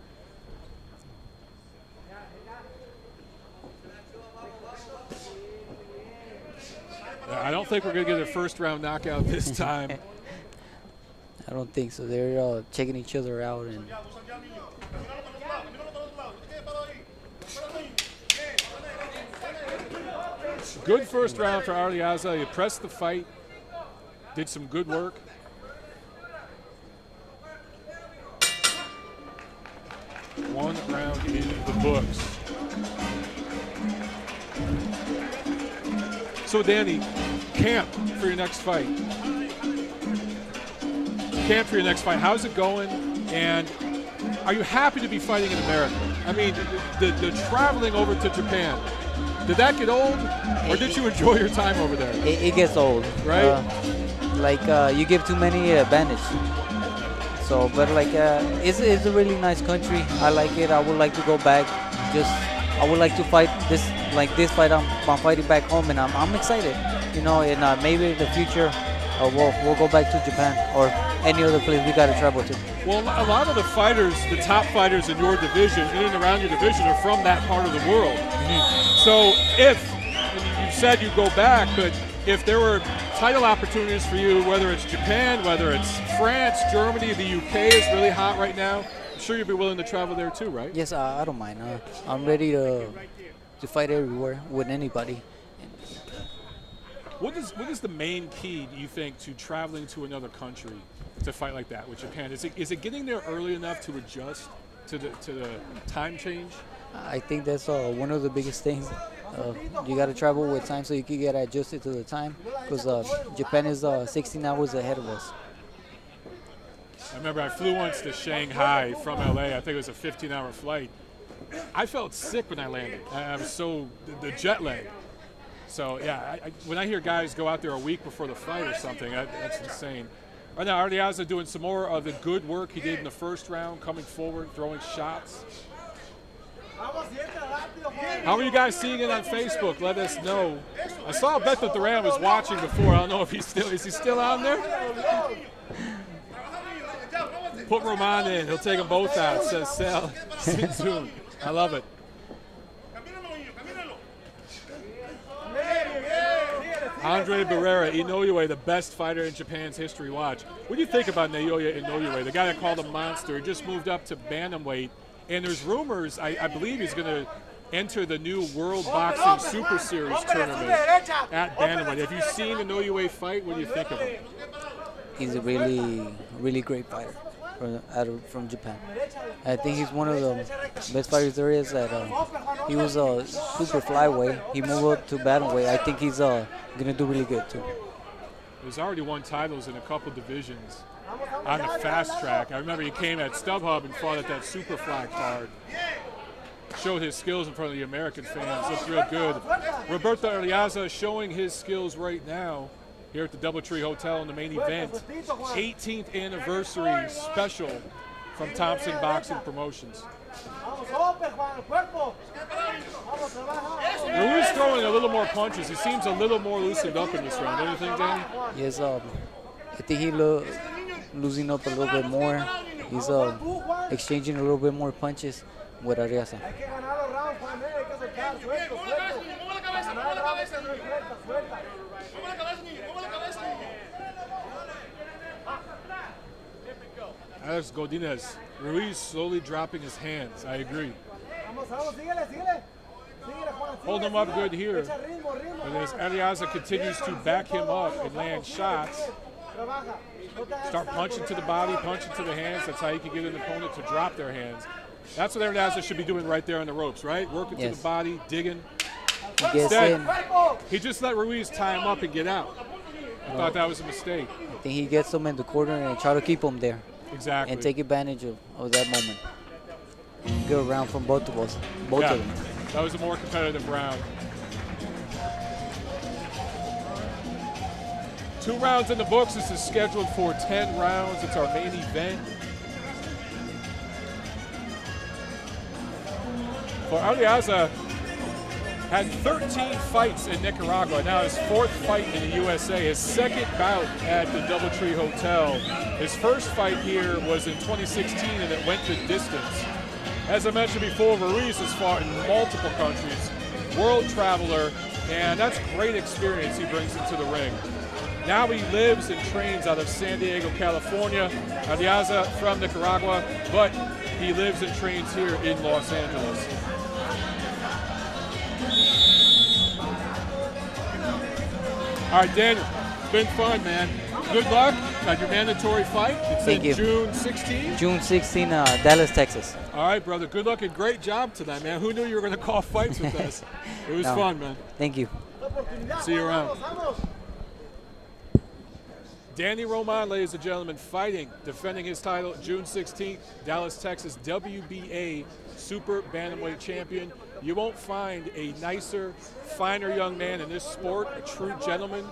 I don't think we're going to get a first round knockout this time. I don't think so. They're checking each other out. And good first round for Arriaza. He pressed the fight, did some good work. One round in the books. So, Danny, camp for your next fight. Camp for your next fight. How's it going? And are you happy to be fighting in America? I mean, the traveling over to Japan, did that get old, or did you enjoy your time over there? It gets old, right? You give too many advantage. So, but it's a really nice country. I like it. I would like to go back. I would like to fight this fight. I'm fighting back home, and I'm excited. You know, and maybe in the future we'll go back to Japan or any other place we got to travel to. Well, a lot of the fighters, the top fighters in your division, in and around your division, are from that part of the world. Mm-hmm. So you said you'd go back, but if there were title opportunities for you, whether it's Japan, whether it's France, Germany, the UK is really hot right now, I'm sure you'd be willing to travel there too, right? Yes, I don't mind. I'm ready to fight everywhere with anybody. What is the main key, do you think, to traveling to another country to fight like that with Japan? Is it getting there early enough to adjust to the time change? I think that's one of the biggest things. You got to travel with time so you can get adjusted to the time, because Japan is 16 hours ahead of us. I remember I flew once to Shanghai from LA. I think it was a 15-hour flight. I felt sick when I landed. I was the jet lag. So, yeah, when I hear guys go out there a week before the fight or something, that's insane. Right now, Arriaza doing some more of the good work he did in the first round, coming forward, throwing shots. How are you guys seeing it on Facebook? Let us know. I saw Beto Duran was watching before. I don't know if is he still on there? Put Roman in. He'll take them both out, says Sal. Soon. I love it. Andre Barrera, Inoue, the best fighter in Japan's history. Watch. What do you think about Naoya Inoue, the guy that called him monster? He just moved up to bantamweight, and there's rumors, I believe he's going to enter the new World Boxing Super Series tournament at bantamweight. Have you seen Inoue fight? What do you think of him? He's a really, really great fighter from Japan. I think he's one of the best fighters there is. He was a super flyweight. He moved up to bantamweight. I think he's going to do really good too. He's already won titles in a couple divisions on the fast track. I remember he came at StubHub and fought at that Superfly card. Showed his skills in front of the American fans. Looked real good. Roberto Arriaza showing his skills right now here at the Doubletree Hotel in the main event. 18th anniversary special from Thompson Boxing Promotions. Ruiz throwing a little more punches. He seems a little more loosened up in this round. Don't you think, Danny? Yes, I think he losing up a little bit more. He's exchanging a little bit more punches with Arriaza. Alex Godinez, Ruiz slowly dropping his hands. I agree. holding him up good here. And as Arriaza continues to back him up and land shots, start punching to the body, punching to the hands. That's how you can get an opponent to drop their hands. That's what Arriaza should be doing right there on the ropes, right? Working to the body, digging. Instead, he just let Ruiz tie him up and get out. I thought that was a mistake. I think he gets him in the corner and try to keep him there. Exactly. And take advantage of that moment. Good round from both of us. Both of them. That was a more competitive round. 2 rounds in the books. This is scheduled for 10 rounds. It's our main event. For Arriaza, had 13 fights in Nicaragua. Now his 4th fight in the USA. His 2nd bout at the Doubletree Hotel. His first fight here was in 2016, and it went the distance. As I mentioned before, Ruiz has fought in multiple countries, world traveler, and that's great experience he brings into the ring. Now he lives and trains out of San Diego, California. Arriaza from Nicaragua, but he lives and trains here in Los Angeles. All right, Daniel, it's been fun, man. Good luck on your mandatory fight. It's in June 16th? June 16th, Dallas, Texas. All right, brother. Good luck and great job tonight, man. Who knew you were going to call fights with us? It was fun, man. Thank you. See you around. Danny Roman, ladies and gentlemen, fighting, defending his title June 16th, Dallas, Texas, WBA Super Bantamweight Champion. You won't find a nicer, finer young man in this sport, a true gentleman.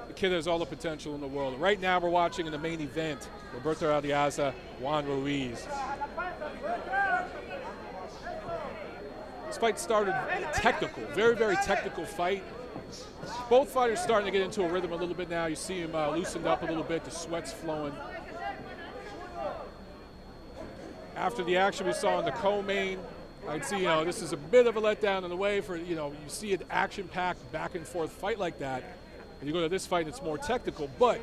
The kid has all the potential in the world. Right now we're watching in the main event, Roberto Arriaza, Juan Ruiz. This fight started technical, very, very technical fight. Both fighters starting to get into a rhythm a little bit now. You see him loosened up a little bit, the sweat's flowing. After the action we saw in the co-main, I'd see, this is a bit of a letdown in the way for, you see an action-packed back and forth fight like that. And you go to this fight, it's more technical. But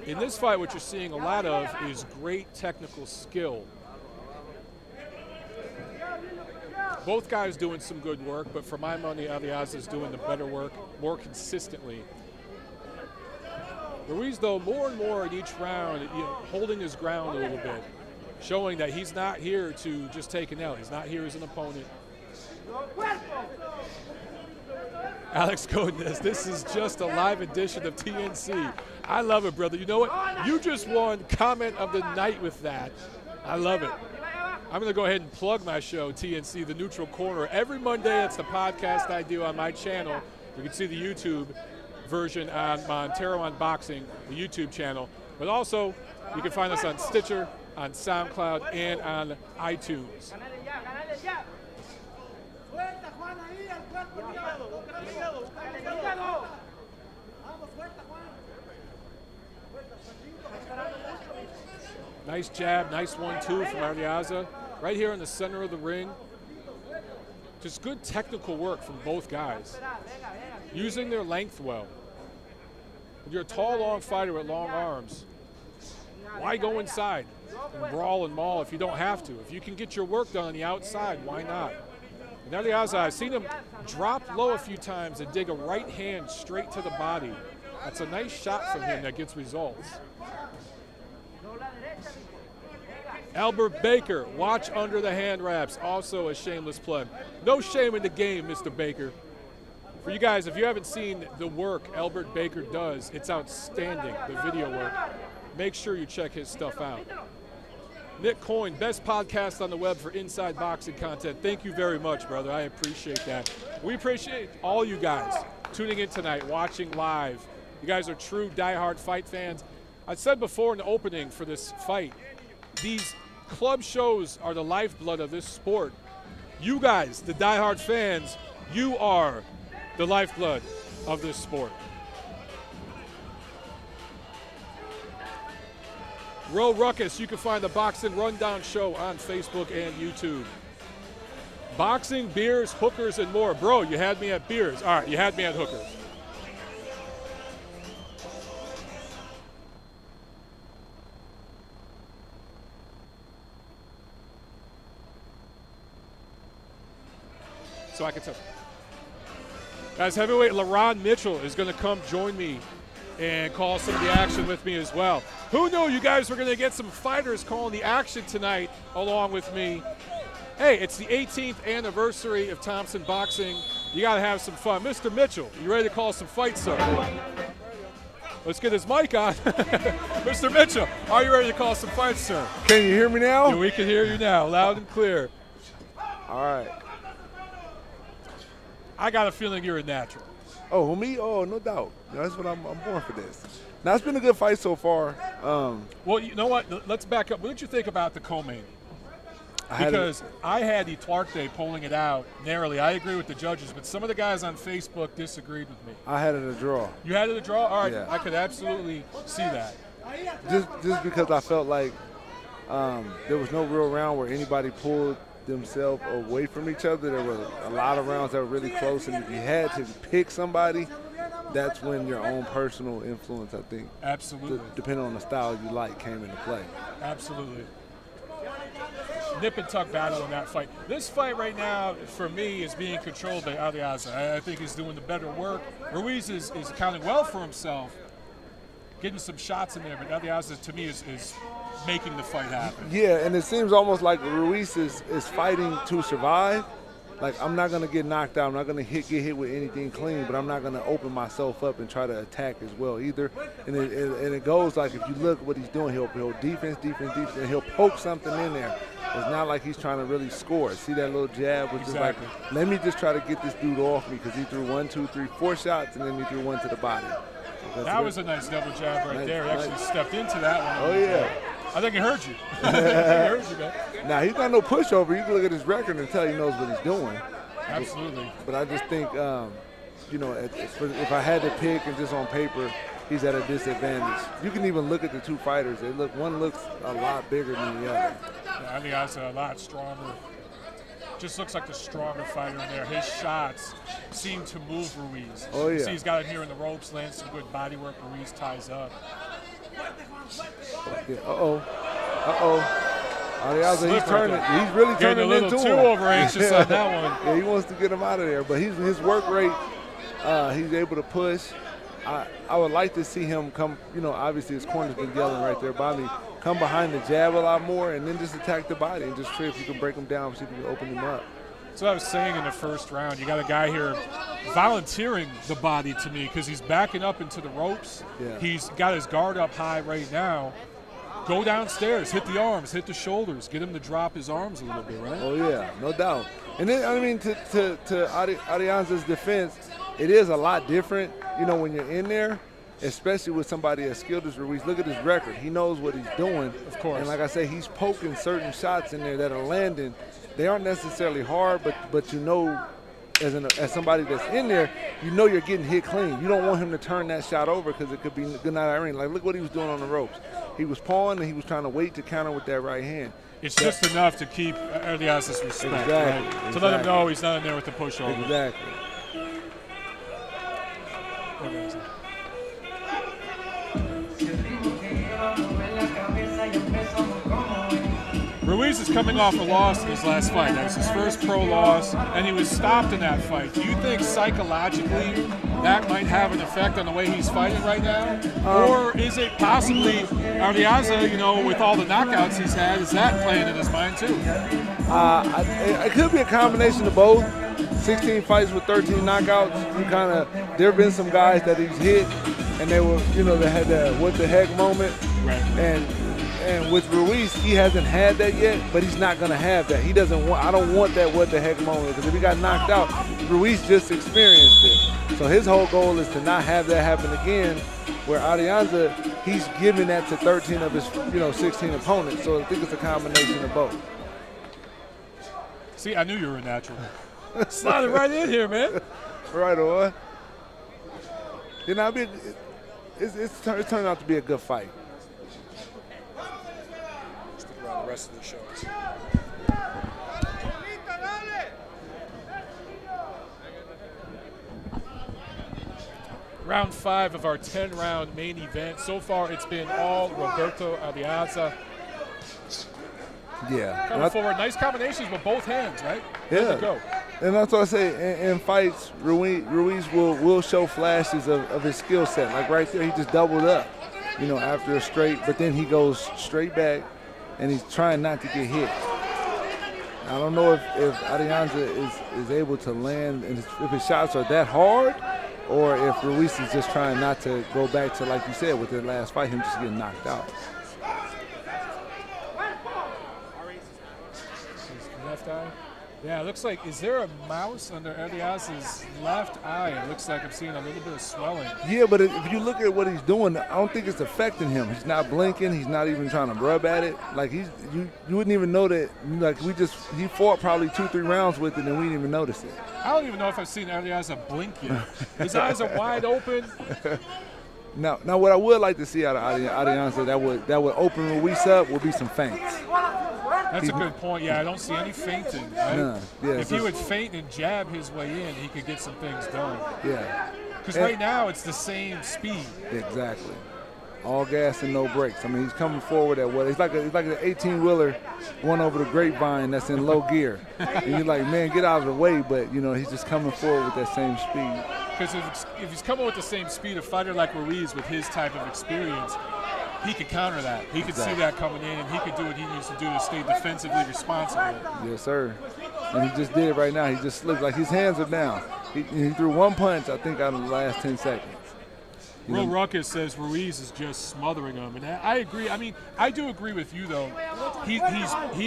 in this fight, what you're seeing a lot of is great technical skill. Both guys doing some good work, but for my money, Arriaza is doing the better work more consistently. Ruiz, though, more and more in each round, holding his ground a little bit, showing that he's not here to just take an L. He's not here as an opponent. Alex Godinez, this is just a live edition of TNC. I love it, brother. You know what? You just won comment of the night with that. I love it. I'm going to go ahead and plug my show, TNC, The Neutral Corner. Every Monday, it's the podcast I do on my channel. You can see the YouTube version on Montero on Boxing, the YouTube channel. But also, you can find us on Stitcher, on SoundCloud, and on iTunes. Nice jab, nice 1-2 from Arriaza. Right here in the center of the ring. Just good technical work from both guys. Using their length well. If you're a tall, long fighter with long arms, why go inside and brawl and maul if you don't have to? If you can get your work done on the outside, why not? And Arriaza, I've seen him drop low a few times and dig a right hand straight to the body. That's a nice shot from him that gets results. Albert Baker, watch under the hand wraps, also a shameless plug. No shame in the game, Mr. Baker. For you guys, if you haven't seen the work Albert Baker does, it's outstanding, the video work. Make sure you check his stuff out. Nick Coyne, best podcast on the web for inside boxing content. Thank you very much, brother. I appreciate that. We appreciate all you guys tuning in tonight, watching live. You guys are true diehard fight fans. I said before in the opening for this fight, these club shows are the lifeblood of this sport. You guys, the diehard fans, you are the lifeblood of this sport. Row Ruckus, you can find the Boxing Rundown Show on Facebook and YouTube. Boxing, beers, hookers, and more. Bro, you had me at beers. All right, you had me at hookers. so I can tell. Guys, heavyweight LaRon Mitchell is going to come join me and call some of the action with me as well. Who knew you guys were going to get some fighters calling the action tonight along with me? Hey, it's the 18th anniversary of Thompson Boxing. You got to have some fun. Mr. Mitchell, you ready to call some fights, sir? Let's get his mic on. Mr. Mitchell, are you ready to call some fights, sir? Can you hear me now? Yeah, we can hear you now, loud and clear. All right. I got a feeling you're a natural. Oh, me? Oh, no doubt. That's what I'm born for this. Now, it's been a good fight so far. Well, you know what? Let's back up. What did you think about the co-main? Because I had Ituarte pulling it out narrowly. I agree with the judges, but some of the guys on Facebook disagreed with me. I had it a draw. You had it a draw? All right, yeah. I could absolutely see that. Just because I felt like there was no real round where anybody pulled themselves away from each other. There were a lot of rounds that were really close, and if you had to pick somebody, that's when your own personal influence, I think, absolutely, depending on the style you like, came into play. Absolutely. Nip and tuck battle in that fight. This fight right now, for me, is being controlled by Arriaza. I think he's doing the better work. Ruiz is accounting well for himself, getting some shots in there, but Arriaza, to me, is making the fight happen. Yeah, and it seems almost like Ruiz is fighting to survive. Like, I'm not going to get knocked out. I'm not going to get hit with anything clean, but I'm not going to open myself up and try to attack as well either. And it goes like, if you look what he's doing, he'll defense, and he'll poke something in there. It's not like he's trying to really score. See that little jab? Which exactly. is like, let me just try to get this dude off me, because he threw 1, 2, 3, 4 shots, and then he threw one to the body. That was a nice double jab right there. He actually stepped into that one. Oh, yeah. I think he heard you. I think he heard you, man. Now, he's not no pushover. You can look at his record and tell he knows what he's doing. Absolutely. But I just think, you know, if I had to pick and just on paper, he's at a disadvantage. You can even look at the two fighters. One looks a lot bigger than the other. Yeah, I think that's a lot stronger. Just looks like the stronger fighter in there. His shots seem to move Ruiz. Oh, yeah. See, he's got it here in the ropes, lands some good body work. Ruiz ties up. Yeah. Arriaza, he's turning. Right, he's really getting turning into him. a little too over anxious on that one. Yeah, he wants to get him out of there. But his work rate, he's able to push. I would like to see him come, you know, obviously his corner's been yelling right there by me, come behind the jab a lot more and then just attack the body and just try if you can break him down, see if you can open him up. So I was saying in the first round, you got a guy here volunteering the body to me because he's backing up into the ropes. Yeah. He's got his guard up high right now. Go downstairs, hit the arms, hit the shoulders, get him to drop his arms a little bit, right? Oh, yeah, no doubt. And then, I mean, to Arriaza's defense, it is a lot different, you know, when you're in there, especially with somebody as skilled as Ruiz. Look at his record. He knows what he's doing. Of course. And like I say, he's poking certain shots in there that are landing. They aren't necessarily hard, but you know, as somebody that's in there, you know you're getting hit clean. You don't want him to turn that shot over because it could be good night Irene. Like, look what he was doing on the ropes. He was pawing and he was trying to wait to counter with that right hand. It's just enough to keep Arriaza's respect, exactly, right? To let him know he's not in there with the pushover. Exactly. Ruiz is coming off a loss in his last fight. That was his first pro loss, and he was stopped in that fight. Do you think psychologically that might have an effect on the way he's fighting right now? Or is it possibly Arriaza, you know, with all the knockouts he's had, is that playing in his mind too? It could be a combination of both. 16 fights with 13 knockouts. There have been some guys that he's hit, and they were, you know, they had that what the heck moment. Right. And with Ruiz, he hasn't had that yet, but he's not going to have that. He doesn't want. I don't want that what the heck moment, because if he got knocked out, Ruiz just experienced it. So his whole goal is to not have that happen again. Where Arriaza, he's giving that to 13 of his, 16 opponents. So I think it's a combination of both. See, I knew you were a natural. Slide it right in here, man. Right on. You know, it's turned out to be a good fight. Stick around the rest of the shows. Round 5 of our 10-round main event. So far, it's been all Roberto Arriaza. Yeah. Coming forward. Nice combinations with both hands, right? Yeah. Good to go. And that's what I say. In fights, Ruiz will show flashes of his skill set. Like right there, he just doubled up, after a straight. But then he goes straight back, and he's trying not to get hit. I don't know if Arriaza is able to land, and if his shots are that hard, or if Ruiz is just trying not to go back to, like you said, with the last fight, him just getting knocked out. Left eye. Yeah, it looks like, is there a mouse under Arriaza's left eye? It looks like I'm seeing a little bit of swelling. Yeah, but if you look at what he's doing, I don't think it's affecting him. He's not blinking. He's not even trying to rub at it. Like, you wouldn't even know that. Like, he fought probably 2-3 rounds with it, and we didn't even notice it. I don't even know if I've seen Arriaza blink yet. His eyes are wide open. Now, what I would like to see out of Arriaza that would open Ruiz up would be some feints. That's a good point. Yeah, I don't see any feinting. Right? Nah, yeah, if he would feint and jab his way in, he could get some things done. Yeah. Because right now it's the same speed. Exactly. All gas and no brakes. I mean, he's coming forward at what? It's like an 18-wheeler going over the grapevine that's in low gear. And you're like, man, get out of the way. But, he's just coming forward with that same speed. Because if he's coming with the same speed, a fighter like Ruiz with his type of experience, he could counter that. He could see that coming in, and he could do what he needs to do to stay defensively responsible. Yes, sir. And he just did it right now. He just slipped. Like, his hands are down. He threw one punch, I think, out of the last 10 seconds. Real Ruckus says Ruiz is just smothering him, and I agree. I mean, I do agree with you, though. He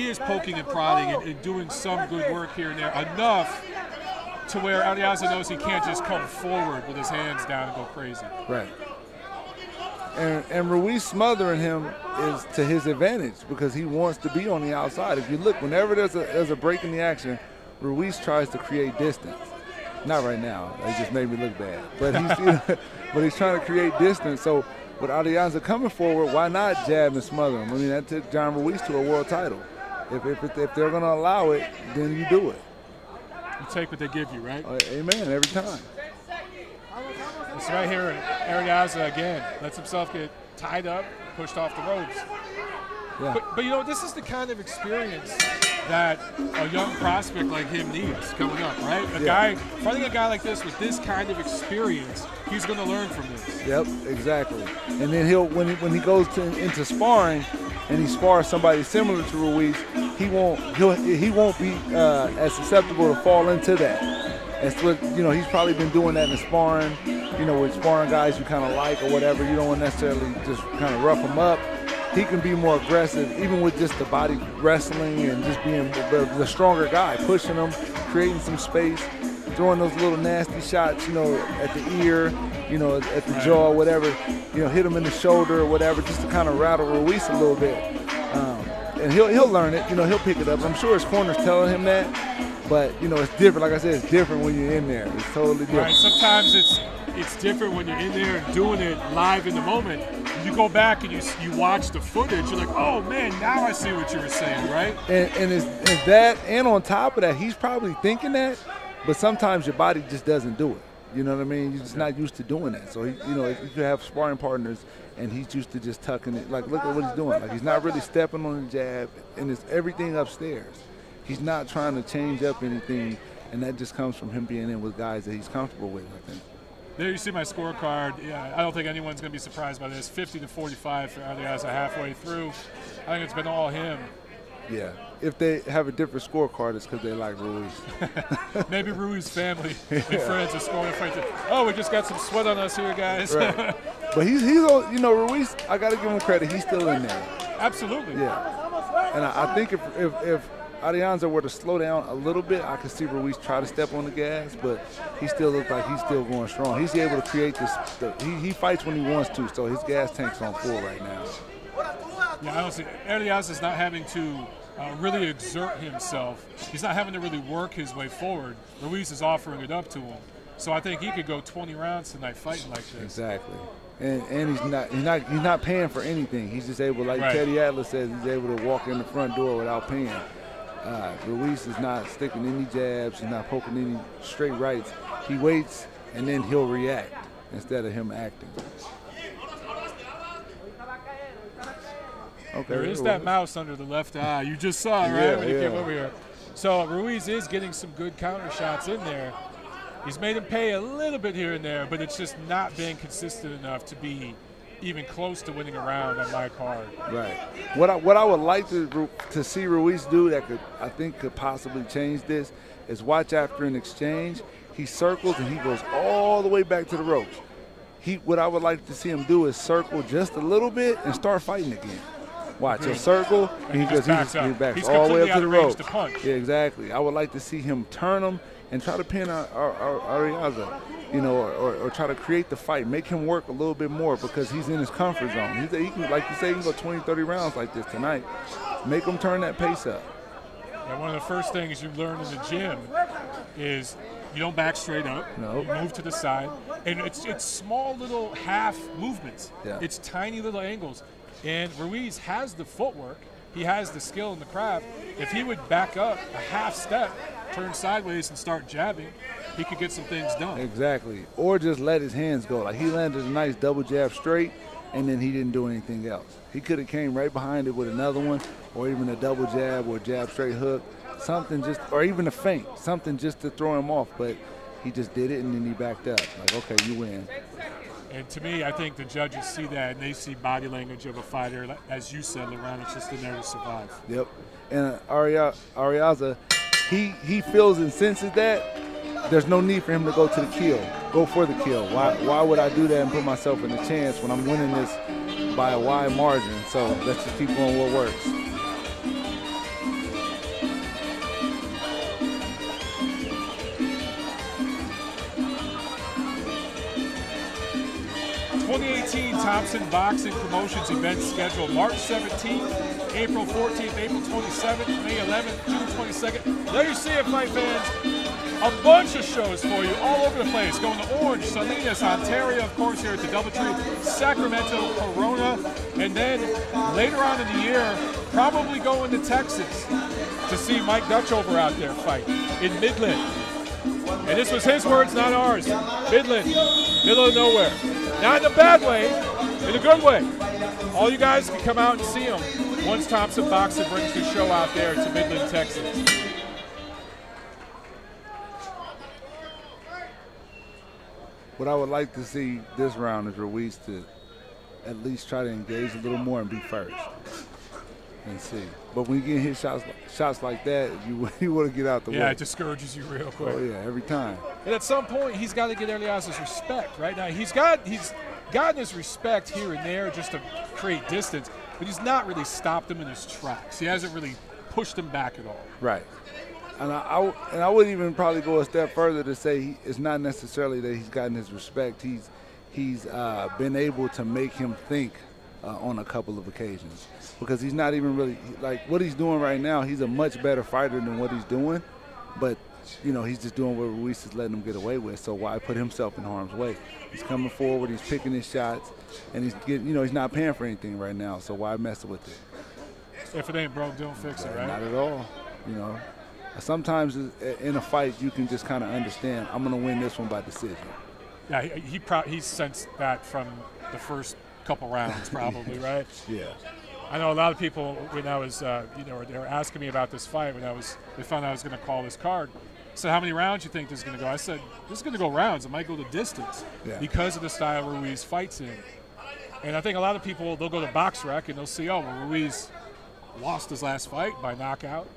is poking and prodding and doing some good work here and there, enough to where Arriaza knows he can't just come forward with his hands down and go crazy. Right. And Ruiz smothering him is to his advantage because he wants to be on the outside. If you look, whenever there's a break in the action, Ruiz tries to create distance. Not right now. It just made me look bad. But he's trying to create distance. So with Arriaza coming forward, why not jab and smother him? I mean, that took John Ruiz to a world title. If they're going to allow it, then you do it. You take what they give you, right? Amen, every time. It's right here. Arriaza again lets himself get tied up, pushed off the ropes. Yeah. But this is the kind of experience that a young prospect like him needs coming up, right? Fighting a guy like this with this kind of experience, he's going to learn from this. Yep, exactly. And then when he goes into sparring and he spars somebody similar to Ruiz, he won't be as susceptible to fall into that. That's what he's probably been doing that in the sparring. With sparring guys you kind of like or whatever, you don't want to necessarily just kind of rough them up. He can be more aggressive, even with just the body wrestling and just being the stronger guy, pushing them, creating some space, throwing those little nasty shots, at the ear, at the jaw, whatever, hit him in the shoulder or whatever, just to kind of rattle Ruiz a little bit. And he'll learn it, he'll pick it up. I'm sure his corner's telling him that, but it's different. Like I said, it's different when you're in there. It's totally different. Right. Sometimes it's different when you're in there and doing it live in the moment. You go back and you watch the footage, you're like, oh man, now I see what you were saying, right? And it's that, and on top of that, he's probably thinking that, but sometimes your body just doesn't do it. You know what I mean? You're just not used to doing that. So, if you have sparring partners and he's used to just tucking it, like look at what he's doing. Like he's not really stepping on the jab, and it's everything upstairs. He's not trying to change up anything, and that just comes from him being in with guys that he's comfortable with, I think. There you see my scorecard. Yeah, I don't think anyone's going to be surprised by this. 50-45 for Arriaza halfway through. I think it's been all him. Yeah. If they have a different scorecard, it's because they like Ruiz. Maybe Ruiz family and friends are scoring a fight. Oh, we just got some sweat on us here, guys. Right. But he's Ruiz, I got to give him credit. He's still in there. Absolutely. Yeah. And I think if Arriaza were to slow down a little bit, I could see Ruiz try to step on the gas, but he still looks like he's still going strong. He's able to create this. He fights when he wants to, so his gas tank's on full right now. Yeah, I don't see. Arriaza's not having to really exert himself. He's not having to really work his way forward. Ruiz is offering it up to him. So I think he could go 20 rounds tonight fighting like this. Exactly. And he's not paying for anything. He's just able, like Teddy Atlas says, he's able to walk in the front door without paying. Ruiz is not sticking any jabs. He's not poking any straight rights. He waits, and then he'll react instead of him acting. Okay, there is that mouse under the left eye. You just saw, right? When he came over here. So Ruiz is getting some good counter shots in there. He's made him pay a little bit here and there, but it's just not been consistent enough to be even close to winning a round on my card. Right. What I would like to see Ruiz do that could possibly change this is watch after an exchange. He circles and he goes all the way back to the ropes. What I would like to see him do is circle just a little bit and start fighting again. Watch, he'll circle and he backs all the way up to the ropes. Yeah, exactly. I would like to see him turn him and try to pin Arias, or try to create the fight, make him work a little bit more because he's in his comfort zone. He can, like you say, he can go 20, 30 rounds like this tonight. Make him turn that pace up. And one of the first things you learn in the gym is you don't back straight up. No. You move to the side. And it's small little half movements. Yeah. It's tiny little angles. And Ruiz has the footwork. He has the skill and the craft. If he would back up a half step, turn sideways and start jabbing, he could get some things done. Exactly. Or just let his hands go. Like he landed a nice double jab straight, and then he didn't do anything else. He could have came right behind it with another one, or even a double jab or jab straight hook, something just, or even a feint, something just to throw him off. But he just did it, and then he backed up. Like, okay, you win. And to me, I think the judges see that, and they see body language of a fighter. As you said, LeBron, it's just in there to survive. Yep. And Arias, he feels and senses that. There's no need for him to go to the kill, go for the kill. Why would I do that and put myself in a chance when I'm winning this by a wide margin? So let's just keep going what works. Thompson Boxing Promotions event scheduled March 17th, April 14th, April 27th, May 11th, June 22nd. There you see it, fight fans. A bunch of shows for you all over the place. Going to Orange, Salinas, Ontario, of course, here at the Doubletree, Sacramento, Corona, and then later on in the year, probably going to Texas to see Mike Dutchover out there fight in Midland. And this was his words, not ours. Midland, middle of nowhere. Not in a bad way, in a good way. All you guys can come out and see him once Thompson Boxing brings the show out there to Midland, Texas. What I would like to see this round is Ruiz to at least try to engage a little more and be first and see. But when you get hit shots like that, you want to get out the way. Yeah, it discourages you real quick. Oh, yeah, every time. And at some point, he's got to get Arias' respect, right? Now, he's gotten his respect here and there just to create distance, but he's not really stopped him in his tracks. He hasn't really pushed him back at all. Right. And I would even probably go a step further to say it's not necessarily that he's gotten his respect. He's been able to make him think on a couple of occasions, because he's not even really, like what he's doing right now, he's a much better fighter than what he's doing, but he's just doing what Ruiz is letting him get away with, so why put himself in harm's way? He's coming forward, he's picking his shots, and he's getting, he's not paying for anything right now, so why mess with it? If it ain't broke, don't fix it, right? Not at all. Sometimes in a fight you can just kind of understand, I'm going to win this one by decision. Yeah, he sensed that from the first couple rounds, probably, right? Yeah. I know a lot of people, when I was, they were asking me about this fight when they found out I was going to call this card. So how many rounds you think this is going to go? I said, this is going to go rounds. It might go to distance because of the style Ruiz fights in. And I think a lot of people, they'll go to BoxRec and they'll see, Ruiz lost his last fight by knockout.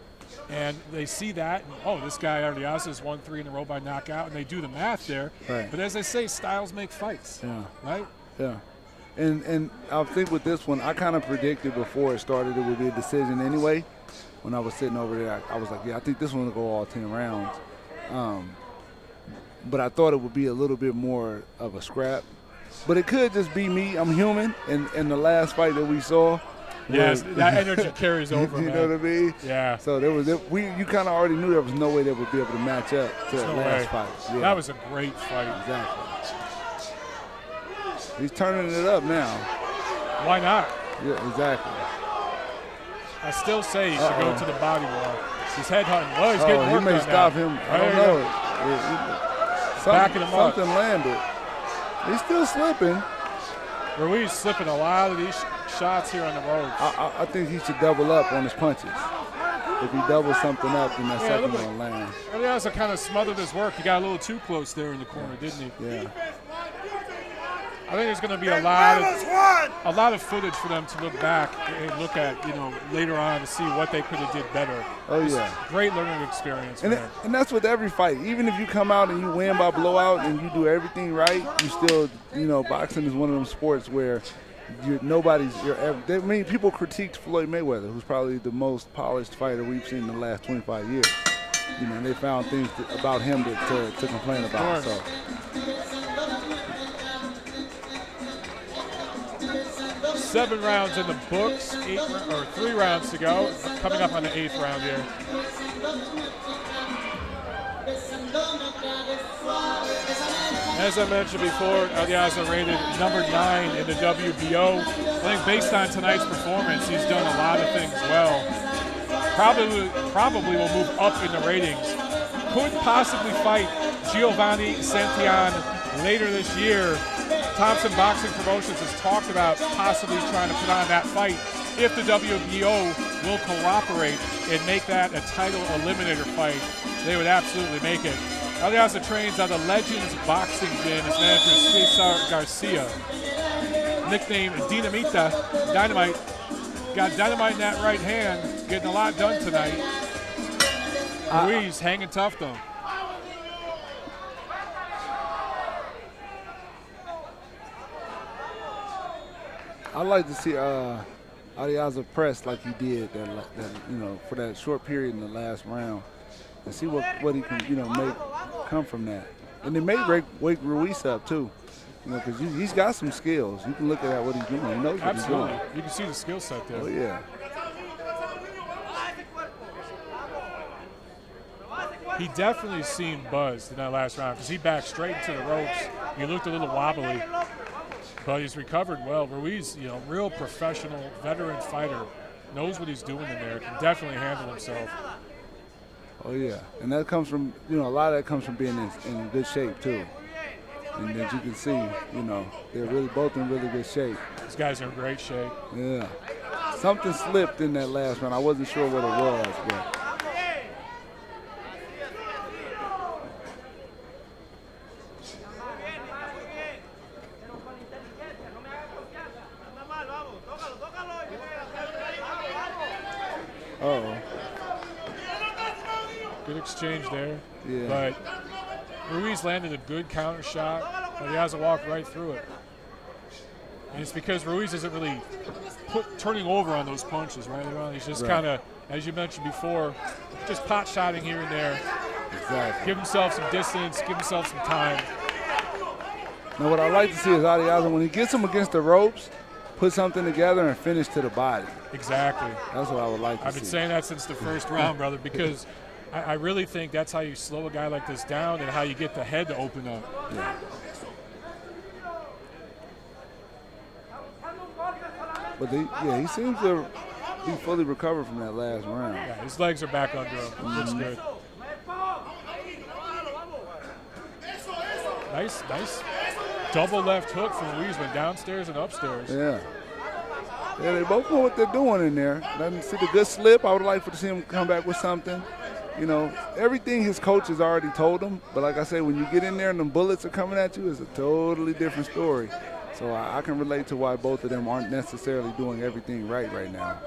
And they see that, and, this guy Arias has won 3 in a row by knockout, and they do the math there. Right. But as they say, styles make fights. Yeah. Right? Yeah. And I think with this one, I kind of predicted before it started it would be a decision anyway. When I was sitting over there, I was like, I think this one will go all 10 rounds. But I thought it would be a little bit more of a scrap. But it could just be me. I'm human. And the last fight that we saw, yes, that energy carries over. You know what I mean? Yeah. So you kind of already knew there was no way they would be able to match up to the last fight. Yeah. That was a great fight. Exactly. He's turning it up now. Why not? Yeah, exactly. I still say he should go to the body wall. He's headhunting. Well, he's getting work he may stop him. I don't know. Backing him up. Something landed. He's still slipping. Ruiz slipping a lot of these shots here on the ropes. I think he should double up on his punches. if he doubles something up, then that second one will land. Arriaza kind of smothered his work. He got a little too close there in the corner, didn't he? Yeah. I think there's going to be a lot of footage for them to look back and look at, later on to see what they could have did better. Oh, yeah. Great learning experience for them. And that's with every fight. Even if you come out and you win by blowout and you do everything right, you still, boxing is one of them sports where people critiqued Floyd Mayweather, who's probably the most polished fighter we've seen in the last 25 years. And they found things about him to complain about. So. 7 rounds in the books, 3 rounds to go. Coming up on the 8th round here. As I mentioned before, Arriaza rated number 9 in the WBO. I think based on tonight's performance, he's done a lot of things well. Probably will move up in the ratings. Could possibly fight Giovanni Santillan later this year. Thompson Boxing Promotions has talked about possibly trying to put on that fight if the WBO will cooperate and make that a title eliminator fight. They would absolutely make it. Arriaza trains at the Legends Boxing Gym. His manager is Cesar Garcia. Nicknamed Dynamite. Got dynamite in that right hand. Getting a lot done tonight. Ruiz hanging tough though. I'd like to see Arriaza press like he did for that short period in the last round, and see what he can make come from that. And it may wake Ruiz up too, because he's got some skills. You can look at what he's doing. He knows what he's doing. You can see the skill set there. Oh yeah. He definitely seemed buzzed in that last round because he backed straight into the ropes. He looked a little wobbly. But he's recovered well. Ruiz, real professional, veteran fighter, knows what he's doing in there, can definitely handle himself. Oh, yeah. And that comes from, a lot of that comes from being in good shape, too. And as you can see, they're really both in really good shape. These guys are in great shape. Yeah. Something slipped in that last round. I wasn't sure what it was, but. Uh-oh. Good exchange there. Yeah. But Ruiz landed a good counter shot, but he has to walk right through it. And it's because Ruiz isn't really turning over on those punches, right? He's just kind of, as you mentioned before, just pot shotting here and there. Exactly. Give himself some distance, give himself some time. Now what I like to see is Arriaza, when he gets him against the ropes, put something together and finish to the body. Exactly. That's what I would like to see. I've been saying that since the first round, brother, because I really think that's how you slow a guy like this down and how you get the head to open up. Yeah. But he seems to be fully recovered from that last round. Yeah, his legs are back under him. Looks good. Nice double left hook from Ruiz, went downstairs and upstairs. Yeah. Yeah, they both know what they're doing in there. Doesn't see the good slip. I would like to see him come back with something. Everything his coach has already told him. But like I say, when you get in there and the bullets are coming at you, it's a totally different story. So I can relate to why both of them aren't necessarily doing everything right now.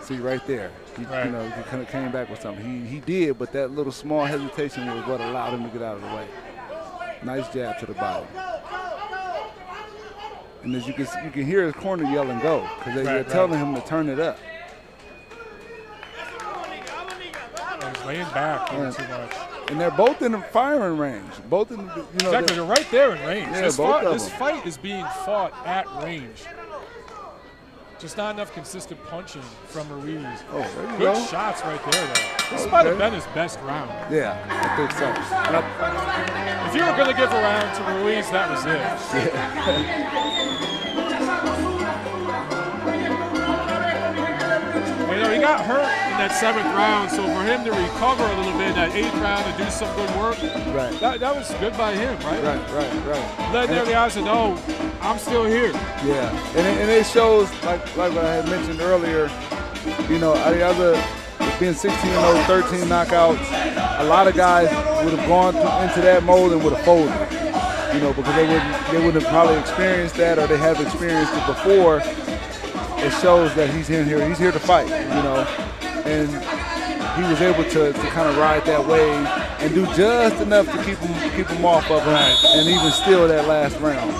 See, right there. He kind of came back with something. He did, but that little small hesitation was what allowed him to get out of the way. Nice jab to the body. And as you can hear his corner yelling go, because they're telling him to turn it up. He's laying back too much. And they're both in the firing range. Both in exactly, they're right there in range. Yeah, this fight is being fought at range. Just not enough consistent punching from Ruiz. Oh, there you Good go. shots right there, though. This might have been his best round. Yeah, I think so. If you were going to give a round to Ruiz, that was it. He got hurt in that 7th round, so for him to recover a little bit in that 8th round and do some good work, that was good by him, right? Right. Let Arriaza know, I'm still here. Yeah, and it shows, like what I had mentioned earlier, You know, Arriaza being 16-0, 13 knockouts, a lot of guys would have gone into that mold and would have folded. You know, because they wouldn't have probably experienced that, or they have experienced it before. It shows that he's in here. He's here to fight, you know, and he was able to kind of ride that wave and do just enough to keep him off of him and even steal that last round.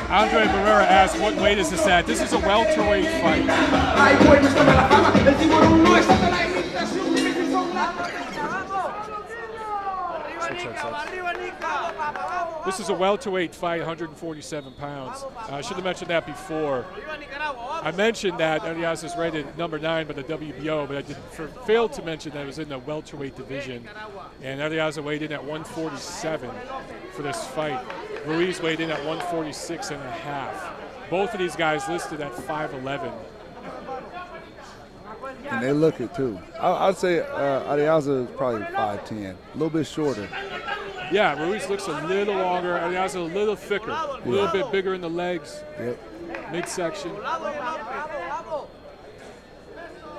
Andre Barrera asked, what weight is this at? This is a welterweight fight. This is a welterweight fight, 147 pounds. I should have mentioned that before. I mentioned that Arias is rated number 9 by the WBO, but I failed to mention that it was in the welterweight division. And Arias weighed in at 147 for this fight. Ruiz weighed in at 146 and a half. Both of these guys listed at 5'11". And they look it too. I'd say Arriaza is probably 5'10", a little bit shorter. Yeah, Ruiz looks a little longer. Arriaza a little thicker, a little bit bigger in the legs. Yep. Midsection.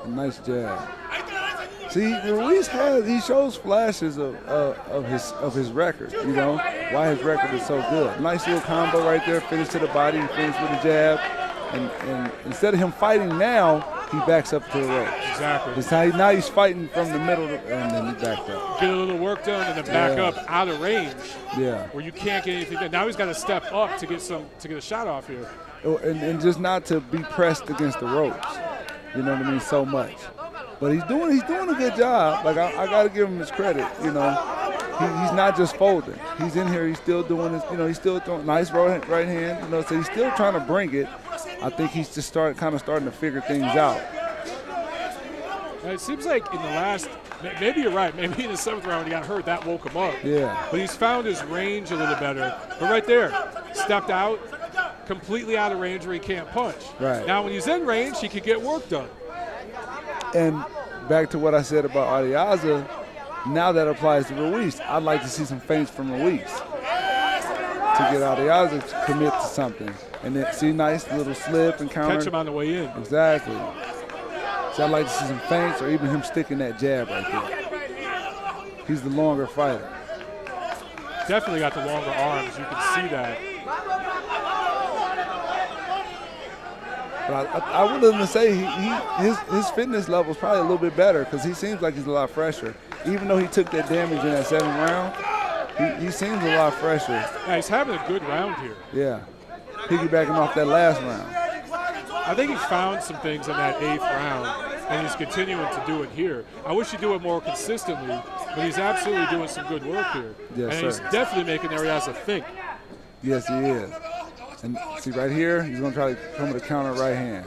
A nice jab. See, Ruiz shows flashes of his record. You know why his record is so good. Nice little combo right there. Finish to the body. Finish with a jab. And instead of him fighting now, he backs up to the ropes. Exactly. Now he's fighting from the middle, and then he backed up. Get a little work done, and then back up out of range. Yeah. Where you can't get anything done. Now he's got to step up to get a shot off here. And just not to be pressed against the ropes. You know what I mean? So much. But he's doing a good job. Like I got to give him his credit. You know, he's not just folding. He's in here. He's still doing his. You know, he's still throwing nice right hand. You know, so he's still trying to bring it. I think he's just starting to figure things out. It seems like in the last, maybe you're right, maybe in the 7th round when he got hurt, that woke him up. Yeah. But he's found his range a little better. But right there, stepped out, completely out of range where he can't punch. Right. Now when he's in range, he can get work done. And back to what I said about Arriaza, now that applies to Ruiz. I'd like to see some feints from Ruiz to get Arriaza to commit to something. And then see nice little slip and counter. Catch him on the way in. Exactly. So I'd like to see some feints or even him sticking that jab right there. He's the longer fighter. Definitely got the longer arms. You can see that. But I would even say his fitness level is probably a little bit better because he seems like he's a lot fresher. Even though he took that damage in that 7th round, he seems a lot fresher. Yeah, he's having a good round here. Yeah. Piggybacking off that last round. I think he found some things in that 8th round, and he's continuing to do it here. I wish he'd do it more consistently, but he's absolutely doing some good work here. Yes, and he's definitely making Arriaza think. Yes, he is. And see right here, he's going to try to come with a counter right hand.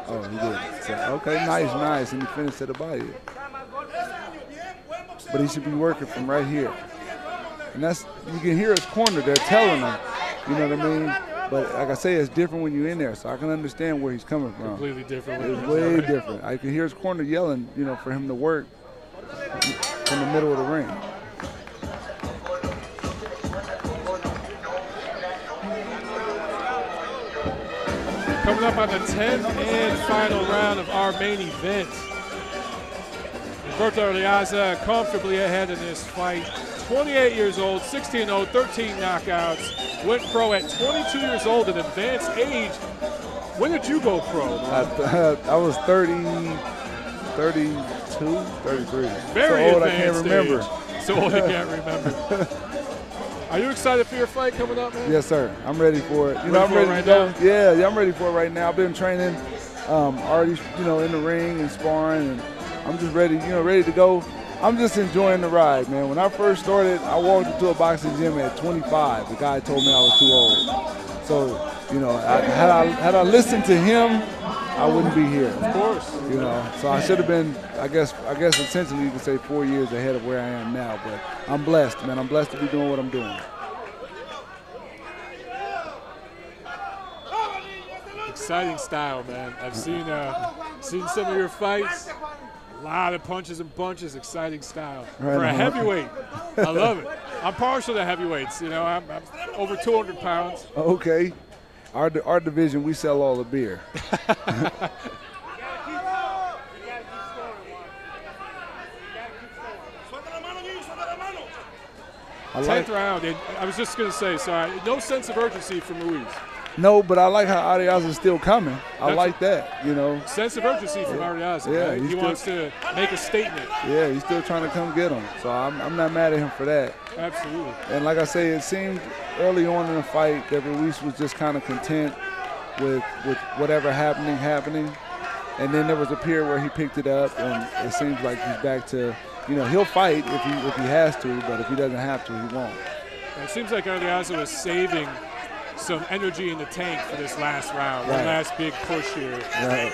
Oh, he did. So, okay, nice. And he finished to the body. But he should be working from right here. And you can hear his corner. They're telling him, you know what I mean? But like I say, it's different when you're in there, so I can understand where he's coming from. Completely different. It's way different. I can hear his corner yelling, you know, for him to work from the middle of the ring. Coming up on the 10th and final round of our main event. Roberto Arriaza comfortably ahead in this fight. 28 years old, 16-0, 13 knockouts. Went pro at 22 years old, an advanced age. When did you go pro? I was 32, 33. Very so old advanced I can't remember. Age. So old I can't remember. Are you excited for your fight coming up, man? Yes, sir. I'm ready for it. I'm ready to go. Yeah, I'm ready for it right now. I've been training, already, in the ring and sparring, and I'm just ready, ready to go. I'm just enjoying the ride, man. When I first started, I walked into a boxing gym at 25. The guy told me I was too old. So, had I listened to him, I wouldn't be here. Of course. So I should have been, I guess essentially you could say 4 years ahead of where I am now. But I'm blessed, man. I'm blessed to be doing what I'm doing. Exciting style, man. I've seen some of your fights. A lot of punches and bunches, exciting style. Right for a on. heavyweight, I love it. I'm partial to heavyweights. I'm over 200 pounds. Okay. Our division, we sell all the beer. 10th round, and I was just going to say, sorry, no sense of urgency from Ruiz. No, but I like how Arias is still coming. I like that, you know. Sense of urgency from Arias. Yeah, right? He wants to make a statement. Yeah, he's still trying to come get him. So I'm not mad at him for that. Absolutely. And like I say, it seemed early on in the fight that Ruiz was just kind of content with whatever happening. And then there was a period where he picked it up, and it seems like he's back to, you know, he'll fight if he has to, but if he doesn't have to, he won't. It seems like Arias was saving some energy in the tank for this last round, right. One last big push here. Right.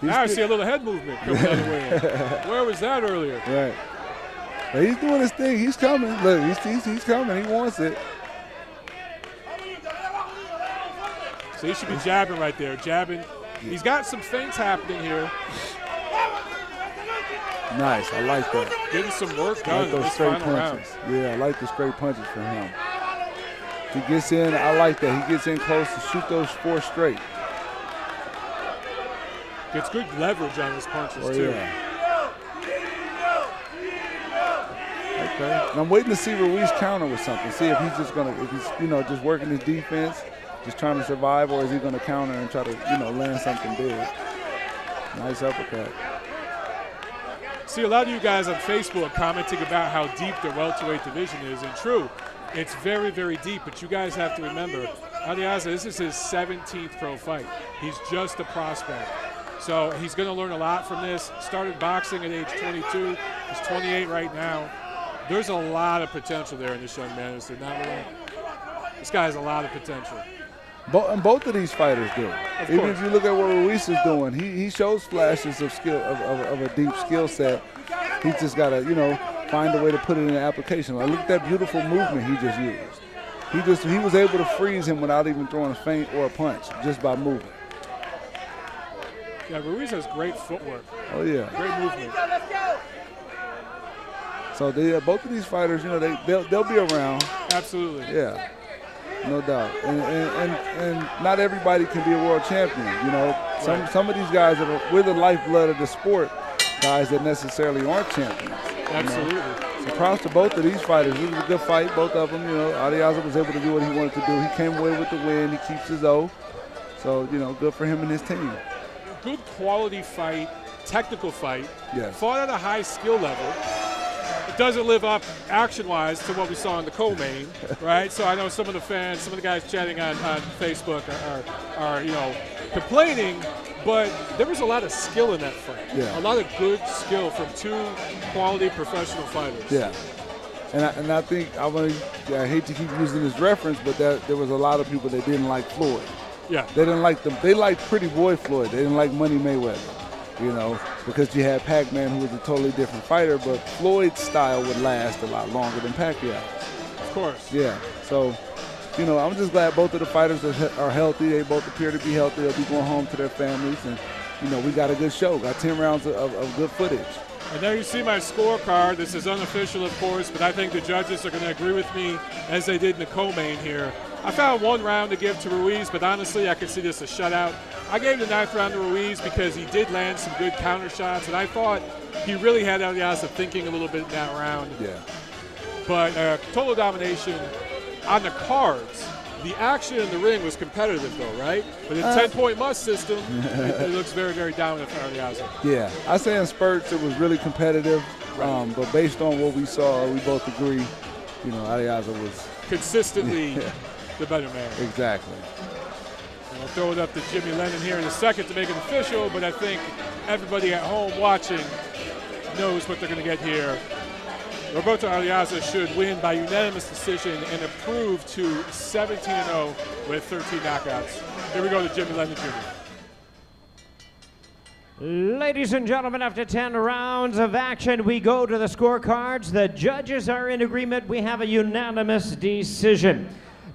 Now I see a little head movement coming the other way. Where was that earlier? Right. But he's doing his thing. He's coming. Look, he's coming. He wants it. So he should be jabbing right there. Jabbing. He's got some feints happening here. Nice. I like that. Getting some work done I like those this straight final punches. round. Yeah, I like the straight punches from him. He gets in. I like that. He gets in close to shoot those 4 straight. Gets good leverage on his punches, too. Yeah. Okay. And I'm waiting to see Ruiz counter with something. See if he's just gonna, if he's, you know, just working his defense, just trying to survive, or is he gonna counter and try to, you know, land something big. Nice uppercut. See, a lot of you guys on Facebook commenting about how deep the welterweight division is, and true, it's very, very deep, but you guys have to remember, Arriaza, this is his 17th pro fight. He's just a prospect. So he's going to learn a lot from this. Started boxing at age 22. He's 28 right now. There's a lot of potential there in this young man. This guy has a lot of potential. Both of these fighters do. Even if you look at what Ruiz is doing, he shows flashes of skill, of a deep skill set. He's just got to, you know, find a way to put it in the application. Like, look at that beautiful movement he just used. He was able to freeze him without even throwing a feint or a punch, just by moving. Yeah, Ruiz has great footwork. Oh yeah. Great movement. So both of these fighters, you know, they'll be around. Absolutely. Yeah. No doubt. And not everybody can be a world champion. You know, some of these guys we're the lifeblood of the sport, guys that necessarily aren't champions. Absolutely. You know? So props to both of these fighters. This was a good fight, both of them. You know, Arriaza was able to do what he wanted to do. He came away with the win. He keeps his O. So, you know, good for him and his team. Good quality fight, technical fight. Yes. Fought at a high skill level. It doesn't live up action-wise to what we saw in the co-main, right? So I know some of the fans, some of the guys chatting on Facebook are you know, complaining, but there was a lot of skill in that fight. Yeah. A lot of good skill from 2 quality professional fighters. Yeah. And I think I hate to keep using this reference, but there was a lot of people that didn't like Floyd. Yeah. They didn't like them. They liked Pretty Boy Floyd. They didn't like Money Mayweather, you know, because you had Pac-Man, who was a totally different fighter, but Floyd's style would last a lot longer than Pacquiao's. Of course. Yeah. So, you know, I'm just glad both of the fighters are healthy. They both appear to be healthy. They'll be going home to their families, and, you know, we got a good show. Got 10 rounds of good footage. And there you see my scorecard. This is unofficial, of course, but I think the judges are going to agree with me as they did in the co-main here. I found 1 round to give to Ruiz, but honestly, I could see this a shutout. I gave the 9th round to Ruiz because he did land some good counter shots, and I thought he really had Arriaza thinking a little bit in that round. Yeah. But total domination on the cards. The action in the ring was competitive, though, right? But in 10-point must system, it looks very, very dominant for Arriaza. Yeah. I say in spurts it was really competitive, but based on what we saw, we both agree, you know, Arriaza was consistently the better man. Exactly. And I'll throw it up to Jimmy Lennon here in a second to make it official, but I think everybody at home watching knows what they're going to get here. Roberto Arriaza should win by unanimous decision and improve to 17-0 with 13 knockouts. Here we go to Jimmy Lennon Jr. Ladies and gentlemen, after 10 rounds of action, we go to the scorecards. The judges are in agreement. We have a unanimous decision.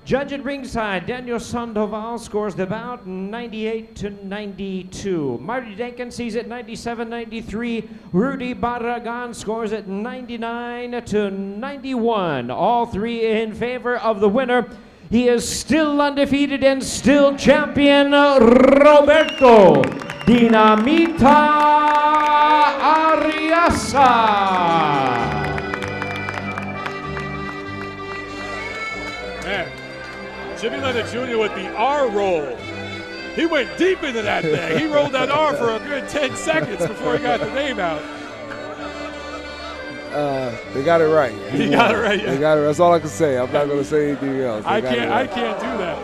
Judge at ringside, Daniel Sandoval scores the bout 98-92. Marty Denkin sees it 97-93. Rudy Barragan scores it 99-91. All 3 in favor of the winner. He is still undefeated and still champion, Roberto Dinamita Arriaza. Jimmy Leonard Jr. with the R roll. He went deep into that thing. He rolled that R for a good 10 seconds before he got the name out. They got it right. He got it right. Yeah. They got it. That's all I can say. I'm not going to say anything else. I can't do that.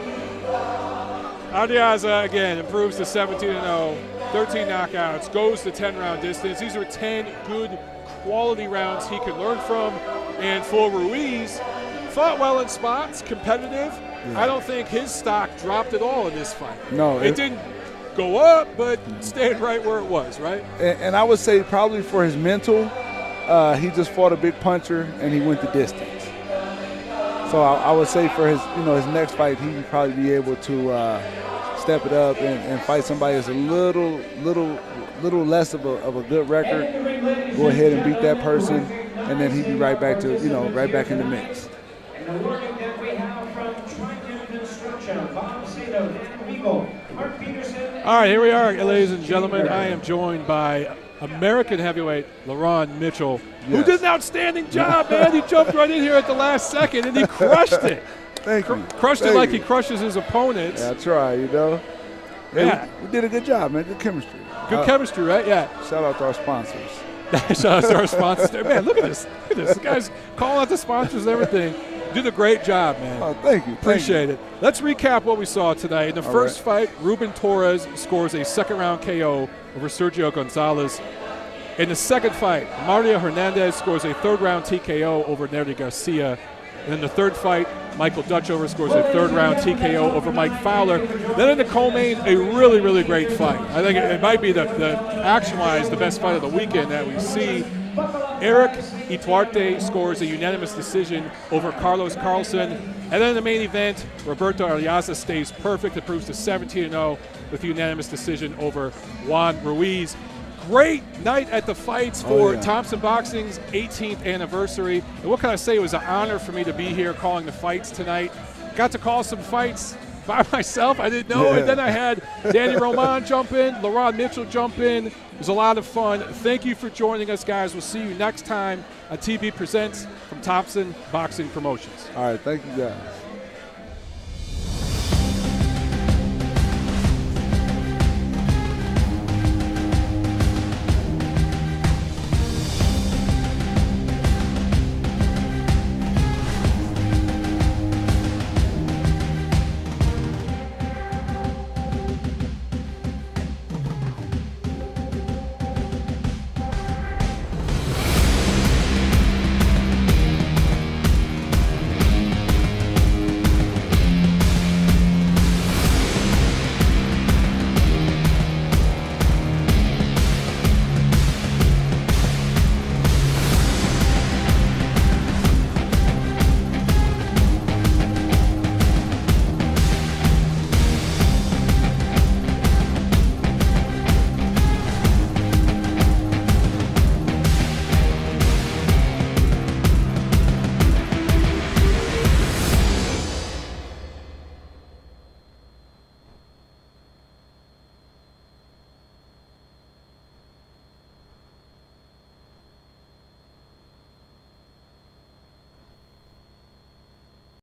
Arriaza again improves to 17-0, 13 knockouts, goes the 10-round distance. These are 10 good quality rounds he can learn from. And for Ruiz, fought well in spots, competitive. Yeah. I don't think his stock dropped at all in this fight. No. It didn't go up, but stayed right where it was, right? And I would say probably for his mental, he just fought a big puncher and he went the distance. So I would say for his, his next fight, he would probably be able to step it up and fight somebody that's a little less of a good record. Go ahead and beat that person, and then he'd be right back to, right back in the mix. All right, here we are, ladies and gentlemen. I am joined by American heavyweight LaRon Mitchell, who did an outstanding job, man. He jumped right in here at the last second, and he crushed it. Thank you. Crushed it like he crushes his opponents. Yeah, I try, Yeah. We did a good job, man. Good chemistry. Good chemistry, right? Yeah. Shout out to our sponsors. Shout out to our sponsors. Man, look at this. Look at this. The guy's calling out the sponsors and everything. Did a great job, man. Oh, thank you. Appreciate it. Let's recap what we saw today. In the first fight, Ruben Torres scores a second-round KO over Sergio Gonzalez. In the second fight, Mario Hernandez scores a third-round TKO over Erick Garcia. And in the third fight, Michael Dutchover scores a third-round TKO over Mike Fowler. Then in the co-main, a really, really great fight. I think it might be the action-wise the best fight of the weekend that we see. Erick Ituarte scores a unanimous decision over Carlson. And then in the main event, Roberto Arriaza stays perfect, improves to 17-0 with a unanimous decision over Juan Ruiz. Great night at the fights for Thompson Boxing's 18th anniversary. And what can I say? It was an honor for me to be here calling the fights tonight. Got to call some fights by myself. I didn't know. And then I had Danny Roman jump in, LaRon Mitchell jump in. It was a lot of fun. Thank you for joining us, guys. We'll see you next time on TB Presents from Thompson Boxing Promotions. All right. Thank you, guys.